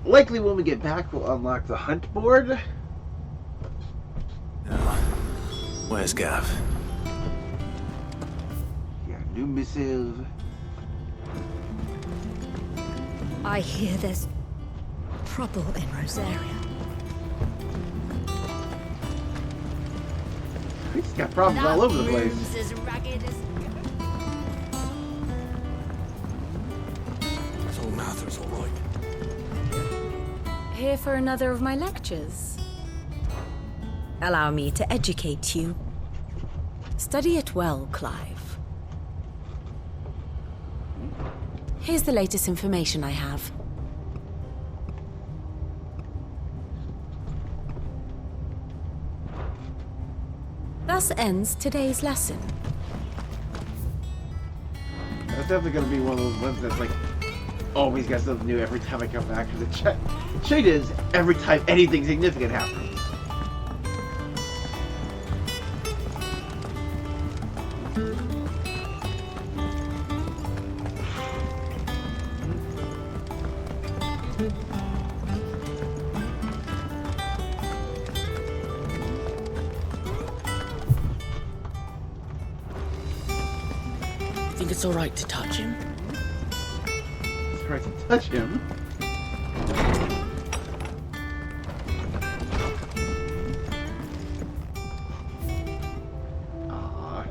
Likely when we get back, we'll unlock the hunt board. Where's Gav? Yeah, new missive. I hear there's trouble in Rosaria. He's got problems all over the place. As ragged as... So Martha's all right. Here for another of my lectures. Allow me to educate you. Study it well, Clive. Here's the latest information I have. Thus ends today's lesson. That's definitely going to be one of those ones that's like, always got something new every time I come back to the chat. Shade is every time anything significant happens. Think it's all right to touch him? Try to touch him. Aww.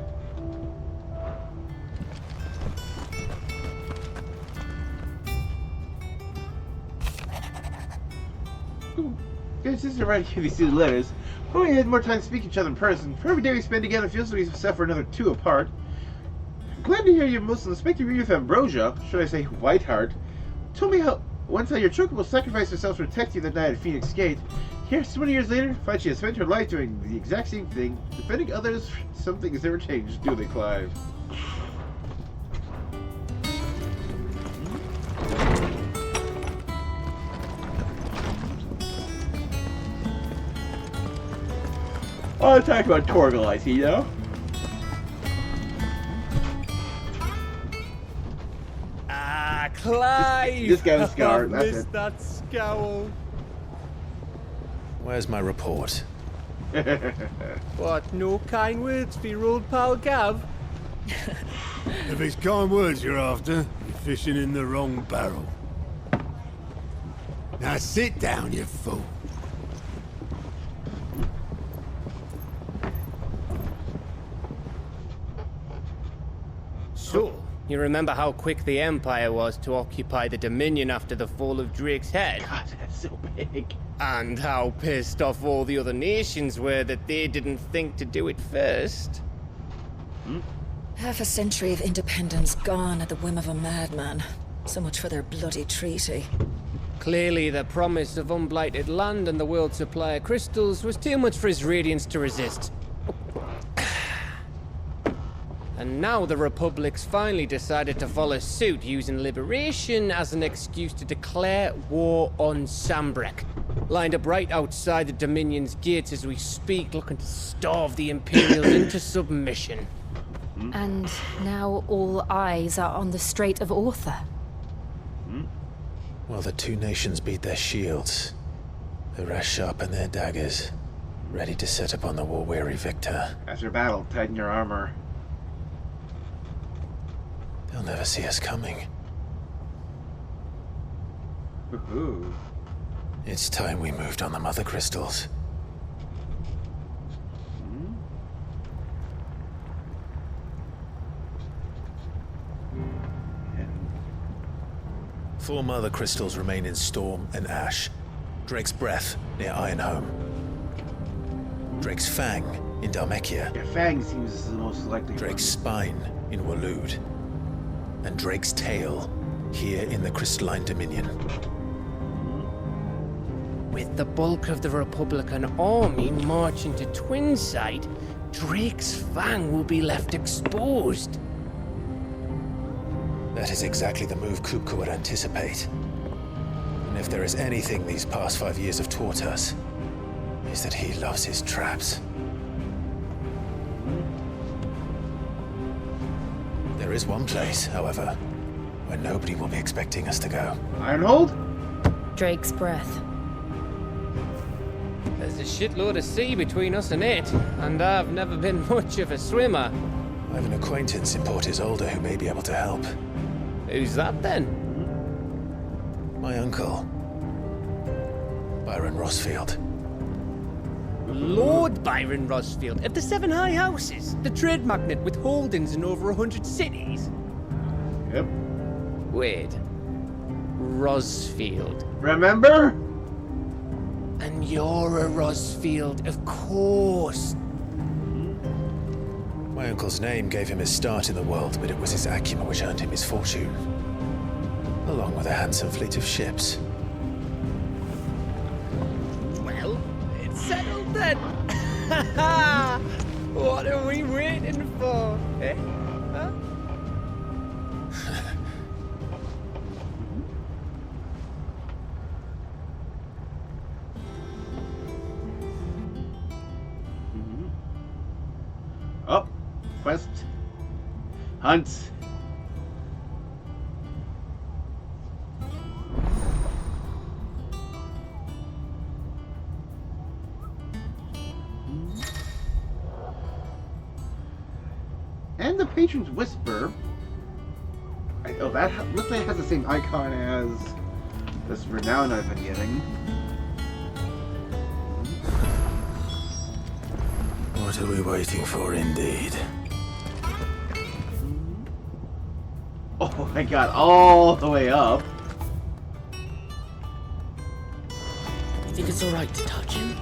Good sister, right here. These two letters. Oh, we had more time to speak to each other in person. For every day we spend together, feels like we suffer another 2 apart. I'm glad to hear you're most unexpected reunion with Ambrosia. Should I say Whiteheart? Told me how once how your chocobo sacrificed herself to protect you that night at Phoenix Gate. Here's 20 years later, find she has spent her life doing the exact same thing, defending others. Something has never changed, do they, Clive? Oh, talk about Torgal, I see, you know? Ah, Clive! This guy was scarred, I that's missed it. that scowl. Where's my report? What, no kind words for your old pal Gav? If it's kind words you're after, you're fishing in the wrong barrel. Now sit down, you fool. So, you remember how quick the Empire was to occupy the Dominion after the fall of Drake's head? God, that's so big. And how pissed off all the other nations were that they didn't think to do it first. Half a century of independence gone at the whim of a madman. So much for their bloody treaty. Clearly, the promise of unblighted land and the world's supply of crystals was too much for his radiance to resist. And now the Republic's finally decided to follow suit, using liberation as an excuse to declare war on Sambrek. Lined up right outside the Dominion's gates as we speak, looking to starve the Imperials into submission. And now all eyes are on the Strait of Author. Well, the two nations beat their shields. The rest sharpen their daggers, ready to set upon the war-weary victor. After battle, tighten your armor. They'll never see us coming. Ooh. It's time we moved on the Mothercrystals. Four Mothercrystals remain in Storm and Ash. Drake's Breath near Ironhome. Drake's Fang in Dhalmekia. Yeah, Fang seems the most likely. Drake's Spine in Waloed. And Drake's Tail here in the Crystalline Dominion. With the bulk of the Republican army marching to Twinside, Drake's Fang will be left exposed. That is exactly the move Kupka would anticipate. And if there is anything these past 5 years have taught us, is that he loves his traps. There is one place, however, where nobody will be expecting us to go. Ironhold? Drake's Breath. There's a shitload of sea between us and it, and I've never been much of a swimmer. I have an acquaintance in Port Isolde who may be able to help. Who's that then? My uncle, Byron Rossfield. Lord Byron Rossfield of the Seven High Houses, the trade magnate with holdings in over 100 cities. Yep. Wait. Rossfield. Remember? And you're a Rossfield, of course. My uncle's name gave him his start in the world, but it was his acumen which earned him his fortune. Along with a handsome fleet of ships. Well, it's settled then. What are we waiting for, eh? Huh? Up. Quest. Hunt. And the Patron's Whisper. Oh, that looks like it has the same icon as this Renown I've been getting. What are we waiting for, indeed? Oh my god, all the way up. You think it's alright to touch him?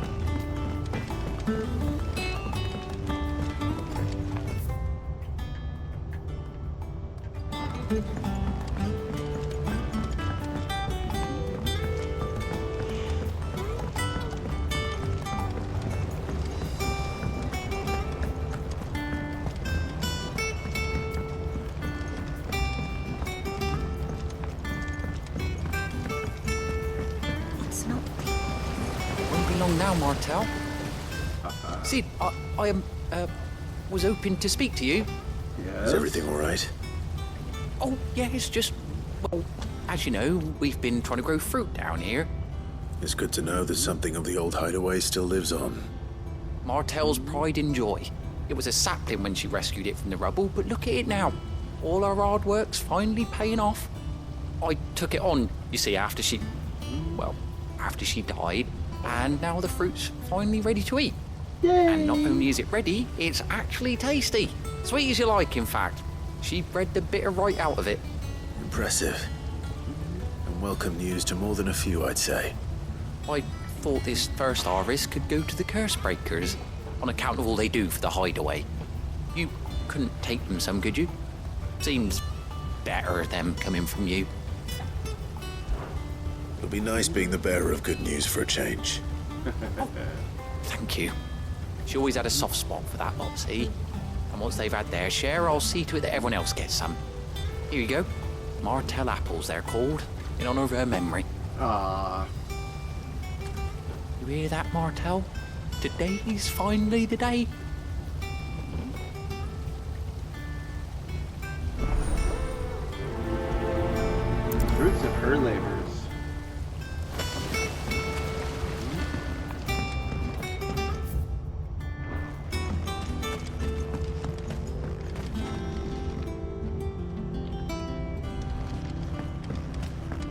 along now, Martel. Sid, I was hoping to speak to you. Yes. Is everything all right? Oh, yeah, it's just, well, as you know, we've been trying to grow fruit down here. It's good to know that something of the old hideaway still lives on. Martel's pride and joy. It was a sapling when she rescued it from the rubble, but look at it now. All our hard work's finally paying off. I took it on, you see, after she died, and now the fruit's finally ready to eat. Yay. And not only is it ready, it's actually tasty. Sweet as you like, in fact. She bred the bitter right out of it. Impressive. And welcome news to more than a few, I'd say. I thought this first harvest could go to the curse breakers, on account of all they do for the hideaway. You couldn't take them some, could you? Seems better them coming from you. It'll be nice being the bearer of good news for a change. Thank you. She always had a soft spot for that lot, see? And once they've had their share, I'll see to it that everyone else gets some. Here you go. Martel apples, they're called, in honor of her memory. Ah. You hear that, Martel? Today's finally the day. Fruits of her labors.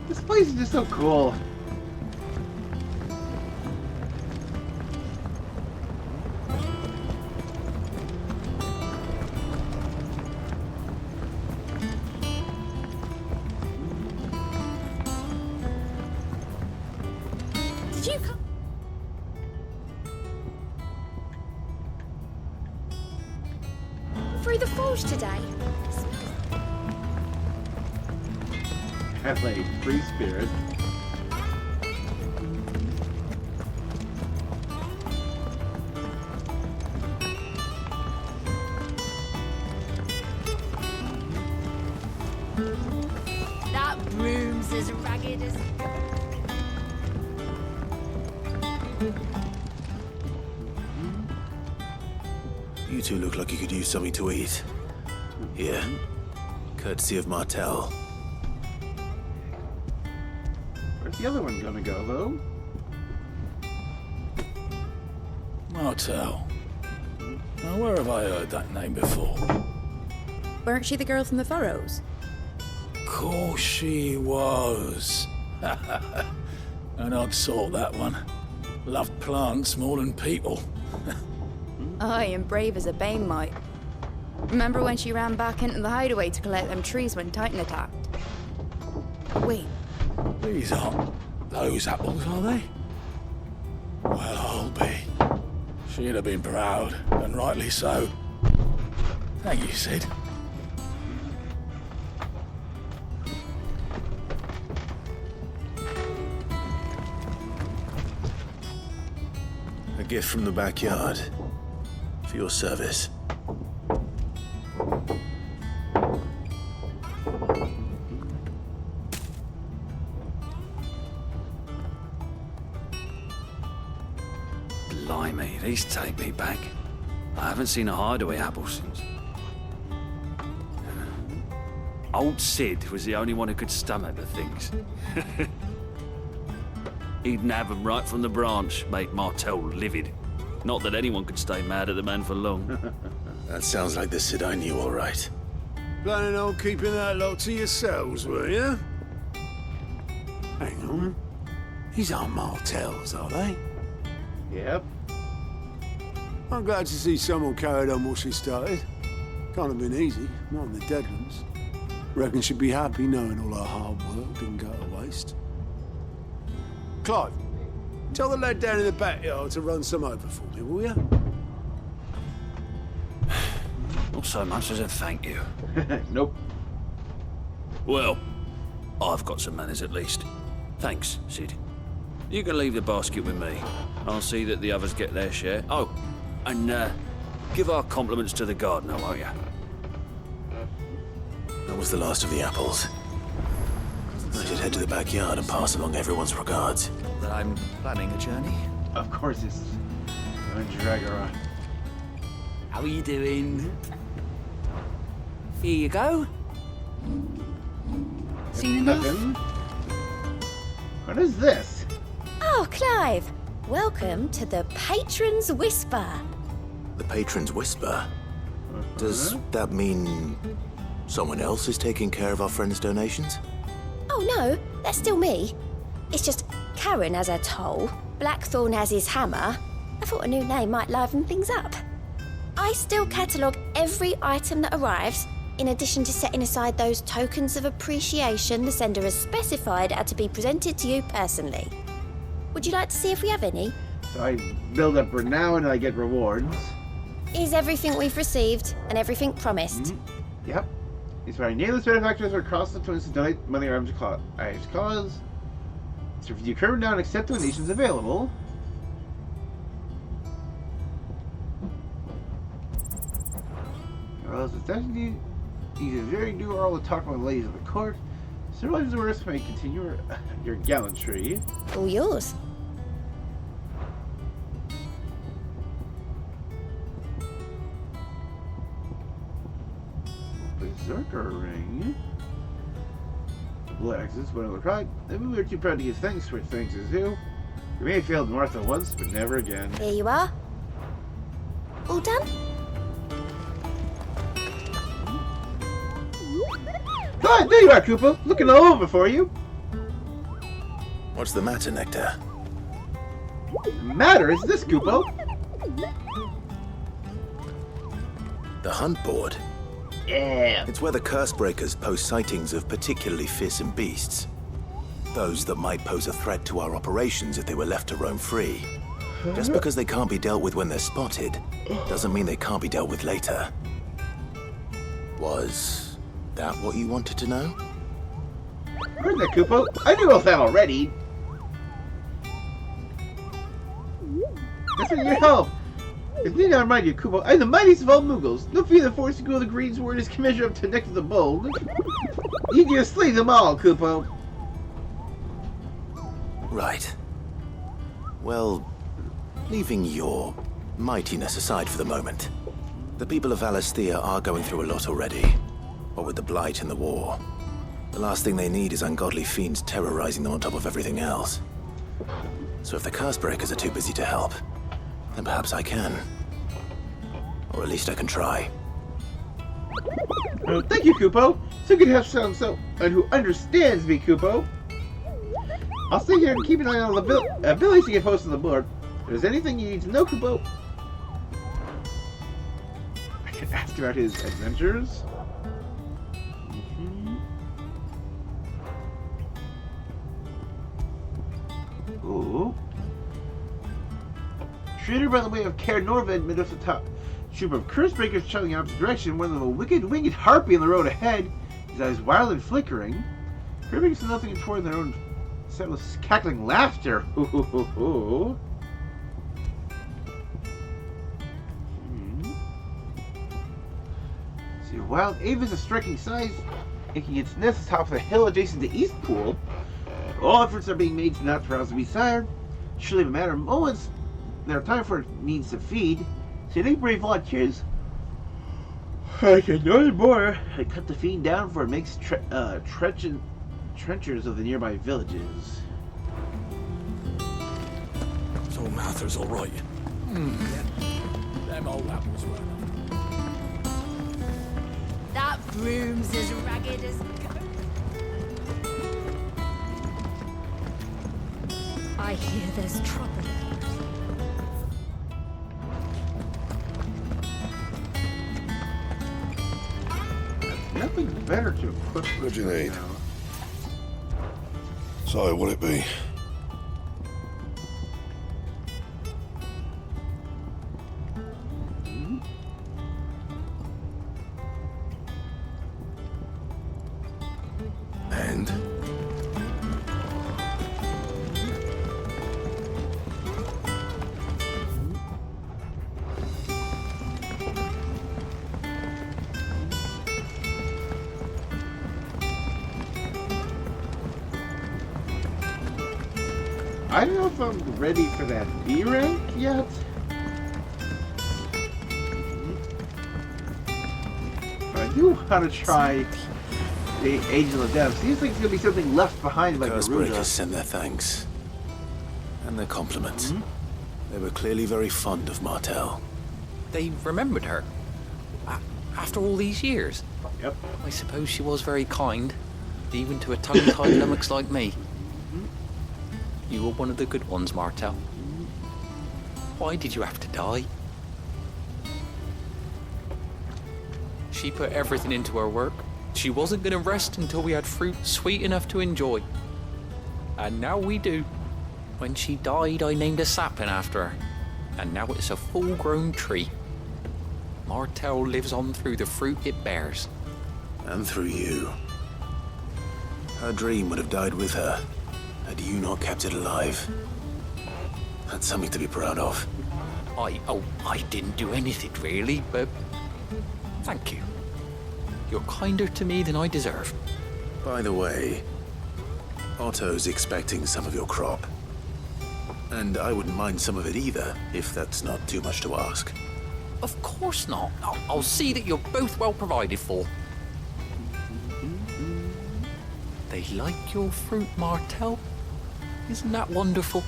This place is just so cool. Did you come through the forge today? Have a free spirit. That room's as ragged as... You two look like you could use something to eat. Here. Courtesy of Martel. Where's the other one gonna go, though? Martel. Now, where have I heard that name before? Weren't she the girl from the Furrows? Course she was. An odd sort, that one. Loved plants more than people. Aye, and brave as a bane might. Remember when she ran back into the hideaway to collect them trees when Titan attacked? Wait. These aren't those apples, are they? Well, I'll be. She'd have been proud, and rightly so. Thank you, Sid. A gift from the backyard. For your service. Blimey, these take me back. I haven't seen a hideaway apple since. Old Sid was the only one who could stomach the things. He'd nab them right from the branch, make Martel livid. Not that anyone could stay mad at the man for long. That sounds like the Sid I knew, all right. Planning on keeping that lot to yourselves, were you? Hang on. These aren't Martels, are they? Yep. I'm glad to see someone carried on what she started. Can't have been easy, not in the Deadlands. Reckon she'd be happy knowing all her hard work didn't go to waste. Clive, tell the lad down in the backyard to run some over for me, will you? Not so much as a thank you. Nope. Well, I've got some manners at least. Thanks, Sid. You can leave the basket with me. I'll see that the others get their share. Oh, and give our compliments to the gardener, won't you? That was the last of the apples. I should head to the backyard and pass along everyone's regards. That I'm planning a journey. Of course it's Dragora. How are you doing? Here you go. Seen enough? Nothing. What is this? Oh, Clive. Welcome to the Patron's Whisper. The Patron's Whisper? Does that mean someone else is taking care of our friend's donations? Oh no, that's still me. It's just Karen has her toll, Blackthorn has his hammer. I thought a new name might liven things up. I still catalogue every item that arrives, in addition to setting aside those tokens of appreciation the sender has specified are to be presented to you personally. Would you like to see if we have any? So I build up renown and I get rewards. Is everything we've received and everything promised? Yep. Inspiring nameless benefactors across the twins to donate money or items to cause. So if you curve down, accept donations available. Well, it's actually these are very new all the talk about the ladies of the court. Several items of risk may continue your gallantry. All yours. Berserker ring. Blood axes, but on the pride. Maybe we were too proud to give thanks where thanks is due. We may have failed Martha once, but never again. Here you are. All done? Ah, there you are, Koopa! Looking all over for you! What's the matter, Nectar? Matter is this, Koopa? The hunt board? Yeah! It's where the Cursebreakers post sightings of particularly fearsome beasts. Those that might pose a threat to our operations if they were left to roam free. Just because they can't be dealt with when they're spotted, doesn't mean they can't be dealt with later. Was that what you wanted to know? Where's that, Koopa? I knew all that already. That's what your help. If need I remind you, Koopa, I'm the mightiest of all Moogles. No fear the force to go the green sword is commensurate up to neck of the bold. You can slay them all, Koopa. Right. Well, leaving your mightiness aside for the moment, the people of Valisthea are going through a lot already. What with the Blight and the war. The last thing they need is ungodly fiends terrorizing them on top of everything else. So if the Cursebreakers are too busy to help, then perhaps I can. Or at least I can try. Oh, thank you, Koopa. So good to have someone who understands me, Koopa. I'll stay here and keep an eye on the abilities to get posted on the board. If there's anything you need to know, Koopa, I can ask about his adventures. Ooh. Shooter by the way of Caer Norvin mid off the top. Troop of Cursebreakers traveling in opposite direction, one of them a wicked winged harpy on the road ahead, his eyes wild and flickering. Cursebreakers said nothing toward their own set with cackling laughter. Ooh. See, a wild ape is a striking size, making its nest atop the hill adjacent to Eastpool. All efforts are being made to not rouse the beast sired. Surely, in a matter of moments, there are time for it needs to feed. So you think brave volunteers? I can no more. I cut the fiend down for it makes trenchers of the nearby villages. So Mather's all right. Them old apples were. That broom's as ragged as... I hear there's trouble. Nothing better to equip. What do you need? So, what'll it be? And? I don't know if I'm ready for that B rank yet. But I do want to try the Angel of Death. Seems like there's going to be something left behind like Cursebreakers sent their thanks. And their compliments. They were clearly very fond of Martel. They remembered her. After all these years. Yep. I suppose she was very kind, even to a tongue-tied lummox like me. You were one of the good ones, Martel. Why did you have to die? She put everything into her work. She wasn't going to rest until we had fruit sweet enough to enjoy. And now we do. When she died, I named a sapling after her. And now it's a full-grown tree. Martel lives on through the fruit it bears. And through you. Her dream would have died with her, had you not kept it alive. That's something to be proud of. I didn't do anything really, but thank you. You're kinder to me than I deserve. By the way, Otto's expecting some of your crop. And I wouldn't mind some of it either, if that's not too much to ask. Of course not. I'll see that you're both well provided for. They like your fruit, Martel. Isn't that wonderful?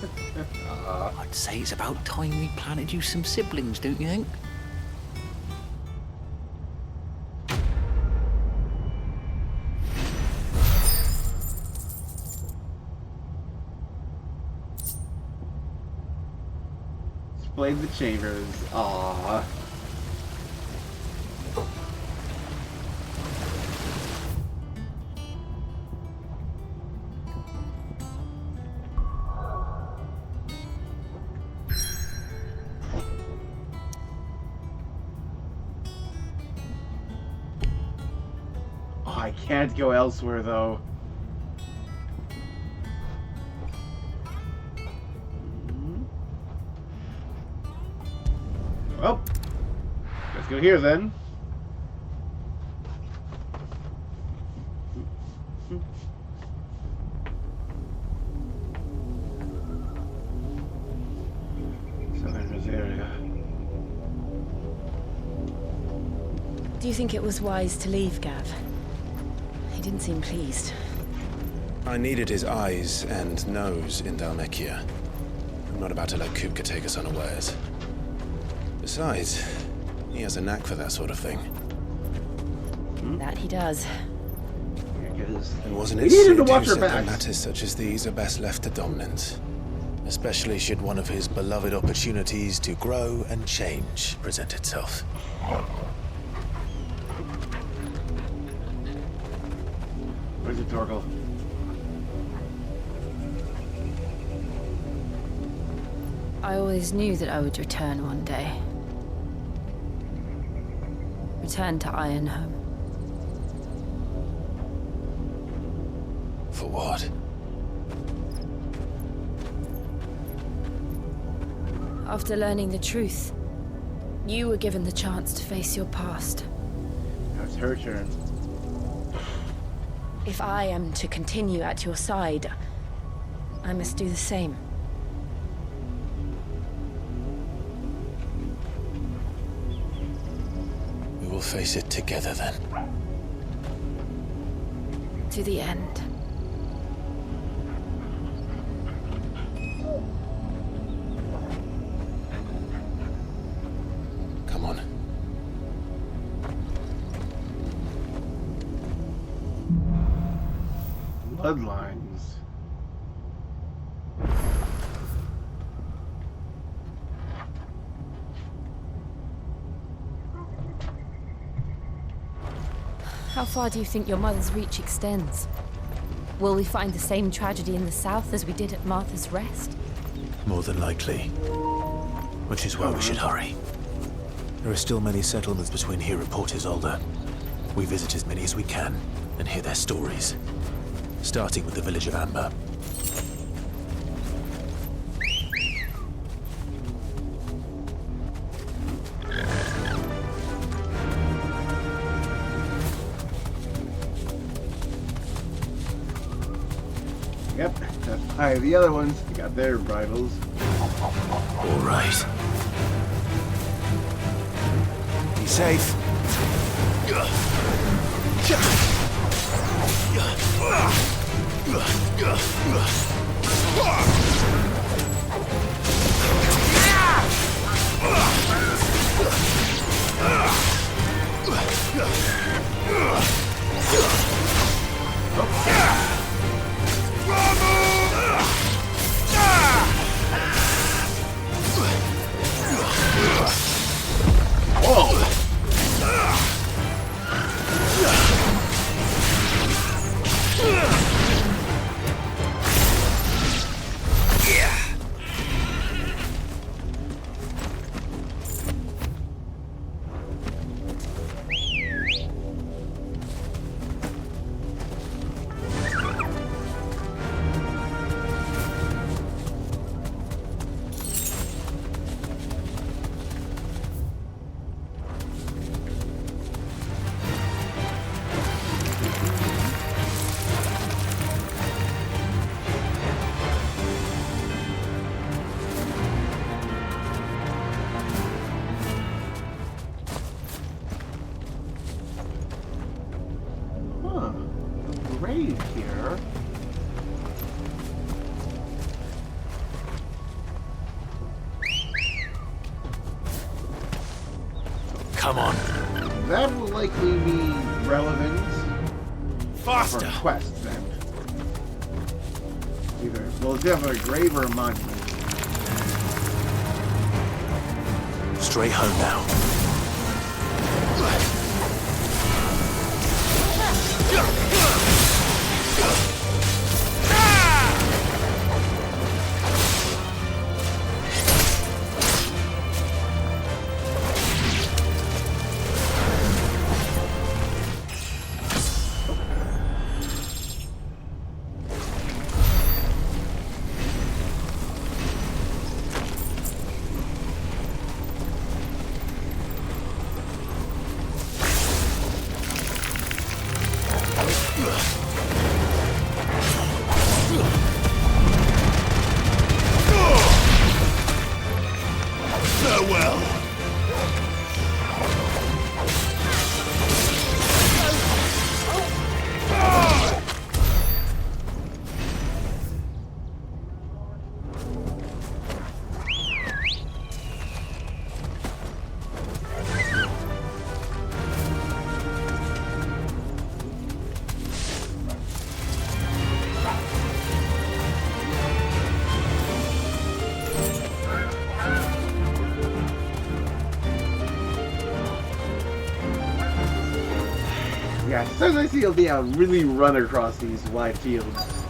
I'd say it's about time we planted you some siblings, don't you think? Displayed the chambers. Aww. I can't go elsewhere, though. Well, let's go here, then. Southern Rosaria. Do you think it was wise to leave, Gav? He didn't seem pleased. I needed his eyes and nose in Dhalmekia. I'm not about to let Kupka take us unawares. Besides, he has a knack for that sort of thing. That he does. And wasn't We it needed Sid to watch who our said that backs. matters such as these are best left to dominance? Especially should one of his beloved opportunities to grow and change present itself. Where's the Torgal? I always knew that I would return one day. Return to Ironhome. For what? After learning the truth, you were given the chance to face your past. Now it's her turn. If I am to continue at your side, I must do the same. We will face it together then. To the end. Come on. Bloodlines. How far do you think your mother's reach extends? Will we find the same tragedy in the south as we did at Martha's Rest? More than likely. Which is why we should hurry. There are still many settlements between here and Port Isolde. We visit as many as we can and hear their stories. Starting with the village of Amber. Yep, that's the other ones got their bridles. All right. Be safe. Grave here. Come on. That will likely be relevant Faster. for quests then. Either well, it's either a grave or a monument. Straight home now. Yeah, sometimes I see you'll be able to really run across these wide fields.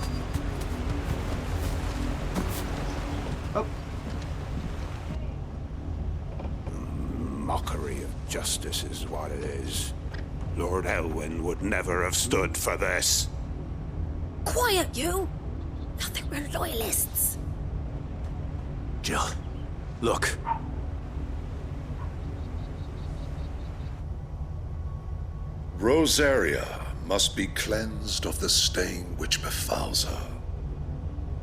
Oh. Mockery of justice is what it is. Lord Elwyn would never have stood for this. Quiet, you! Nothing, we're loyalists. Jill, look. Rosaria must be cleansed of the stain which befouls her,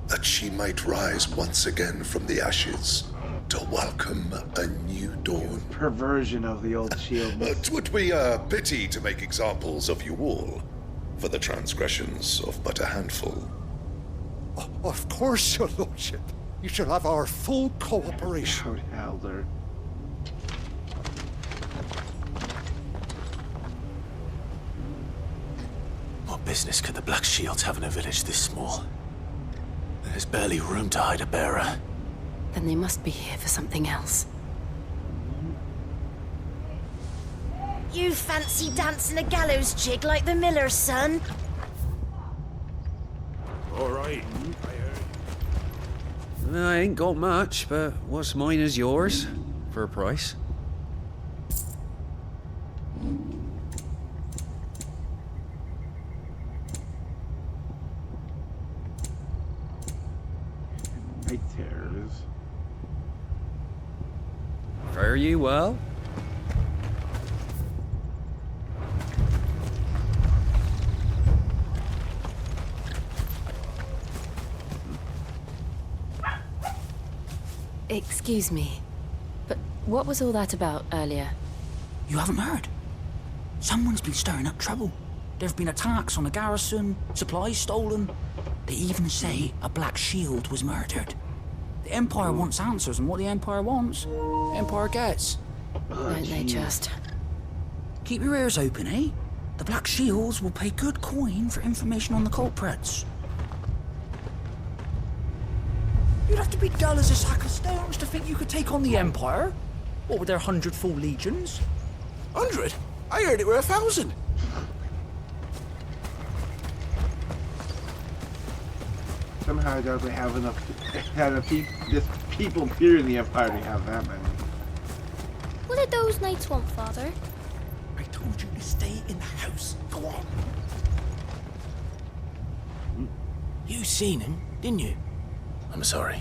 that she might rise once again from the ashes to welcome a new dawn. Perversion of the old shield. It would be a pity to make examples of you all for the transgressions of but a handful. Of course, your lordship. You shall have our full cooperation. Elder. What business could the Black Shields have in a village this small? There's barely room to hide a bearer. Then they must be here for something else. You fancy dancing a gallows jig like the miller's son? All right. I ain't got much, but what's mine is yours, for a price. Night terrors. Fare you well? Excuse me, but what was all that about earlier? You haven't heard? Someone's been stirring up trouble. There've been attacks on the garrison, supplies stolen. They even say a Black Shield was murdered. The Empire wants answers, and what the Empire wants, the Empire gets. Don't they just? Keep your ears open, eh? The Black Shields will pay good coin for information on the culprits. You'd have to be dull as a sack of stones to think you could take on the Empire. What with their 100 full legions? 100? I heard it were 1,000. Somehow don't they have enough people here in the Empire to have that many. What did those knights want, Father? I told you to stay in the house. Go on. You seen him, didn't you? I'm sorry.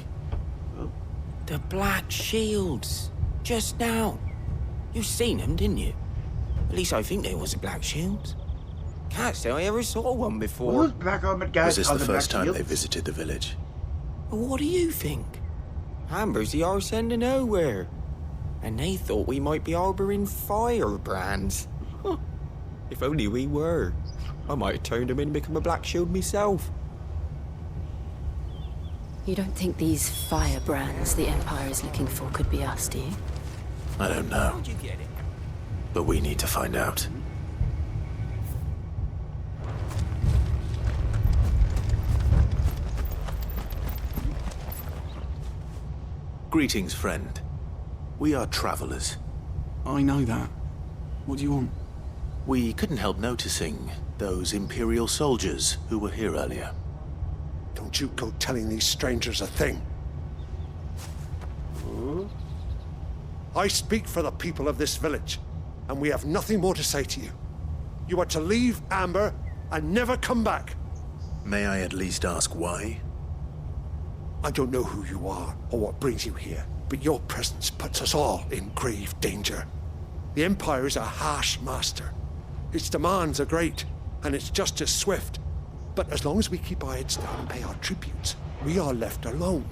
The Black Shields. Just now. You seen them, didn't you? At least I think there was a Black Shield. Can't say I ever saw one before. Those black armored guys Was this are the first Black time they Shields? visited the village? What do you think? Amber's the arse end of nowhere. And they thought we might be harboring firebrands. Huh. If only we were. I might have turned them in and become a Black Shield myself. You don't think these firebrands the Empire is looking for could be us, do you? I don't know. How'd you get it? But we need to find out. Greetings, friend. We are travelers. I know that. What do you want? We couldn't help noticing those Imperial soldiers who were here earlier. Don't you go telling these strangers a thing. I speak for the people of this village, and we have nothing more to say to you. You are to leave Amber and never come back. May I at least ask why? I don't know who you are or what brings you here, but your presence puts us all in grave danger. The Empire is a harsh master. Its demands are great, and its justice swift. But as long as we keep our heads down and pay our tributes, we are left alone.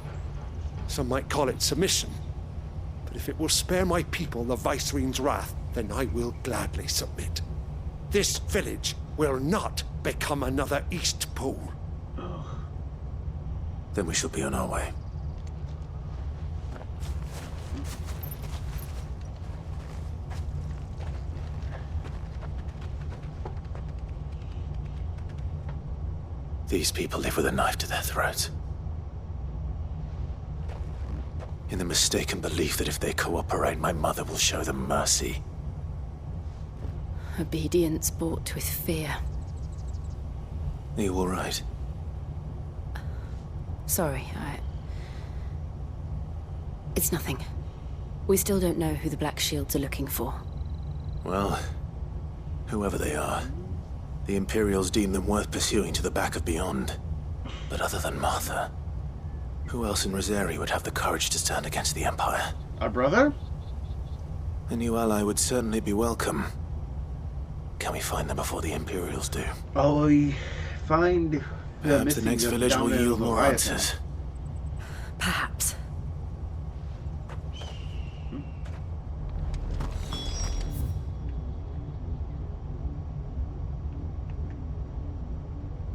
Some might call it submission. But if it will spare my people the Viceroy's wrath, then I will gladly submit. This village will not become another Eastpool. Then we shall be on our way. These people live with a knife to their throats. In the mistaken belief that if they cooperate, my mother will show them mercy. Obedience bought with fear. Are you all right? Sorry, It's nothing. We still don't know who the Black Shields are looking for. Well, whoever they are, the Imperials deem them worth pursuing to the back of beyond. But other than Martha, who else in Rosari would have the courage to stand against the Empire? Our brother? A new ally would certainly be welcome. Can we find them before the Imperials do? Oh, we find Perhaps the next village will yield more answers. Perhaps.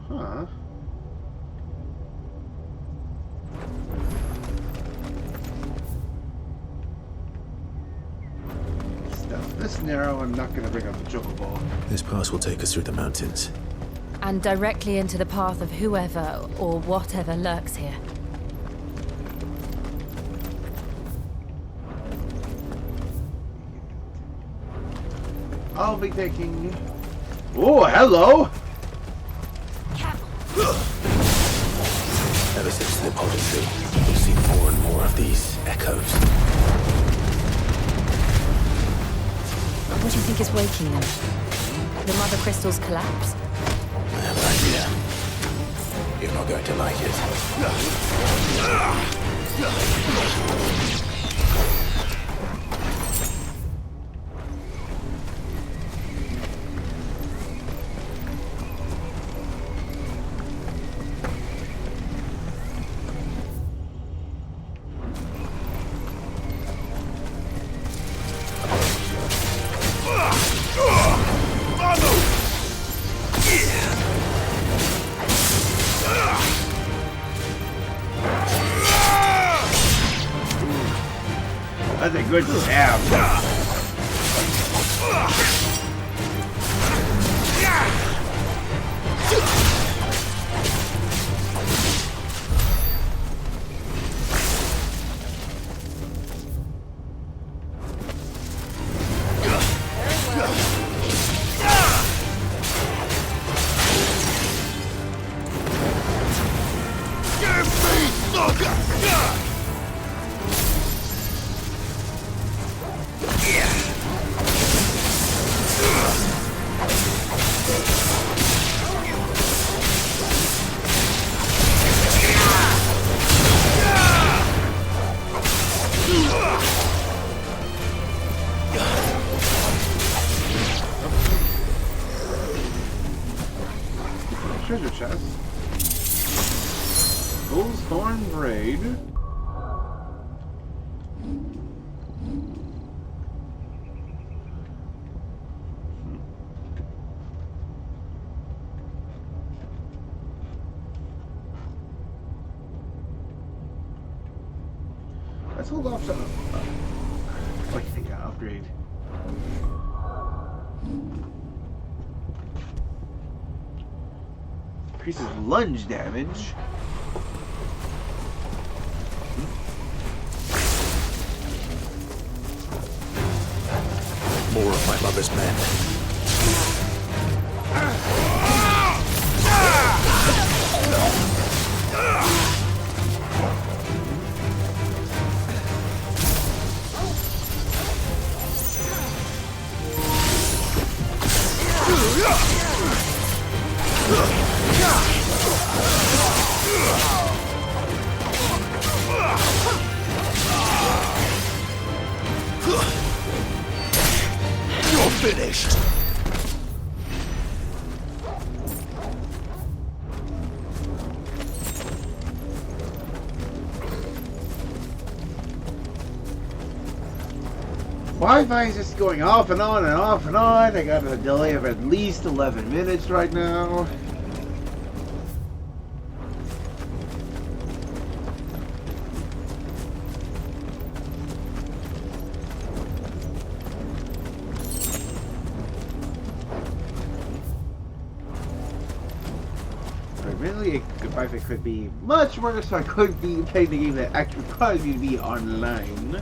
Huh. Stuff this narrow, I'm not gonna bring up the chocobo. This pass will take us through the mountains. And directly into the path of whoever or whatever lurks here. I'll be taking... Oh, hello! Ever since the Odyssey, we've seen more and more of these echoes. What do you think is waking them? The Mothercrystal's collapse? I have an idea. You're not going to like it. good stab. Treasure chest. Bull's Thorn Braid. Let's hold off to what do you think I upgrade? Increases lunge damage. More of my mother's men. You're finished. Wi-Fi is just going off and on and off and on. I got a delay of at least 11 minutes right now. Really, Wi-Fi could be much worse, so I could be playing the game that actually requires me to be online.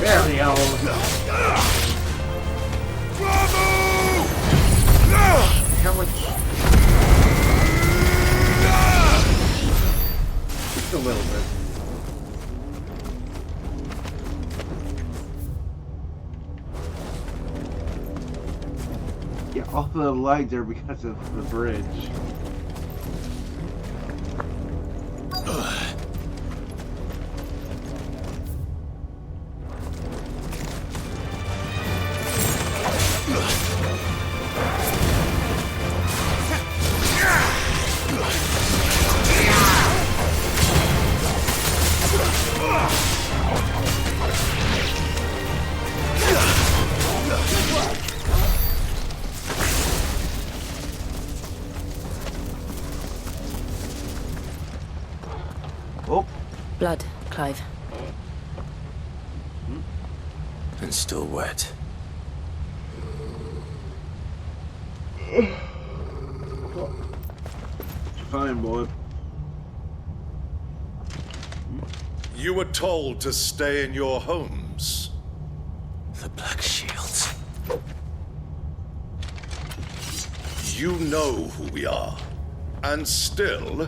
There we go. How much? Just a little bit. Yeah, all the lights are because of the bridge. Ugh. Oh. Blood, Clive. And still wet. You're fine, boy. You were told to stay in your homes. The Black Shields. You know who we are. And still,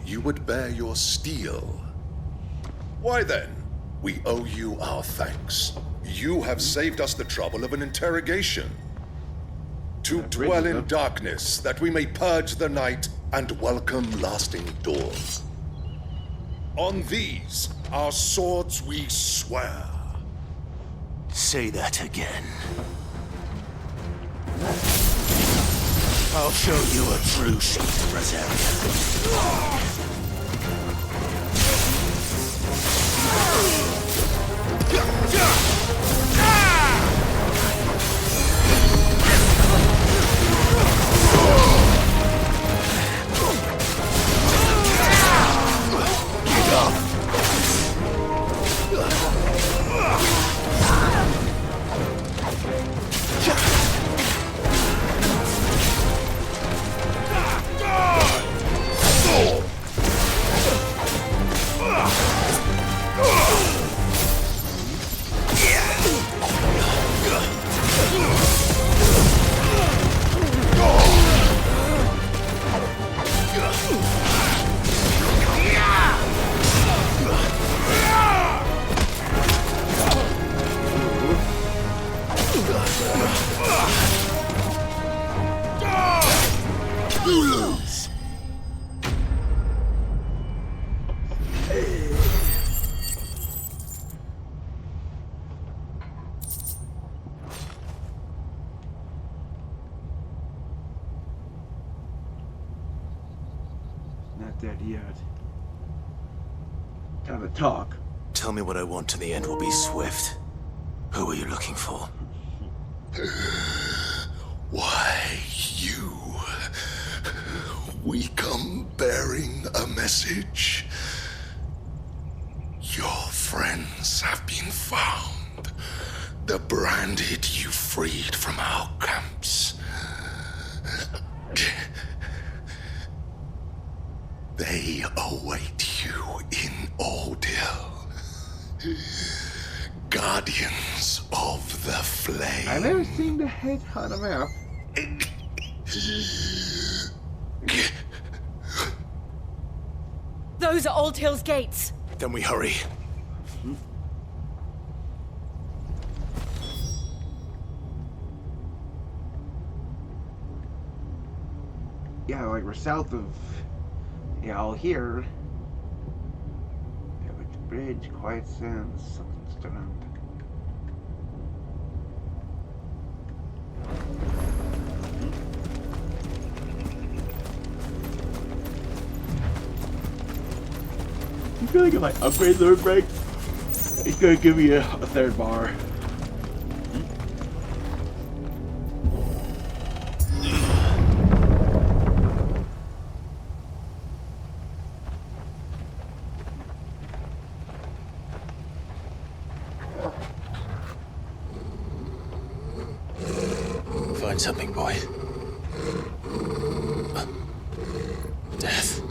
you would bear your steel. Why then, we owe you our thanks. You have saved us the trouble of an interrogation. To dwell in darkness, that we may purge the night and welcome lasting dawn. On these, our swords we swear. Say that again. I'll show you a true shield, Rosaria. Not dead yet. Gotta talk. Tell me what I want and the end will be swift. Who are you looking for? Why, you? We come bearing a message. Your friends have been found. The branded you freed from our camps. They await you in Ordil. Guardians of the Flame. I've never seen the head on a map. Those are Old Hill's gates. Then we hurry. Yeah, like we're south of... Yeah, all here. Yeah, but the bridge, quiet sands, something's around. I feel like if I upgrade the break, it's gonna give me a third bar. Find something, boy. Death.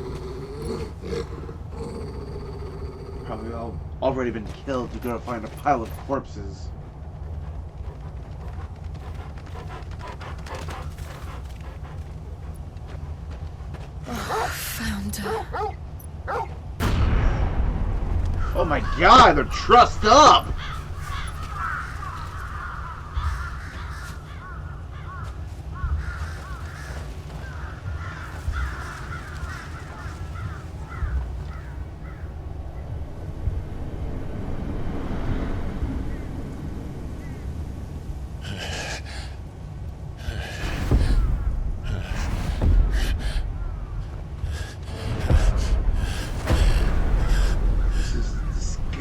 Probably all already been killed. You're gonna find a pile of corpses. Oh, found her. Oh my god, they're trussed up!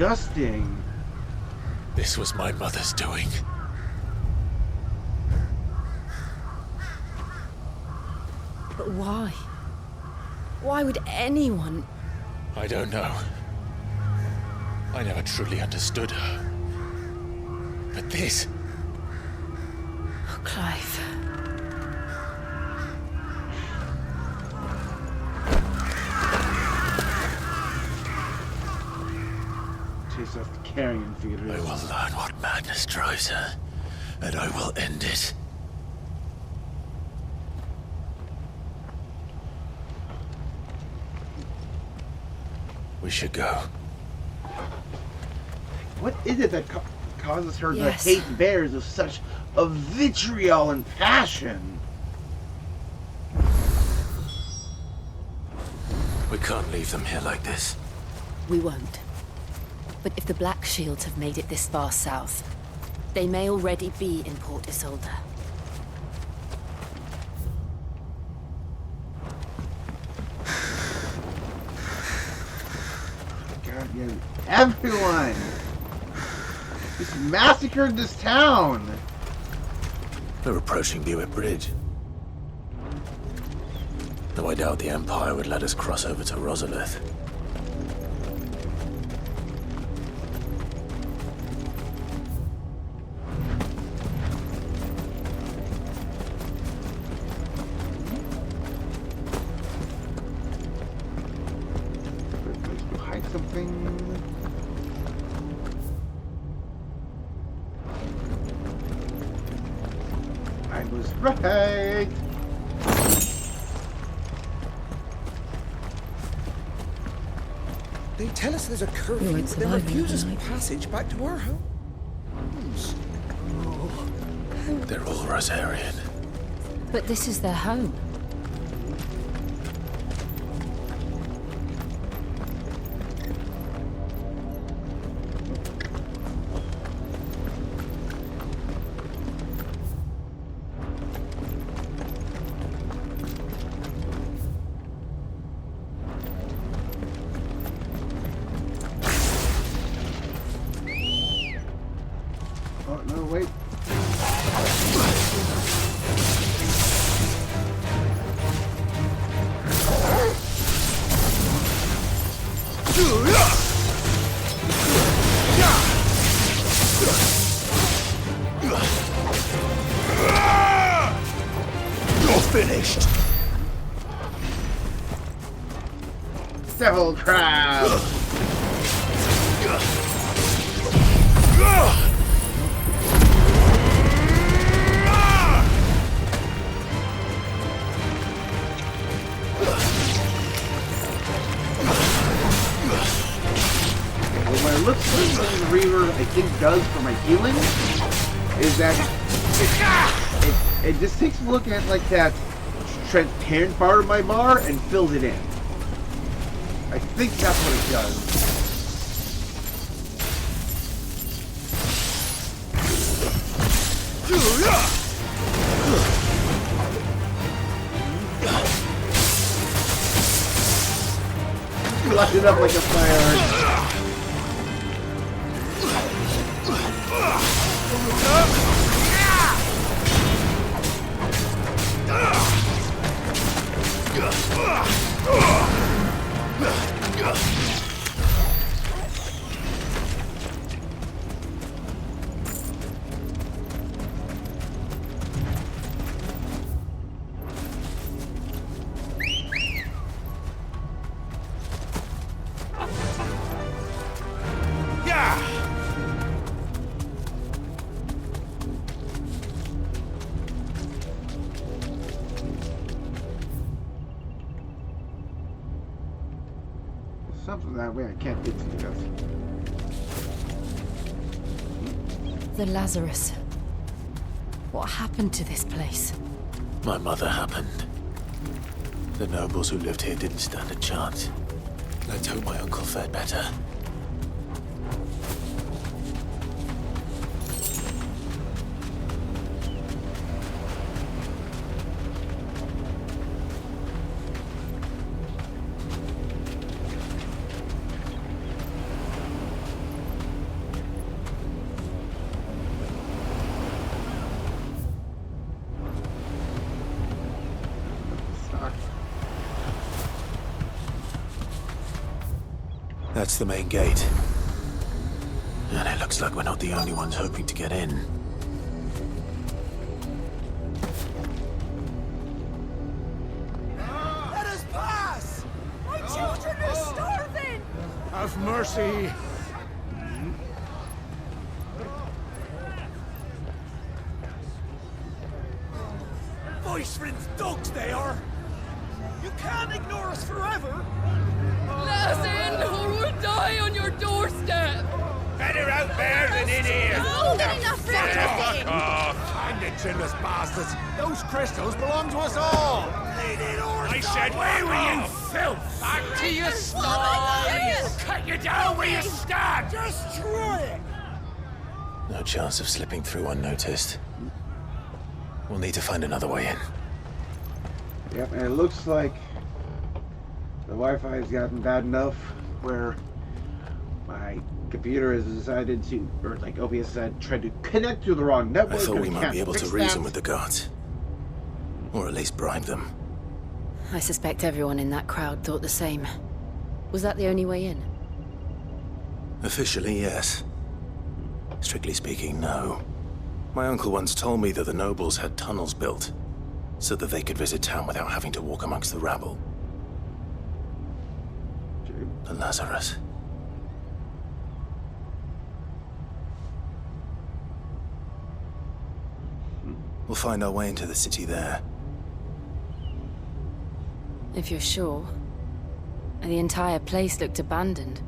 Disgusting. This was my mother's doing. But why? Why would anyone? I don't know. I never truly understood her. But this... Oh, Clive. Chase off the carrion feeders. I will learn what madness drives her, and I will end it. We should go. What is it that causes her Yes. to hate bears with such a vitriol and passion? We can't leave them here like this. We won't. But if the Black Shields have made it this far south, they may already be in Port Isolde. God, yeah, everyone! Just massacred this town! We're approaching Buick Bridge. Though I doubt the Empire would let us cross over to Rosalith. Hide something. I was right. They tell us there's a curfew, We won't but then survive refuse us another night. passage back to our homes. They're all Rosarian. But this is their home. Oh, no, wait. You're finished. Devil crab! What it looks like what the Reaver, I think, does for my healing is that it just takes a look at like that transparent part of my bar and fills it in. I think that's what it does. Light it up like a fire. Something that way I can't get to you guys. The Lazarus. What happened to this place? My mother happened. The nobles who lived here didn't stand a chance. Let's hope my uncle fared better. That's the main gate. And it looks like we're not the only ones hoping to get in. Let us pass! My children are starving! Have mercy! Voice-rinsed dogs they are! You can't ignore us forever! Let us in, or we'll die on your doorstep! Better out there than in here! More than enough for everything! Find it, chinless bastards! Those crystals belong to us all! I said, where were you, filth? Back to your sties! Cut you down where you stand! Destroy it! No chance of slipping through unnoticed. We'll need to find another way in. Yep, and it looks like the Wi-Fi has gotten bad enough where my computer has decided to, or like OBS had tried to connect to the wrong network. I thought we and might can't be able to fix reason that. with the guards. Or at least bribe them. I suspect everyone in that crowd thought the same. Was that the only way in? Officially, yes. Strictly speaking, no. My uncle once told me that the nobles had tunnels built, so that they could visit town without having to walk amongst the rabble. The Lazarus. We'll find our way into the city there. If you're sure. The entire place looked abandoned.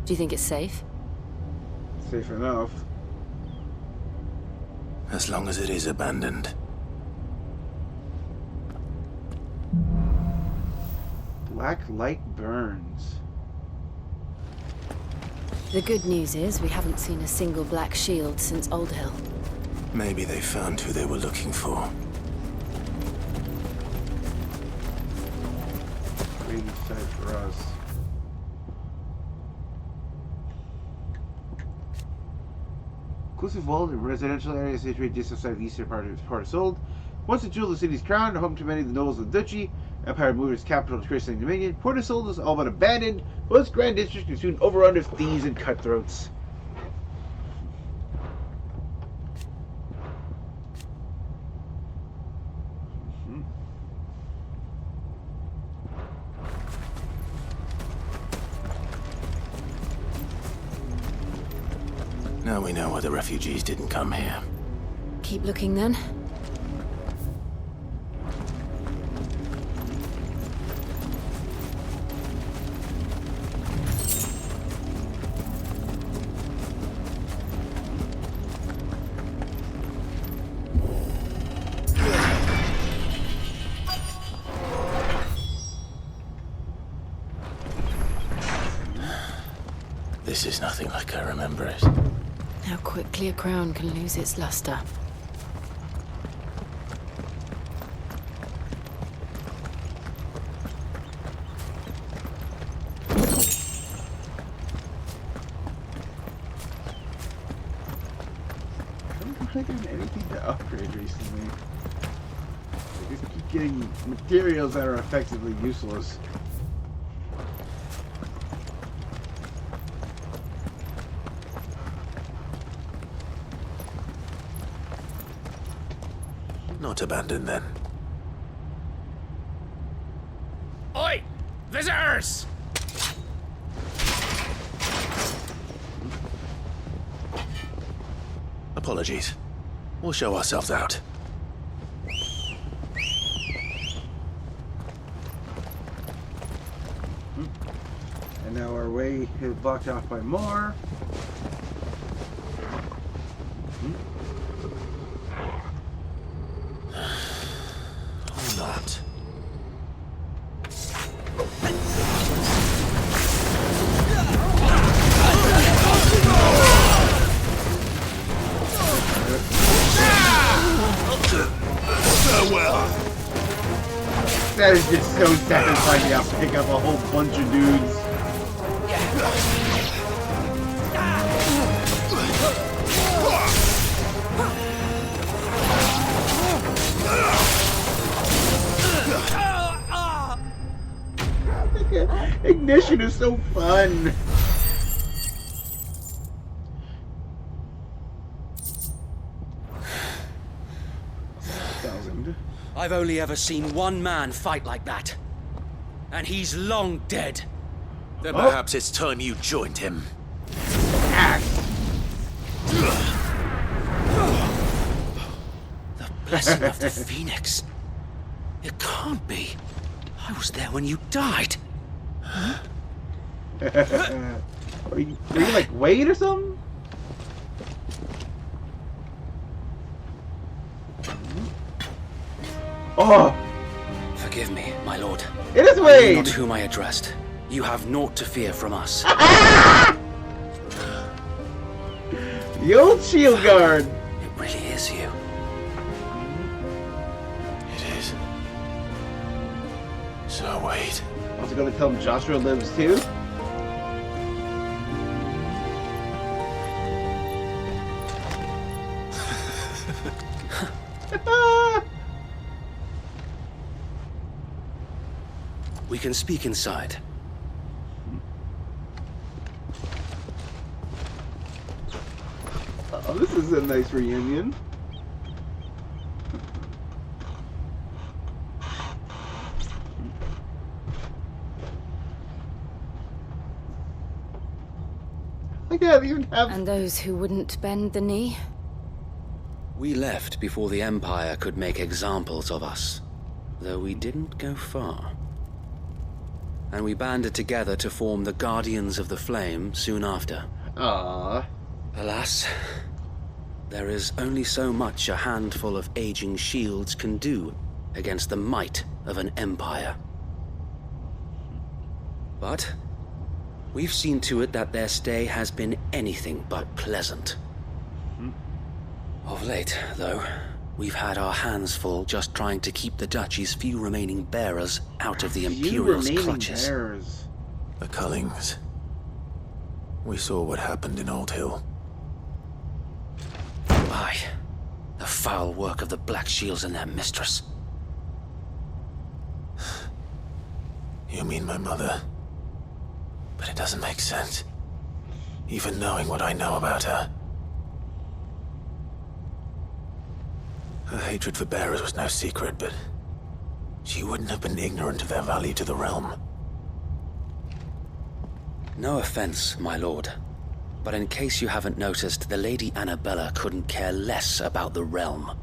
Do you think it's safe? Safe enough. As long as it is abandoned. Black light burns. The good news is we haven't seen a single black shield since Old Hill. Maybe they found who they were looking for. Waiting side for us. Inclusive walled and residential area situated just outside the eastern part of Sold. Once the jewel of the city's crown, home to many of the nobles of the duchy, Empire moved its capital to Crystalline Dominion. Port of Sold is all but abandoned, but its grand district is soon overrun of thieves and cutthroats. Now we know why the refugees didn't come here. Keep looking then. This is nothing like I remember it. How quickly a crown can lose its luster. I don't think I've anything to upgrade recently. I just keep getting materials that are effectively useless. Not abandoned then. Oi! Visitors! Apologies. We'll show ourselves out. And now our way is blocked off by more. Or not. That is just so satisfying to pick up a whole bunch of dudes. Ignition is so fun. I've only ever seen one man fight like that. And he's long dead. Then perhaps it's time you joined him. The blessing of the Phoenix. It can't be. I was there when you died. Are you like Wade or something? Oh! Forgive me, my lord. It is I Wade! knew not whom I addressed. You have naught to fear from us. The old shield guard! It really is you. It is. So wait. Also gonna tell him Joshua lives too? We can speak inside. Oh, this is a nice reunion. I can't even have... And those who wouldn't bend the knee? We left before the Empire could make examples of us, though we didn't go far. And we banded together to form the Guardians of the Flame soon after. Aww. Alas, there is only so much a handful of aging shields can do against the might of an empire. But we've seen to it that their stay has been anything but pleasant. Of late, though, we've had our hands full just trying to keep the Duchy's few remaining bearers out of the Imperial's clutches. The Cullings. We saw what happened in Old Hill. Aye. The foul work of the Black Shields and their mistress. You mean my mother? But it doesn't make sense. Even knowing what I know about her. Her hatred for bearers was no secret, but she wouldn't have been ignorant of their value to the realm. No offense, my lord, but in case you haven't noticed, the Lady Annabella couldn't care less about the realm.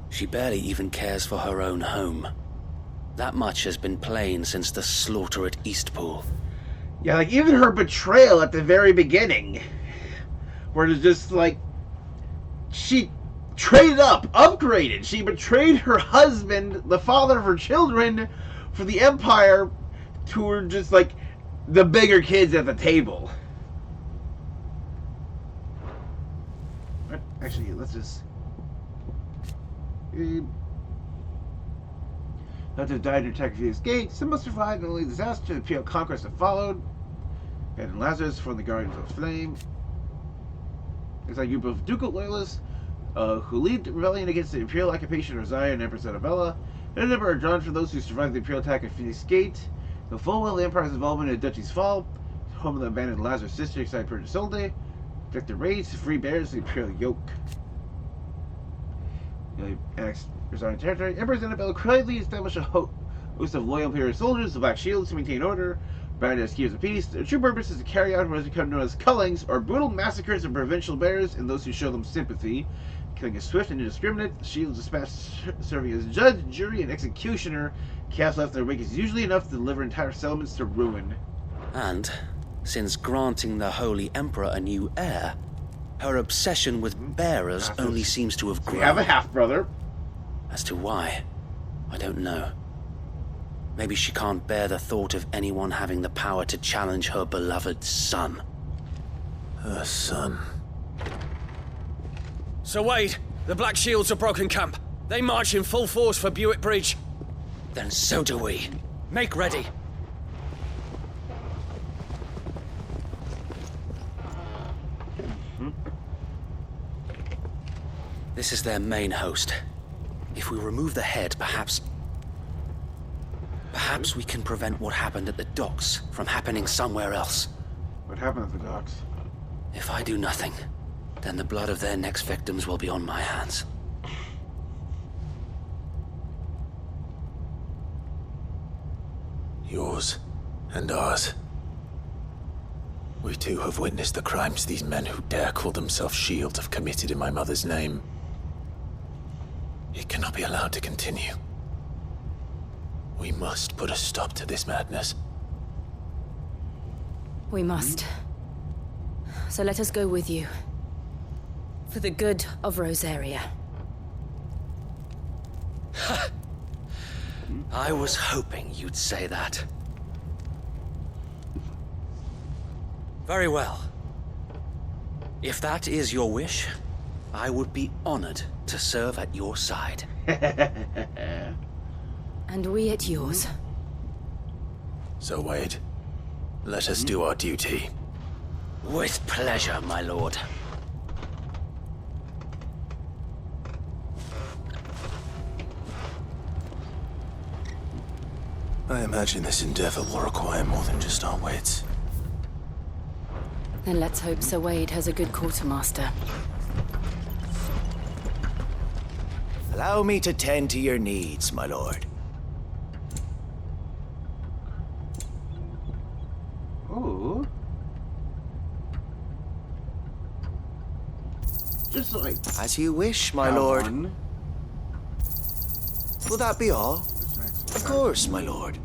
She barely even cares for her own home. That much has been plain since the slaughter at Eastpool. Yeah, like even her betrayal at the very beginning, where it's just like, she traded up, upgraded. She betrayed her husband, the father of her children, for the Empire, who were just like the bigger kids at the table. Actually, let's just... After died in attack Phoenix Gate, some must survive not only the disaster, the Imperial conquest that followed. And Lazarus from the Guardians of Flame. It's like a group of ducal loyalists who lead the rebellion against the Imperial occupation of Rosaria and Empress Annabella. And a number are drawn for those who survived the Imperial attack at Phoenix Gate. The full well the Empire's involvement in the Duchy's fall, home of the abandoned Lazarus sister inside Purge Solde, protect the raids to free bears the Imperial yoke. They annexed Rosaria territory. Empress Annabella quietly established a host of loyal Imperial soldiers, the Black Shields, to maintain order, bound as keepers of peace. Their true purpose is to carry out what has become known as cullings, or brutal massacres of provincial bears and those who show them sympathy. Killing is swift and indiscriminate. The Shields dispatched serving as judge, jury, and executioner. Chaos left in their wake is usually enough to deliver entire settlements to ruin. And, since granting the Holy Emperor a new heir, her obsession with bearers only seems to have grown. We have a half-brother. As to why, I don't know. Maybe she can't bear the thought of anyone having the power to challenge her beloved son. Her son. Sir Wade, the Black Shields have broken camp. They march in full force for Buick Bridge. Then so do we. Make ready. This is their main host. If we remove the head, perhaps we can prevent what happened at the docks from happening somewhere else. What happened at the docks? If I do nothing, then the blood of their next victims will be on my hands. Yours and ours. We too have witnessed the crimes these men who dare call themselves Shield have committed in my mother's name. It cannot be allowed to continue. We must put a stop to this madness. We must. So let us go with you. For the good of Rosaria. I was hoping you'd say that. Very well. If that is your wish, I would be honored to serve at your side. And we at yours. So, Wade, let us do our duty. With pleasure, my lord. I imagine this endeavor will require more than just our wits. Then let's hope Sir Wade has a good quartermaster. Allow me to tend to your needs, my lord. Ooh. Just like... As you wish, my lord. One. Will that be all? Of course, my lord.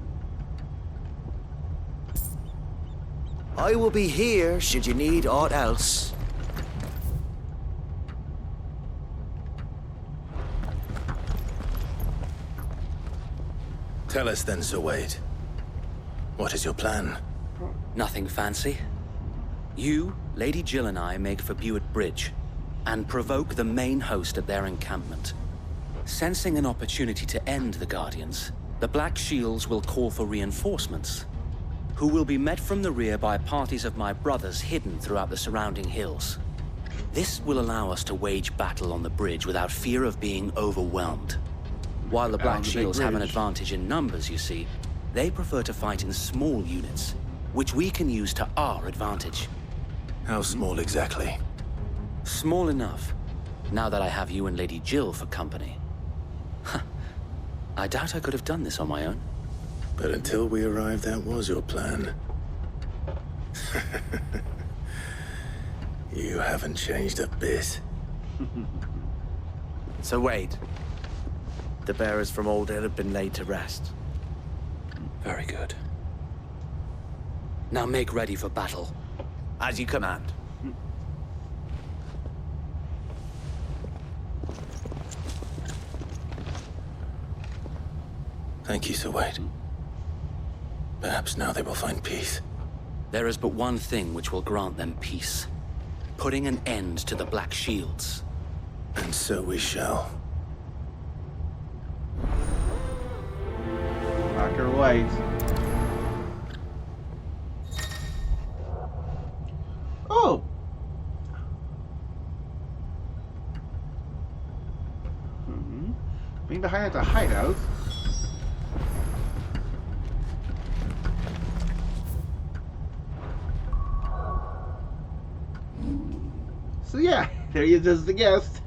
I will be here should you need aught else. Tell us then, Sir Wade. What is your plan? Nothing fancy. You, Lady Jill and I make for Buett Bridge and provoke the main host at their encampment. Sensing an opportunity to end the Guardians, the Black Shields will call for reinforcements, who will be met from the rear by parties of my brothers hidden throughout the surrounding hills. This will allow us to wage battle on the bridge without fear of being overwhelmed. While the Black Shields have an advantage in numbers, you see, they prefer to fight in small units, which we can use to our advantage. How small exactly? Small enough, now that I have you and Lady Jill for company. I doubt I could have done this on my own. But until we arrived, that was your plan. You haven't changed a bit. So Wade, the bearers from Old Hill have been laid to rest. Very good. Now make ready for battle. As you command. Thank you, Sir Wade. Perhaps now they will find peace. There is but one thing which will grant them peace. Putting an end to the Black Shields. And so we shall. Black or white? Oh! Being behind at the hideout. So yeah, there he is as the guest.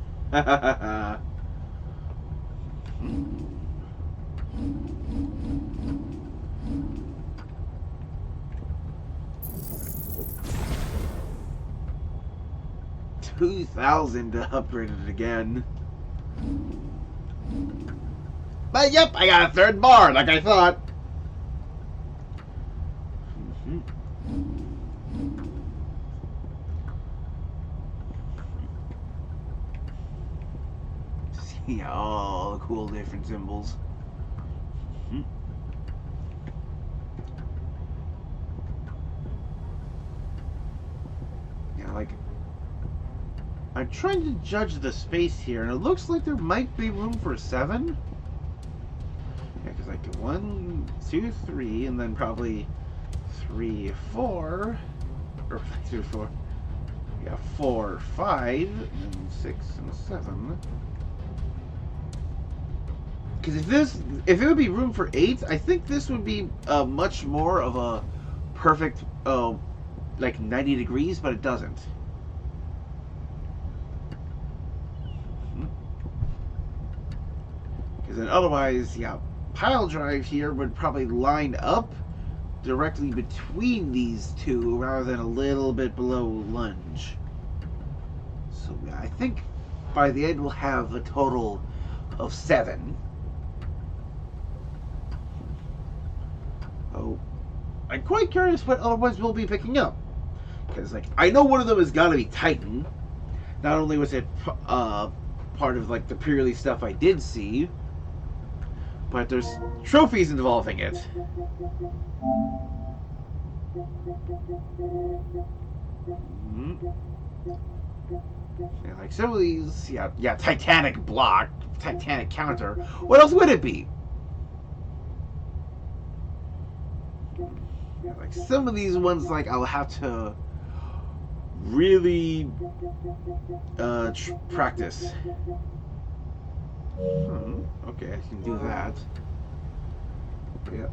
$2,000 to upgrade it again. But yep, I got a third bar, like I thought. See all the cool different symbols. Yeah, like I'm trying to judge the space here, and it looks like there might be room for 7. Yeah, because like 1, 2, 3, and then probably 3, 4, or 3, 4. Yeah, 4, 5, and 6, and 7. Because if it would be room for 8, I think this would be much more of a perfect, like 90 degrees, but it doesn't. Because then otherwise, yeah, pile drive here would probably line up directly between these two rather than a little bit below lunge. So yeah, I think by the end we'll have a total of 7. Oh, I'm quite curious what other ones we'll be picking up. Because, like, I know one of them has got to be Titan. Not only was it part of, like, the pre-release stuff I did see, but there's trophies involving it. Yeah, like some of these, yeah, Titanic block, Titanic counter. What else would it be? Yeah, like some of these ones, like I'll have to really practice. Okay, I can do that. Yeah.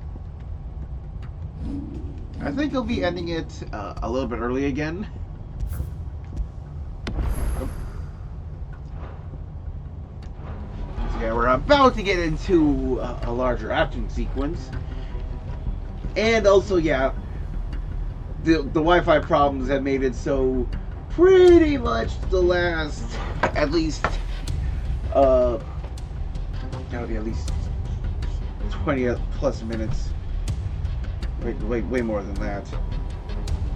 I think I'll be ending it a little bit early again. So yeah, we're about to get into a larger action sequence. And also, yeah, the Wi-Fi problems have made it so pretty much the last, at least, gotta be at least 20 plus minutes. Way more than that.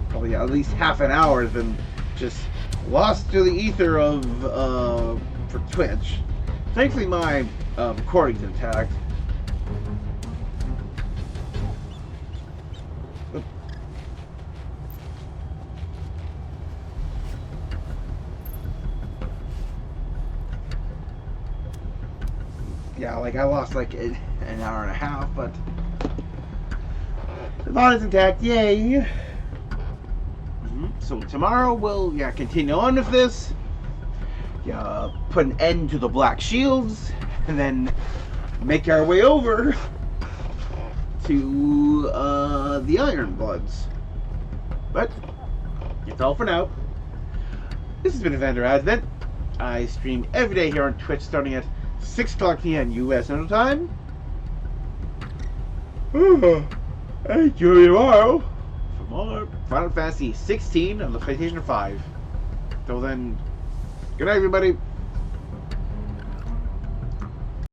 Probably at least half an hour has been just lost to the ether of for Twitch. Thankfully, my recording's intact. Yeah, like I lost like an hour and a half, but the bot is intact. Yay! So tomorrow we'll continue on with this. Yeah, put an end to the Black Shields, and then make our way over to the Iron Bloods. But it's all for now. This has been Evander Advent. I stream every day here on Twitch, starting at 6 o'clock p.m. U.S. Central Time. Thank you tomorrow for more Final Fantasy XVI on the PlayStation 5. Till then, good night, everybody.